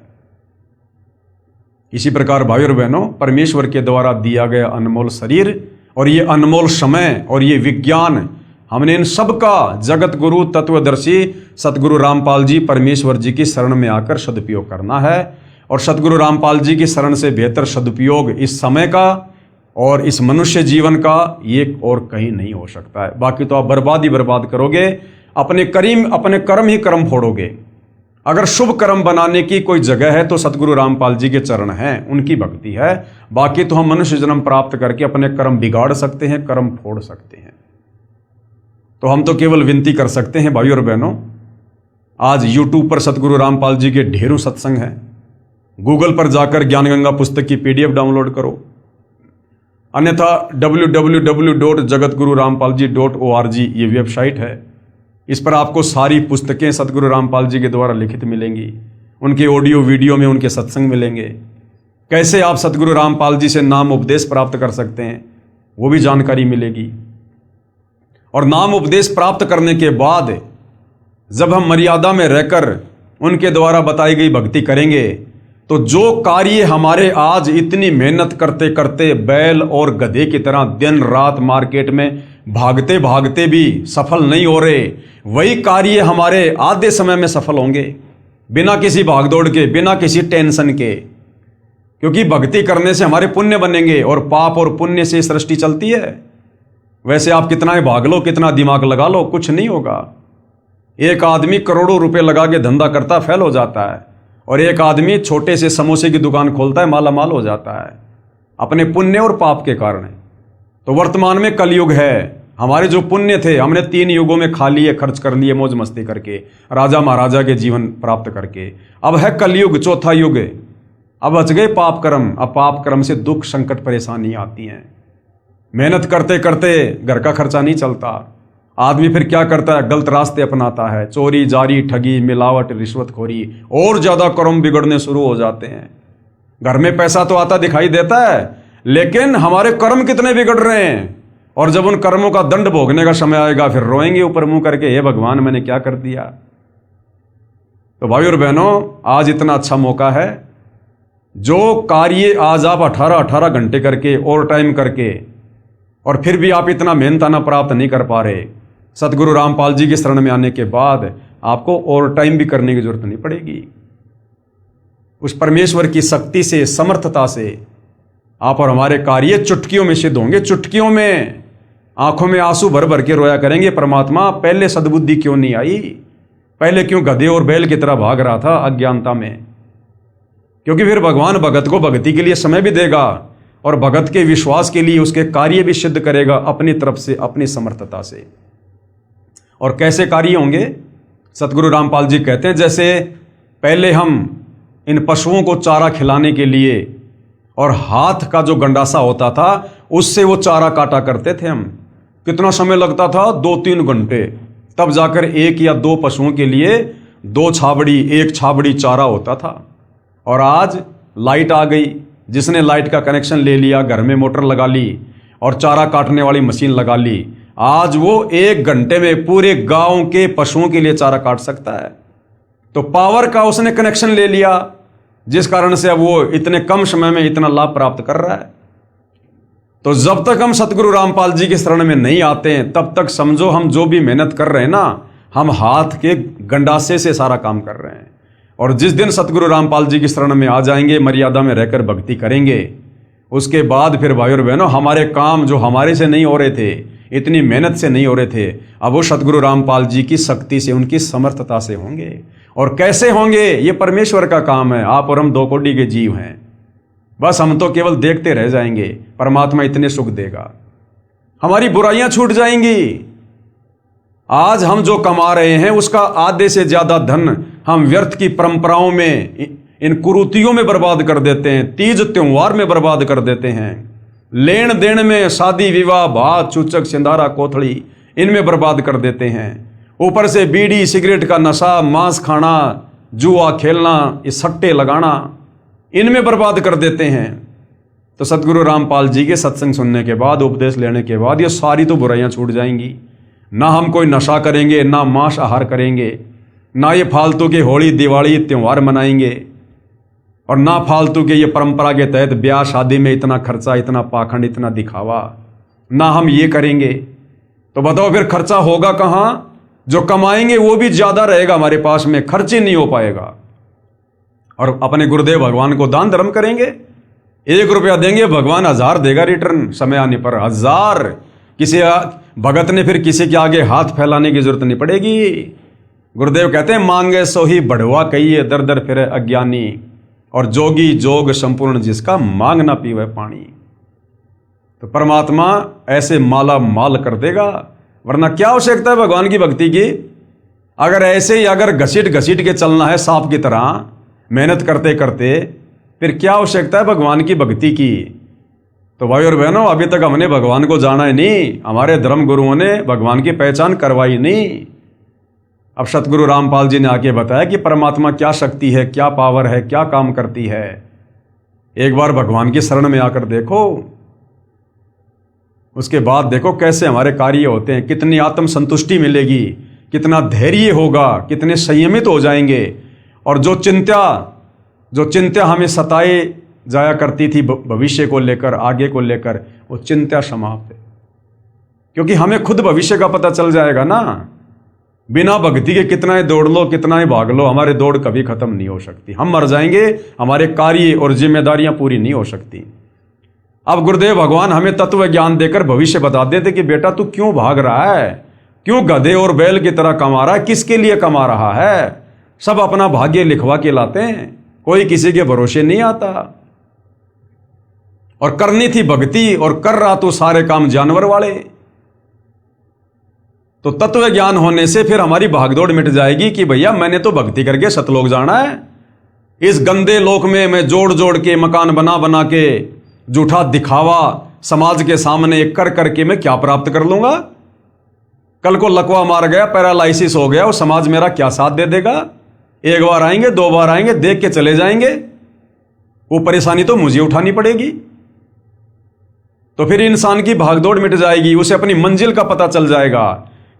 इसी प्रकार भाई और बहनों, परमेश्वर के द्वारा दिया गया अनमोल शरीर और ये अनमोल समय और ये विज्ञान, हमने इन सब का जगत गुरु तत्वदर्शी सतगुरु रामपाल जी परमेश्वर जी की शरण में आकर सदुपयोग करना है। और सतगुरु रामपाल जी की शरण से बेहतर सदुपयोग इस समय का और इस मनुष्य जीवन का एक और कहीं नहीं हो सकता है। बाकी तो आप बर्बाद ही बर्बाद करोगे, अपने कर्म ही कर्म फोड़ोगे। अगर शुभ कर्म बनाने की कोई जगह है तो सतगुरु रामपाल जी के चरण हैं, उनकी भक्ति है। बाकी तो हम मनुष्य जन्म प्राप्त करके अपने कर्म बिगाड़ सकते हैं, कर्म फोड़ सकते हैं। तो हम तो केवल विनती कर सकते हैं भाई और बहनों, आज YouTube पर सतगुरु रामपाल जी के ढेरों सत्संग हैं। गूगल पर जाकर ज्ञानगंगा पुस्तक की PDF डाउनलोड करो, अन्यथा www.jagatgururampalji.org ये वेबसाइट है। इस पर आपको सारी पुस्तकें सतगुरु रामपाल जी के द्वारा लिखित मिलेंगी, उनके ऑडियो वीडियो में उनके सत्संग मिलेंगे। कैसे आप सतगुरु रामपाल जी से नाम उपदेश प्राप्त कर सकते हैं, वो भी जानकारी मिलेगी। और नाम उपदेश प्राप्त करने के बाद जब हम मर्यादा में रहकर उनके द्वारा बताई गई भक्ति करेंगे, तो जो कार्य हमारे आज इतनी मेहनत करते करते बैल और गधे की तरह दिन रात मार्केट में भागते भागते भी सफल नहीं हो रहे, वही कार्य हमारे आधे समय में सफल होंगे, बिना किसी भागदौड़ के, बिना किसी टेंशन के। क्योंकि भक्ति करने से हमारे पुण्य बनेंगे और पाप और पुण्य से सृष्टि चलती है। वैसे आप कितना ही भाग लो, कितना दिमाग लगा लो, कुछ नहीं होगा। एक आदमी करोड़ों रुपए लगा के धंधा करता फेल हो जाता है, और एक आदमी छोटे से समोसे की दुकान खोलता है, माला माल हो जाता है, अपने पुण्य और पाप के कारण। तो वर्तमान में कलयुग है। हमारे जो पुण्य थे हमने 3 युगों में खा लिए, खर्च कर लिए, मौज मस्ती करके, राजा महाराजा के जीवन प्राप्त करके। अब है कलयुग, चौथा युग। अब बच गए पाप कर्म। अब पाप कर्म से दुख संकट परेशानी आती हैं। मेहनत करते करते घर का खर्चा नहीं चलता। आदमी फिर क्या करता है, गलत रास्ते अपनाता है, चोरी जारी ठगी मिलावट रिश्वतखोरी, और ज्यादा कर्म बिगड़ने शुरू हो जाते हैं। घर में पैसा तो आता दिखाई देता है, लेकिन हमारे कर्म कितने बिगड़ रहे हैं। और जब उन कर्मों का दंड भोगने का समय आएगा, फिर रोएंगे ऊपर मुंह करके, हे भगवान मैंने क्या कर दिया। तो भाई और बहनों, आज इतना अच्छा मौका है, जो कार्य आज आप 18-18 घंटे करके ओवर टाइम करके और फिर भी आप इतना मेहनताना प्राप्त नहीं कर पा रहे, सतगुरु रामपाल जी की शरण में आने के बाद आपको ओवर टाइम भी करने की जरूरत नहीं पड़ेगी। उस परमेश्वर की शक्ति से, समर्थता से आप और हमारे कार्य चुटकियों में सिद्ध होंगे। चुटकियों में आंखों में आंसू भर भर के रोया करेंगे, परमात्मा पहले सद्बुद्धि क्यों नहीं आई, पहले क्यों गधे और बैल की तरह भाग रहा था अज्ञानता में। क्योंकि फिर भगवान भगत को भक्ति के लिए समय भी देगा और भगत के विश्वास के लिए उसके कार्य भी सिद्ध करेगा अपनी तरफ से, अपनी समर्थता से। और कैसे कार्य होंगे, सतगुरु रामपाल जी कहते हैं, जैसे पहले हम इन पशुओं को चारा खिलाने के लिए और हाथ का जो गंडासा होता था उससे वो चारा काटा करते थे हम। कितना समय लगता था, 2-3 घंटे, तब जाकर 1 या 2 पशुओं के लिए 2 छाबड़ी 1 छाबड़ी चारा होता था। और आज लाइट आ गई, जिसने लाइट का कनेक्शन ले लिया, घर में मोटर लगा ली और चारा काटने वाली मशीन लगा ली, आज वो 1 घंटे में पूरे गांव के पशुओं के लिए चारा काट सकता है। तो पावर का उसने कनेक्शन ले लिया, जिस कारण से अब वो इतने कम समय में इतना लाभ प्राप्त कर रहा है। तो जब तक हम सतगुरु रामपाल जी की शरण में नहीं आते हैं, तब तक समझो हम जो भी मेहनत कर रहे हैं ना, हम हाथ के गंडासे से सारा काम कर रहे हैं। और जिस दिन सतगुरु रामपाल जी की शरण में आ जाएंगे, मर्यादा में रहकर भक्ति करेंगे, उसके बाद फिर भाई और बहनों, हमारे काम जो हमारे से नहीं हो रहे थे, इतनी मेहनत से नहीं हो रहे थे, अब वो सतगुरु रामपाल जी की शक्ति से, उनकी समर्थता से होंगे। और कैसे होंगे, ये परमेश्वर का काम है। आप और हम 2 कोटि के जीव हैं, बस हम तो केवल देखते रह जाएंगे। परमात्मा इतने सुख देगा, हमारी बुराइयां छूट जाएंगी। आज हम जो कमा रहे हैं उसका आधे से ज्यादा धन हम व्यर्थ की परंपराओं में, इन कुरीतियों में बर्बाद कर देते हैं, तीज त्योहार में बर्बाद कर देते हैं, लेन देन में, शादी विवाह भात चूचक सिंधारा कोथड़ी, इनमें बर्बाद कर देते हैं। ऊपर से बीड़ी सिगरेट का नशा, मांस खाना, जुआ खेलना, ये सट्टे लगाना, इनमें बर्बाद कर देते हैं। तो सतगुरु रामपाल जी के सत्संग सुनने के बाद, उपदेश लेने के बाद, ये सारी तो बुराइयां छूट जाएंगी। ना हम कोई नशा करेंगे, ना मांस आहार करेंगे, ना ये फालतू के होली दिवाली त्योहार मनाएंगे, और ना फालतू के ये परंपरा के तहत ब्याह शादी में इतना खर्चा, इतना पाखंड, इतना दिखावा, ना हम ये करेंगे। तो बताओ फिर खर्चा होगा कहाँ? जो कमाएंगे वो भी ज्यादा रहेगा हमारे पास में, खर्च ही नहीं हो पाएगा। और अपने गुरुदेव भगवान को दान धर्म करेंगे, 1 रुपया देंगे, भगवान 1000 देगा रिटर्न, समय आने पर 1000। किसी भगत ने फिर किसी के आगे हाथ फैलाने की जरूरत नहीं पड़ेगी। गुरुदेव कहते हैं, मांगे सो ही बढ़वा कहिए, दर दर फिरे अज्ञानी, और जोगी जोग संपूर्ण जिसका, मांग ना पीवे पानी। तो परमात्मा ऐसे माला माल कर देगा, वरना क्या आवश्यकता है भगवान की भक्ति की? अगर ऐसे ही अगर घसीट घसीट के चलना है सांप की तरह, मेहनत करते करते, फिर क्या आवश्यकता है भगवान की भक्ति की? तो भाई और बहनों, अभी तक हमने भगवान को जाना ही नहीं, हमारे धर्म गुरुओं ने भगवान की पहचान करवाई नहीं। अब सतगुरु रामपाल जी ने आके बताया कि परमात्मा क्या शक्ति है, क्या पावर है, क्या काम करती है। एक बार भगवान की शरण में आकर देखो, उसके बाद देखो कैसे हमारे कार्य होते हैं, कितनी आत्म संतुष्टि मिलेगी, कितना धैर्य होगा, कितने संयमित हो जाएंगे। और जो चिंता हमें सताए जाया करती थी भविष्य को लेकर, आगे को लेकर, वो चिंता समाप्त है, क्योंकि हमें खुद भविष्य का पता चल जाएगा ना। बिना भक्ति के कितना ही दौड़ लो, कितना ही भाग लो, हमारी दौड़ कभी खत्म नहीं हो सकती। हम मर जाएंगे, हमारे कार्य और जिम्मेदारियां पूरी नहीं हो सकती। अब गुरुदेव भगवान हमें तत्व ज्ञान देकर भविष्य बता देते कि बेटा तू क्यों भाग रहा है, क्यों गधे और बैल की तरह कमा रहा है, किसके लिए कमा रहा है? सब अपना भाग्य लिखवा के लाते हैं, कोई किसी के भरोसे नहीं आता। और करनी थी भक्ति और कर रहा तो सारे काम जानवर वाले। तो तत्व ज्ञान होने से फिर हमारी भागदौड़ मिट जाएगी कि भैया मैंने तो भक्ति करके सतलोक जाना है, इस गंदे लोक में मैं जोड़ जोड़ के मकान बना बना के झूठा दिखावा समाज के सामने कर करके मैं क्या प्राप्त कर लूंगा? कल को लकवा मार गया, पैरालाइसिस हो गया, वो समाज मेरा क्या साथ दे देगा? एक बार आएंगे, दो बार आएंगे, देख के चले जाएंगे, वो परेशानी तो मुझे उठानी पड़ेगी। तो फिर इंसान की भागदौड़ मिट जाएगी, उसे अपनी मंजिल का पता चल जाएगा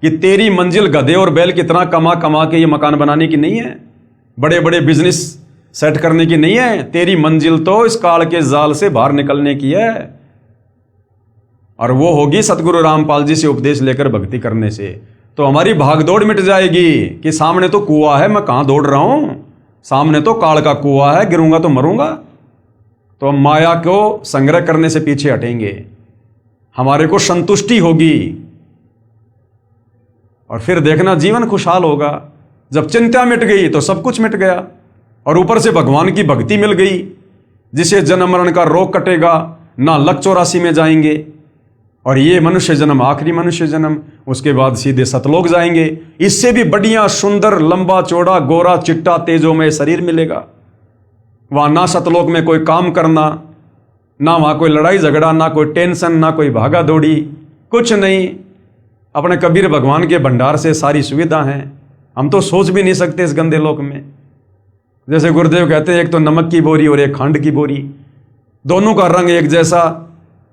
कि तेरी मंजिल गधे और बैल कितना कमा कमा के ये मकान बनाने की नहीं है, बड़े बड़े बिजनेस सेट करने की नहीं है। तेरी मंजिल तो इस काल के जाल से बाहर निकलने की है, और वो होगी सतगुरु रामपाल जी से उपदेश लेकर भक्ति करने से। तो हमारी भागदौड़ मिट जाएगी कि सामने तो कुआं है, मैं कहां दौड़ रहा हूं, सामने तो काल का कुआं है, गिरूंगा तो मरूंगा। तो हम माया को संग्रह करने से पीछे हटेंगे, हमारे को संतुष्टि होगी, और फिर देखना जीवन खुशहाल होगा। जब चिंता मिट गई तो सब कुछ मिट गया, और ऊपर से भगवान की भक्ति मिल गई, जिसे जन्म मरण का रोग कटेगा, ना लक 84 में जाएंगे, और ये मनुष्य जन्म आखिरी मनुष्य जन्म, उसके बाद सीधे सतलोक जाएंगे। इससे भी बढ़िया सुंदर लंबा चौड़ा गोरा चिट्टा तेजोमय शरीर मिलेगा। वहां ना सतलोक में कोई काम करना, ना वहां कोई लड़ाई झगड़ा, ना कोई टेंशन, ना कोई भागा दौड़ी, कुछ नहीं। अपने कबीर भगवान के भंडार से सारी सुविधा है, हम तो सोच भी नहीं सकते इस गंदे लोक में। जैसे गुरुदेव कहते हैं, एक तो नमक की बोरी और एक खंड की बोरी, दोनों का रंग एक जैसा,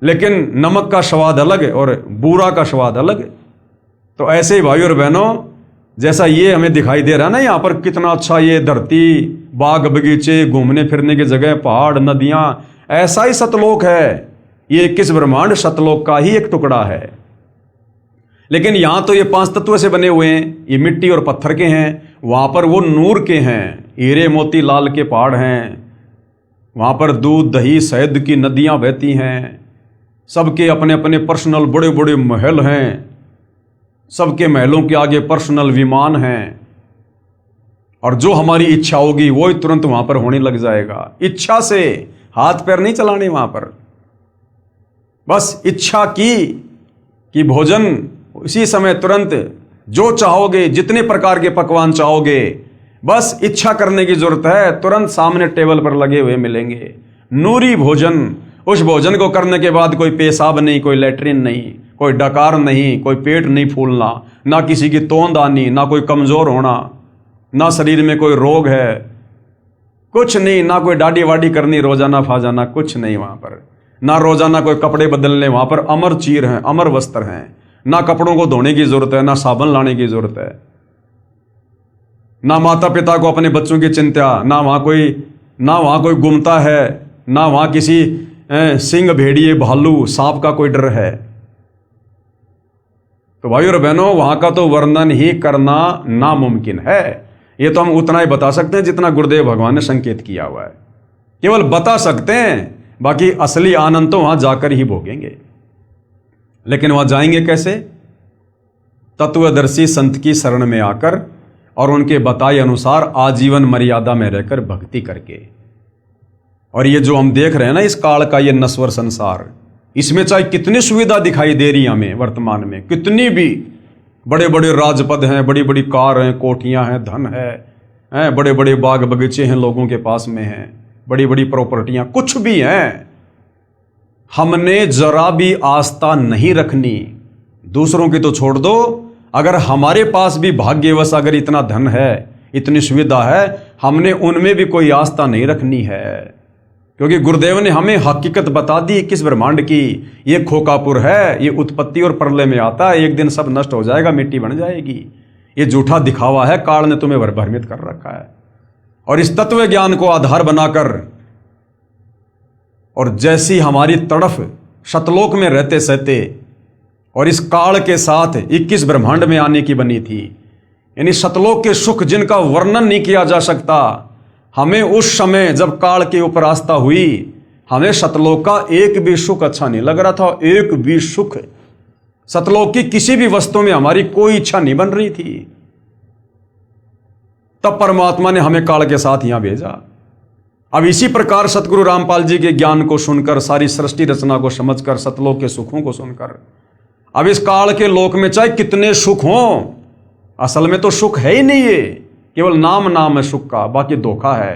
लेकिन नमक का स्वाद अलग है और बूरा का स्वाद अलग है। तो ऐसे ही भाई और बहनों, जैसा ये हमें दिखाई दे रहा है ना, यहाँ पर कितना अच्छा ये धरती, बाग बगीचे, घूमने फिरने की जगह, पहाड़, नदियां, ऐसा ही सतलोक है। ये 21 ब्रह्मांड सतलोक का ही एक टुकड़ा है। लेकिन यहां तो ये 5 तत्व से बने हुए हैं, ये मिट्टी और पत्थर के हैं, वहां पर वो नूर के हैं, हीरे मोती लाल के पहाड़ हैं, वहां पर दूध दही शहद की नदियां बहती हैं, सबके अपने अपने पर्सनल बड़े बड़े महल हैं, सबके महलों के आगे पर्सनल विमान हैं, और जो हमारी इच्छा होगी वो ही तुरंत वहां पर होने लग जाएगा। इच्छा से, हाथ पैर नहीं चलाने वहां पर, बस इच्छा की कि भोजन इसी समय तुरंत जो चाहोगे, जितने प्रकार के पकवान चाहोगे, बस इच्छा करने की जरूरत है, तुरंत सामने टेबल पर लगे हुए मिलेंगे। नूरी भोजन, उस भोजन को करने के बाद कोई पेशाब नहीं, कोई लेटरिन नहीं, कोई डकार नहीं, कोई पेट नहीं फूलना, ना किसी की तोंद आनी, ना कोई कमजोर होना, ना शरीर में कोई रोग है, कुछ नहीं, ना कोई दाढ़ी वाड़ी करनी रोजाना फाजाना, कुछ नहीं वहां पर, ना रोजाना कोई कपड़े बदलने, वहां पर अमर चीर हैं, अमर वस्त्र हैं, ना कपड़ों को धोने की जरूरत है, ना साबुन लाने की जरूरत है, ना माता पिता को अपने बच्चों की चिंता, ना वहां कोई गुमता है, ना वहां किसी सिंह, भेड़िए, भालू, सांप का कोई डर है। तो भाई और बहनों, वहां का तो वर्णन ही करना नामुमकिन है। ये तो हम उतना ही बता सकते हैं जितना गुरुदेव भगवान ने संकेत किया हुआ है, केवल बता सकते हैं, बाकी असली आनंद तो वहां जाकर ही भोगेंगे। लेकिन वहां जाएंगे कैसे? तत्वदर्शी संत की शरण में आकर और उनके बताए अनुसार आजीवन मर्यादा में रहकर भक्ति करके। और ये जो हम देख रहे हैं ना, इस काल का ये नश्वर संसार, इसमें चाहे कितनी सुविधा दिखाई दे रही है हमें वर्तमान में, कितनी भी बड़े बड़े राजपद हैं, बड़ी बड़ी कार हैं, कोठियां हैं, धन है, बड़े बड़े बाग बगीचे हैं, लोगों के पास में हैं, बड़ी बड़ी प्रॉपर्टियां, कुछ भी हैं, हमने जरा भी आस्था नहीं रखनी। दूसरों की तो छोड़ दो, अगर हमारे पास भी भाग्यवश अगर इतना धन है, इतनी सुविधा है, हमने उनमें भी कोई आस्था नहीं रखनी है, क्योंकि गुरुदेव ने हमें हकीकत बता दी 21 ब्रह्मांड की। ये खोकापुर है, ये उत्पत्ति और प्रलय में आता है, एक दिन सब नष्ट हो जाएगा, मिट्टी बन जाएगी। ये झूठा दिखावा है, काल ने तुम्हें भ्रमित कर रखा है। और इस तत्व ज्ञान को आधार बनाकर, और जैसी हमारी तड़फ शतलोक में रहते सहते और इस काल के साथ 21 ब्रह्मांड में आने की बनी थी, यानी शतलोक के सुख जिनका वर्णन नहीं किया जा सकता, हमें उस समय जब काल के ऊपर आस्था हुई, हमें शतलोक का एक भी सुख अच्छा नहीं लग रहा था। एक भी सुख, शतलोक की किसी भी वस्तु में हमारी कोई इच्छा नहीं बन रही थी। तब परमात्मा ने हमें काल के साथ यहां भेजा। अब इसी प्रकार सतगुरु रामपाल जी के ज्ञान को सुनकर, सारी सृष्टि रचना को समझकर, सतलोक के सुखों को सुनकर, अब इस काल के लोक में चाहे कितने सुख हों, असल में तो सुख है ही नहीं, ये केवल नाम है सुख का, बाकी धोखा है।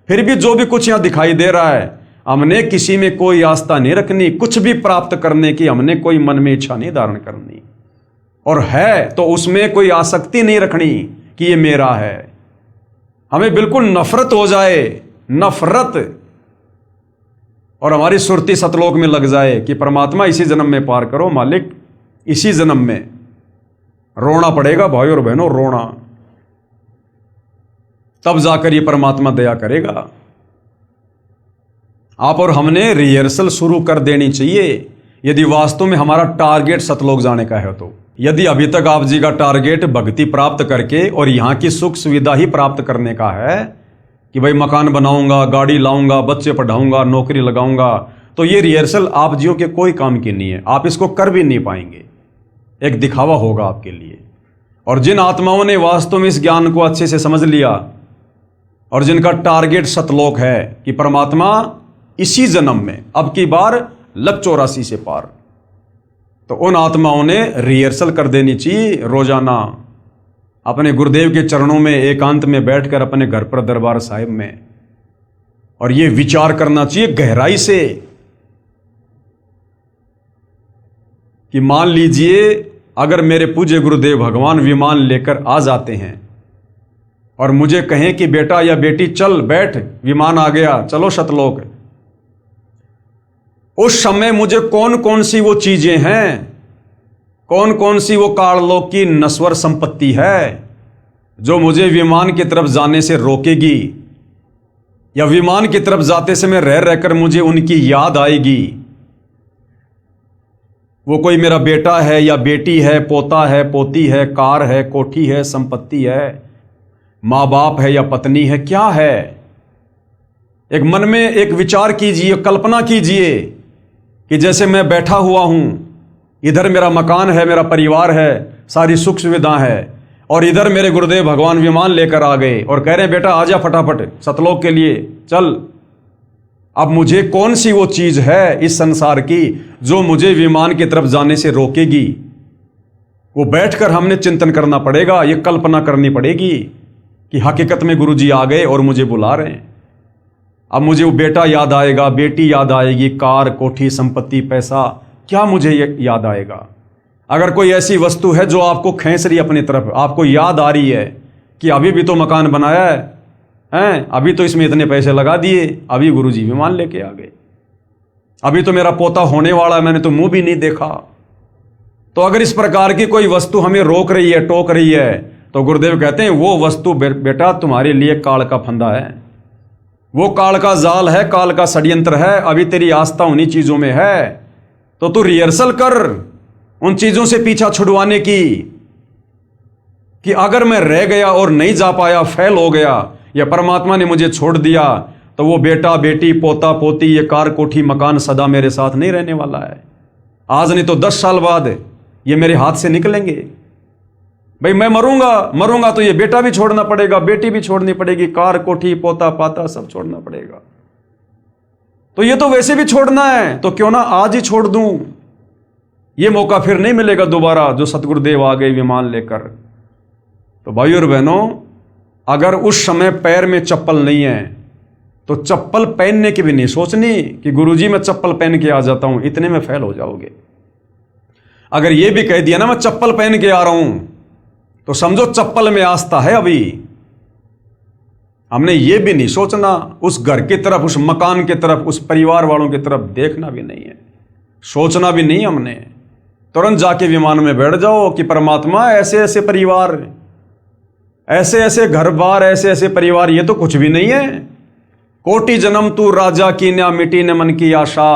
फिर भी जो भी कुछ यहाँ दिखाई दे रहा है, हमने किसी में कोई आस्था नहीं रखनी, कुछ भी प्राप्त करने की हमने कोई मन में इच्छा नहीं धारण करनी, और है तो उसमें कोई आसक्ति नहीं रखनी कि ये मेरा है। हमें बिल्कुल नफरत हो जाए, नफरत, और हमारी सुरती सतलोक में लग जाए कि परमात्मा इसी जन्म में पार करो, मालिक इसी जन्म में। रोना पड़ेगा भाई और बहनों, रोना, तब जाकर ये परमात्मा दया करेगा। आप और हमने रिहर्सल शुरू कर देनी चाहिए, यदि वास्तव में हमारा टारगेट सतलोक जाने का है तो। यदि अभी तक आप जी का टारगेट भक्ति प्राप्त करके और यहाँ की सुख सुविधा ही प्राप्त करने का है कि भाई मकान बनाऊंगा, गाड़ी लाऊंगा, बच्चे पढ़ाऊंगा, नौकरी लगाऊंगा, तो ये रिहर्सल आप जियो के कोई काम की नहीं है, आप इसको कर भी नहीं पाएंगे, एक दिखावा होगा आपके लिए। और जिन आत्माओं ने वास्तव में इस ज्ञान को अच्छे से समझ लिया और जिनका टारगेट सतलोक है कि परमात्मा इसी जन्म में, अब की बार लग 84 से पार, तो उन आत्माओं ने रिहर्सल कर देनी चाहिए रोजाना, अपने गुरुदेव के चरणों में एकांत में बैठकर अपने घर पर दरबार साहिब में, और ये विचार करना चाहिए गहराई से कि मान लीजिए अगर मेरे पूज्य गुरुदेव भगवान विमान लेकर आ जाते हैं और मुझे कहें कि बेटा या बेटी चल बैठ, विमान आ गया, चलो सतलोक, उस समय मुझे कौन कौन सी वो चीजें हैं, कौन कौन सी वो काललोक की नश्वर संपत्ति है जो मुझे विमान की तरफ जाने से रोकेगी, या विमान की तरफ जाते समय रह रहकर मुझे उनकी याद आएगी। वो कोई मेरा बेटा है या बेटी है, पोता है, पोती है, कार है, कोठी है, संपत्ति है, माँ बाप है या पत्नी है, क्या है। एक मन में एक विचार कीजिए, कल्पना कीजिए कि जैसे मैं बैठा हुआ हूं, इधर मेरा मकान है, मेरा परिवार है, सारी सुख सुविधा है, और इधर मेरे गुरुदेव भगवान विमान लेकर आ गए और कह रहे हैं बेटा आजा फटाफट सतलोक के लिए चल। अब मुझे कौन सी वो चीज है इस संसार की जो मुझे विमान की तरफ जाने से रोकेगी? वो बैठकर हमने चिंतन करना पड़ेगा, ये कल्पना करनी पड़ेगी कि हकीकत में गुरुजी आ गए और मुझे बुला रहे हैं। अब मुझे वो बेटा याद आएगा, बेटी याद आएगी, कार, कोठी, संपत्ति, पैसा, क्या मुझे ये याद आएगा? अगर कोई ऐसी वस्तु है जो आपको खींच रही है अपनी तरफ, आपको याद आ रही है कि अभी भी तो मकान बनाया है, अभी तो इसमें इतने पैसे लगा दिए, अभी गुरुजी विमान लेके आ गए, अभी तो मेरा पोता होने वाला है, मैंने तो मुंह भी नहीं देखा। तो अगर इस प्रकार की कोई वस्तु हमें रोक रही है, टोक रही है, तो गुरुदेव कहते हैं वो वस्तु बेटा तुम्हारे लिए काल का फंदा है, वो काल का जाल है, काल का षड्यंत्र है। अभी तेरी आस्था उन्हीं चीजों में है, तो तू रिहर्सल कर उन चीजों से पीछा छुड़वाने की कि अगर मैं रह गया और नहीं जा पाया, फेल हो गया, या परमात्मा ने मुझे छोड़ दिया, तो वो बेटा, बेटी, पोता, पोती, ये कार, कोठी, मकान सदा मेरे साथ नहीं रहने वाला है। आज नहीं तो 10 साल बाद ये मेरे हाथ से निकलेंगे। भाई मैं मरूंगा तो ये बेटा भी छोड़ना पड़ेगा, बेटी भी छोड़नी पड़ेगी, कार, कोठी, पोता, पाता सब छोड़ना पड़ेगा। तो ये तो वैसे भी छोड़ना है, तो क्यों ना आज ही छोड़ दूं। ये मौका फिर नहीं मिलेगा दोबारा जो सतगुरुदेव आ गए विमान लेकर। तो भाई और बहनों, अगर उस समय पैर में चप्पल नहीं है तो चप्पल पहनने की भी नहीं सोचनी कि गुरुजी मैं चप्पल पहन के आ जाता हूं, इतने में फेल हो जाओगे। अगर ये भी कह दिया ना मैं चप्पल पहन के आ रहा हूं, तो समझो चप्पल में आस्था है। अभी हमने ये भी नहीं सोचना, उस घर की तरफ, उस मकान की तरफ, उस परिवार वालों की तरफ देखना भी नहीं है, सोचना भी नहीं। हमने तुरंत जाके विमान में बैठ जाओ कि परमात्मा ऐसे ऐसे परिवार, ऐसे ऐसे घर बार, ऐसे ऐसे परिवार, ये तो कुछ भी नहीं है। कोटि जन्म तू राजा की न मिटी न मन की आशा,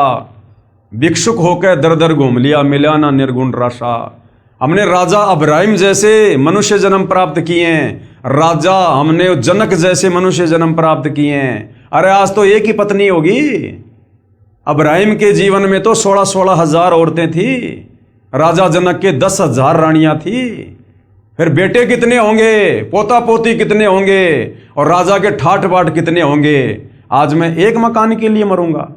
भिक्षुक होकर दर दर घूम लिया, मिला ना निर्गुण राशा। हमने राजा अब्राहिम जैसे मनुष्य जन्म प्राप्त किए हैं, राजा हमने जनक जैसे मनुष्य जन्म प्राप्त किए हैं। अरे आज तो एक ही पत्नी होगी। अब्राहिम के जीवन में तो 16-16 हजार औरतें थी, राजा जनक के 10,000 रानियां थी। फिर बेटे कितने होंगे, पोता पोती कितने होंगे, और राजा के ठाठ बाट कितने होंगे। आज मैं एक मकान के लिए मरूंगा,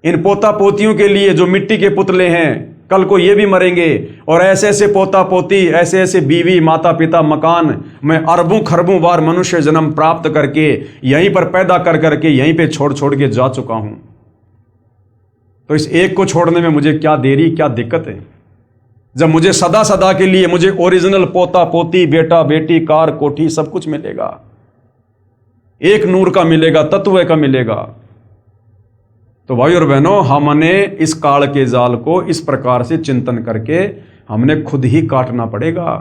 इन पोता पोतियों के लिए जो मिट्टी के पुतले हैं, कल को ये भी मरेंगे, और ऐसे ऐसे पोता पोती, ऐसे ऐसे बीवी, माता पिता, मकान, मैं अरबों खरबों बार मनुष्य जन्म प्राप्त करके यहीं पर पैदा कर करके यहीं पे छोड़ छोड़ के जा चुका हूं। तो इस एक को छोड़ने में मुझे क्या देरी, क्या दिक्कत है, जब मुझे सदा सदा के लिए मुझे ओरिजिनल पोता पोती, बेटा बेटी, कार कोठी सब कुछ मिलेगा, एक नूर का मिलेगा, तत्व का मिलेगा। तो भाई और बहनों, हमने इस काल के जाल को इस प्रकार से चिंतन करके हमने खुद ही काटना पड़ेगा।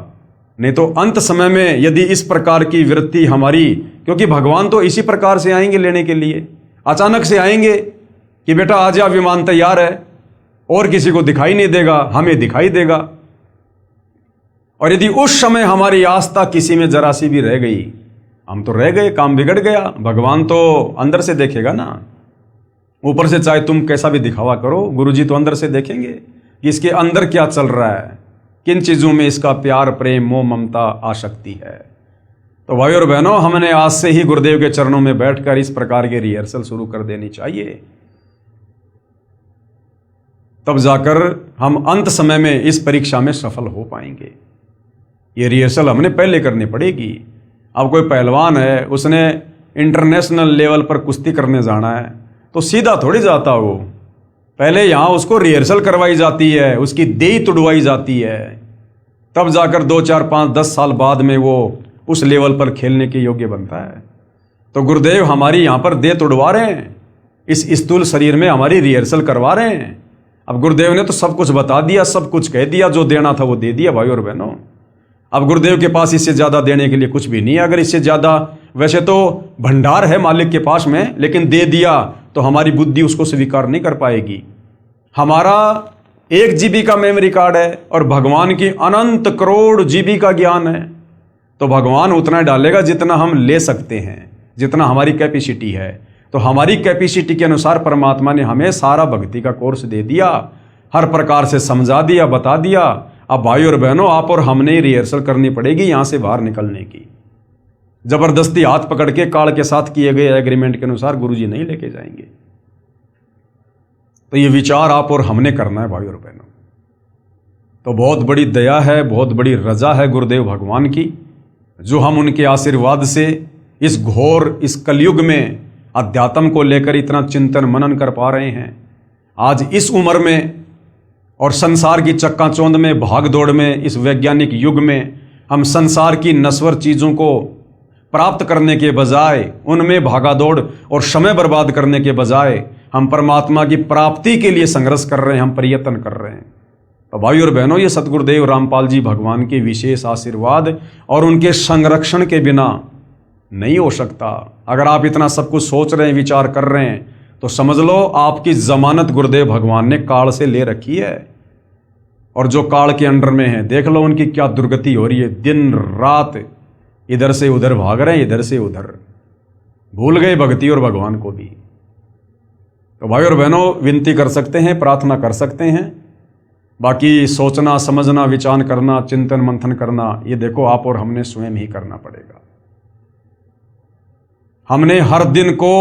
नहीं तो अंत समय में यदि इस प्रकार की वृत्ति हमारी, क्योंकि भगवान तो इसी प्रकार से आएंगे लेने के लिए, अचानक से आएंगे कि बेटा आ जा, विमान तैयार है, और किसी को दिखाई नहीं देगा, हमें दिखाई देगा। और यदि उस समय हमारी आस्था किसी में जरा सी भी रह गई, हम तो रह गए, काम बिगड़ गया। भगवान तो अंदर से देखेगा ना, ऊपर से चाहे तुम कैसा भी दिखावा करो, गुरुजी तो अंदर से देखेंगे कि इसके अंदर क्या चल रहा है, किन चीजों में इसका प्यार, प्रेम, मोह, ममता, आसक्ति है। तो भाई और बहनों, हमने आज से ही गुरुदेव के चरणों में बैठकर इस प्रकार के रिहर्सल शुरू कर देनी चाहिए, तब जाकर हम अंत समय में इस परीक्षा में सफल हो पाएंगे। ये रिहर्सल हमने पहले करनी पड़ेगी। अब कोई पहलवान है, उसने इंटरनेशनल लेवल पर कुश्ती करने जाना है, तो सीधा थोड़ी जाता वो, पहले यहाँ उसको रिहर्सल करवाई जाती है, उसकी देह तुड़वाई जाती है, तब जाकर 2, 4, 5, 10 साल बाद में वो उस लेवल पर खेलने के योग्य बनता है। तो गुरुदेव हमारी यहाँ पर देह तुड़वा रहे हैं, इस स्थूल शरीर में हमारी रिहर्सल करवा रहे हैं। अब गुरुदेव ने तो सब कुछ बता दिया, सब कुछ कह दिया, जो देना था वो दे दिया भाई और बहनों। अब गुरुदेव के पास इससे ज्यादा देने के लिए कुछ भी नहीं है। अगर इससे ज्यादा, वैसे तो भंडार है मालिक के पास में, लेकिन दे दिया तो हमारी बुद्धि उसको स्वीकार नहीं कर पाएगी। हमारा 1 GB का मेमोरी कार्ड है और भगवान की अनंत करोड़ GB का ज्ञान है, तो भगवान उतना डालेगा जितना हम ले सकते हैं, जितना हमारी कैपेसिटी है। तो हमारी कैपेसिटी के अनुसार परमात्मा ने हमें सारा भक्ति का कोर्स दे दिया, हर प्रकार से समझा दिया, बता दिया। अब भाई और बहनों, आप और हमने रिहर्सल करनी पड़ेगी यहां से बाहर निकलने की। जबरदस्ती हाथ पकड़ के काल के साथ किए गए एग्रीमेंट के अनुसार गुरुजी नहीं लेके जाएंगे। तो ये विचार आप और हमने करना है भाई और बहनों। तो बहुत बड़ी दया है, बहुत बड़ी रजा है गुरुदेव भगवान की, जो हम उनके आशीर्वाद से इस घोर, इस कलयुग में अध्यात्म को लेकर इतना चिंतन मनन कर पा रहे हैं। आज इस उम्र में और संसार की चक्काचौंध में, भाग दौड़ में, इस वैज्ञानिक युग में हम संसार की नश्वर चीजों को प्राप्त करने के बजाय, उनमें भागा दौड़ और समय बर्बाद करने के बजाय हम परमात्मा की प्राप्ति के लिए संघर्ष कर रहे हैं, हम प्रयत्न कर रहे हैं। तो भाई और बहनों, ये सतगुरुदेव रामपाल जी भगवान के विशेष आशीर्वाद और उनके संरक्षण के बिना नहीं हो सकता। अगर आप इतना सब कुछ सोच रहे हैं, विचार कर रहे हैं, तो समझ लो आपकी जमानत गुरुदेव भगवान ने काल से ले रखी है। और जो काल के अंडर में है, देख लो उनकी क्या दुर्गति हो रही है। दिन रात इधर से उधर भाग रहे हैं, इधर से उधर, भूल गए भक्ति और भगवान को भी। तो भाई और बहनों, विनती कर सकते हैं, प्रार्थना कर सकते हैं, बाकी सोचना, समझना, विचार करना, चिंतन मंथन करना, ये देखो आप और हमने स्वयं ही करना पड़ेगा। हमने हर दिन को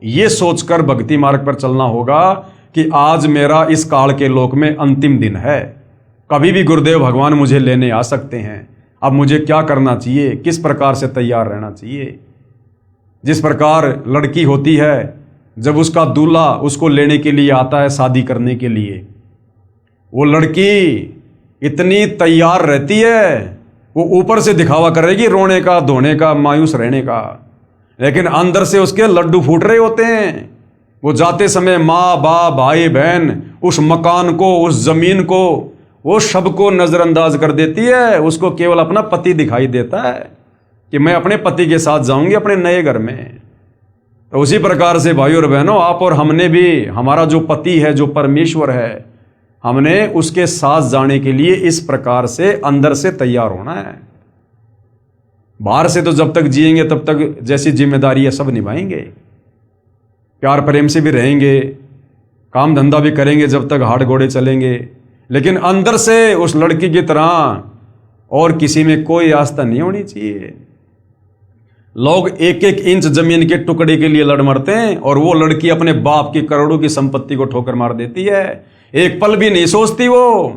ये सोचकर भक्ति मार्ग पर चलना होगा कि आज मेरा इस काल के लोक में अंतिम दिन है, कभी भी गुरुदेव भगवान मुझे लेने आ सकते हैं। अब मुझे क्या करना चाहिए, किस प्रकार से तैयार रहना चाहिए। जिस प्रकार लड़की होती है, जब उसका दूल्हा उसको लेने के लिए आता है शादी करने के लिए, वो लड़की इतनी तैयार रहती है, वो ऊपर से दिखावा करेगी रोने का, धोने का, मायूस रहने का, लेकिन अंदर से उसके लड्डू फूट रहे होते हैं। वो जाते समय माँ बाप, भाई बहन, उस मकान को, उस जमीन को, वो सबको नजरअंदाज कर देती है। उसको केवल अपना पति दिखाई देता है कि मैं अपने पति के साथ जाऊंगी अपने नए घर में। तो उसी प्रकार से भाई और बहनों, आप और हमने भी, हमारा जो पति है, जो परमेश्वर है, हमने उसके साथ जाने के लिए इस प्रकार से अंदर से तैयार होना है। बाहर से तो जब तक जिएंगे तब तक जैसी जिम्मेदारी है सब निभाएंगे, प्यार प्रेम से भी रहेंगे, काम धंधा भी करेंगे जब तक हाथ घोड़े चलेंगे, लेकिन अंदर से उस लड़की की तरह और किसी में कोई आस्था नहीं होनी चाहिए। लोग 1-1 इंच जमीन के टुकड़े के लिए लड़ मरते हैं और वो लड़की अपने बाप की करोड़ों की संपत्ति को ठोकर मार देती है। एक पल भी नहीं सोचती वो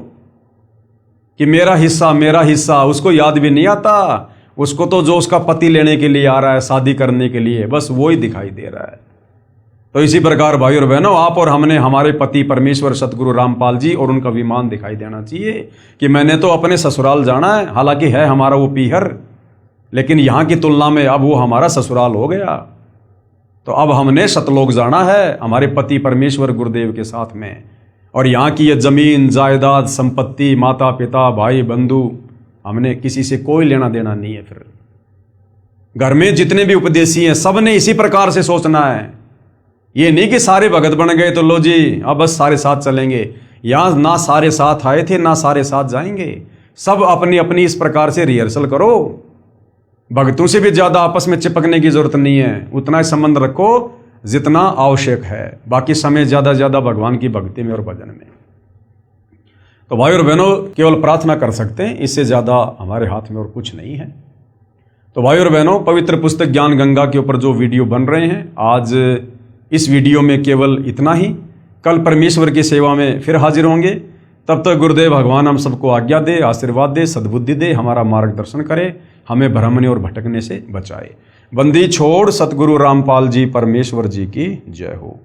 कि मेरा हिस्सा, उसको याद भी नहीं आता। उसको तो जो उसका पति लेने के लिए आ रहा है, शादी करने के लिए, बस वो ही दिखाई दे रहा है। तो इसी प्रकार भाई और बहनों, आप और हमने हमारे पति परमेश्वर सतगुरु रामपाल जी और उनका विमान दिखाई देना चाहिए कि मैंने तो अपने ससुराल जाना है, हालांकि है हमारा वो पीहर, लेकिन यहाँ की तुलना में अब वो हमारा ससुराल हो गया। तो अब हमने सतलोक जाना है हमारे पति परमेश्वर गुरुदेव के साथ में। और यहाँ की ये जमीन जायदाद संपत्ति, माता पिता भाई बंधु, हमने किसी से कोई लेना देना नहीं है। फिर घर में जितने भी उपदेशी हैं सब ने इसी प्रकार से सोचना है। ये नहीं कि सारे भगत बन गए तो लो जी अब बस सारे साथ चलेंगे। यहाँ ना सारे साथ आए थे ना सारे साथ जाएंगे। सब अपनी अपनी इस प्रकार से रिहर्सल करो। भक्तों से भी ज्यादा आपस में चिपकने की जरूरत नहीं है, उतना ही संबंध रखो जितना आवश्यक है। बाकी समय ज्यादा भगवान की भक्ति में और भजन में। तो भाई और बहनों, केवल प्रार्थना कर सकते हैं, इससे ज्यादा हमारे हाथ में और कुछ नहीं है। तो भाई और बहनों, पवित्र पुस्तक ज्ञान गंगा के ऊपर जो वीडियो बन रहे हैं, आज इस वीडियो में केवल इतना ही। कल परमेश्वर की सेवा में फिर हाजिर होंगे। तब तक गुरुदेव भगवान हम सबको आज्ञा दे, आशीर्वाद दे, सद्बुद्धि दे, हमारा मार्गदर्शन करे, हमें भ्रमने और भटकने से बचाए। बंदी छोड़ सतगुरु रामपाल जी परमेश्वर जी की जय हो।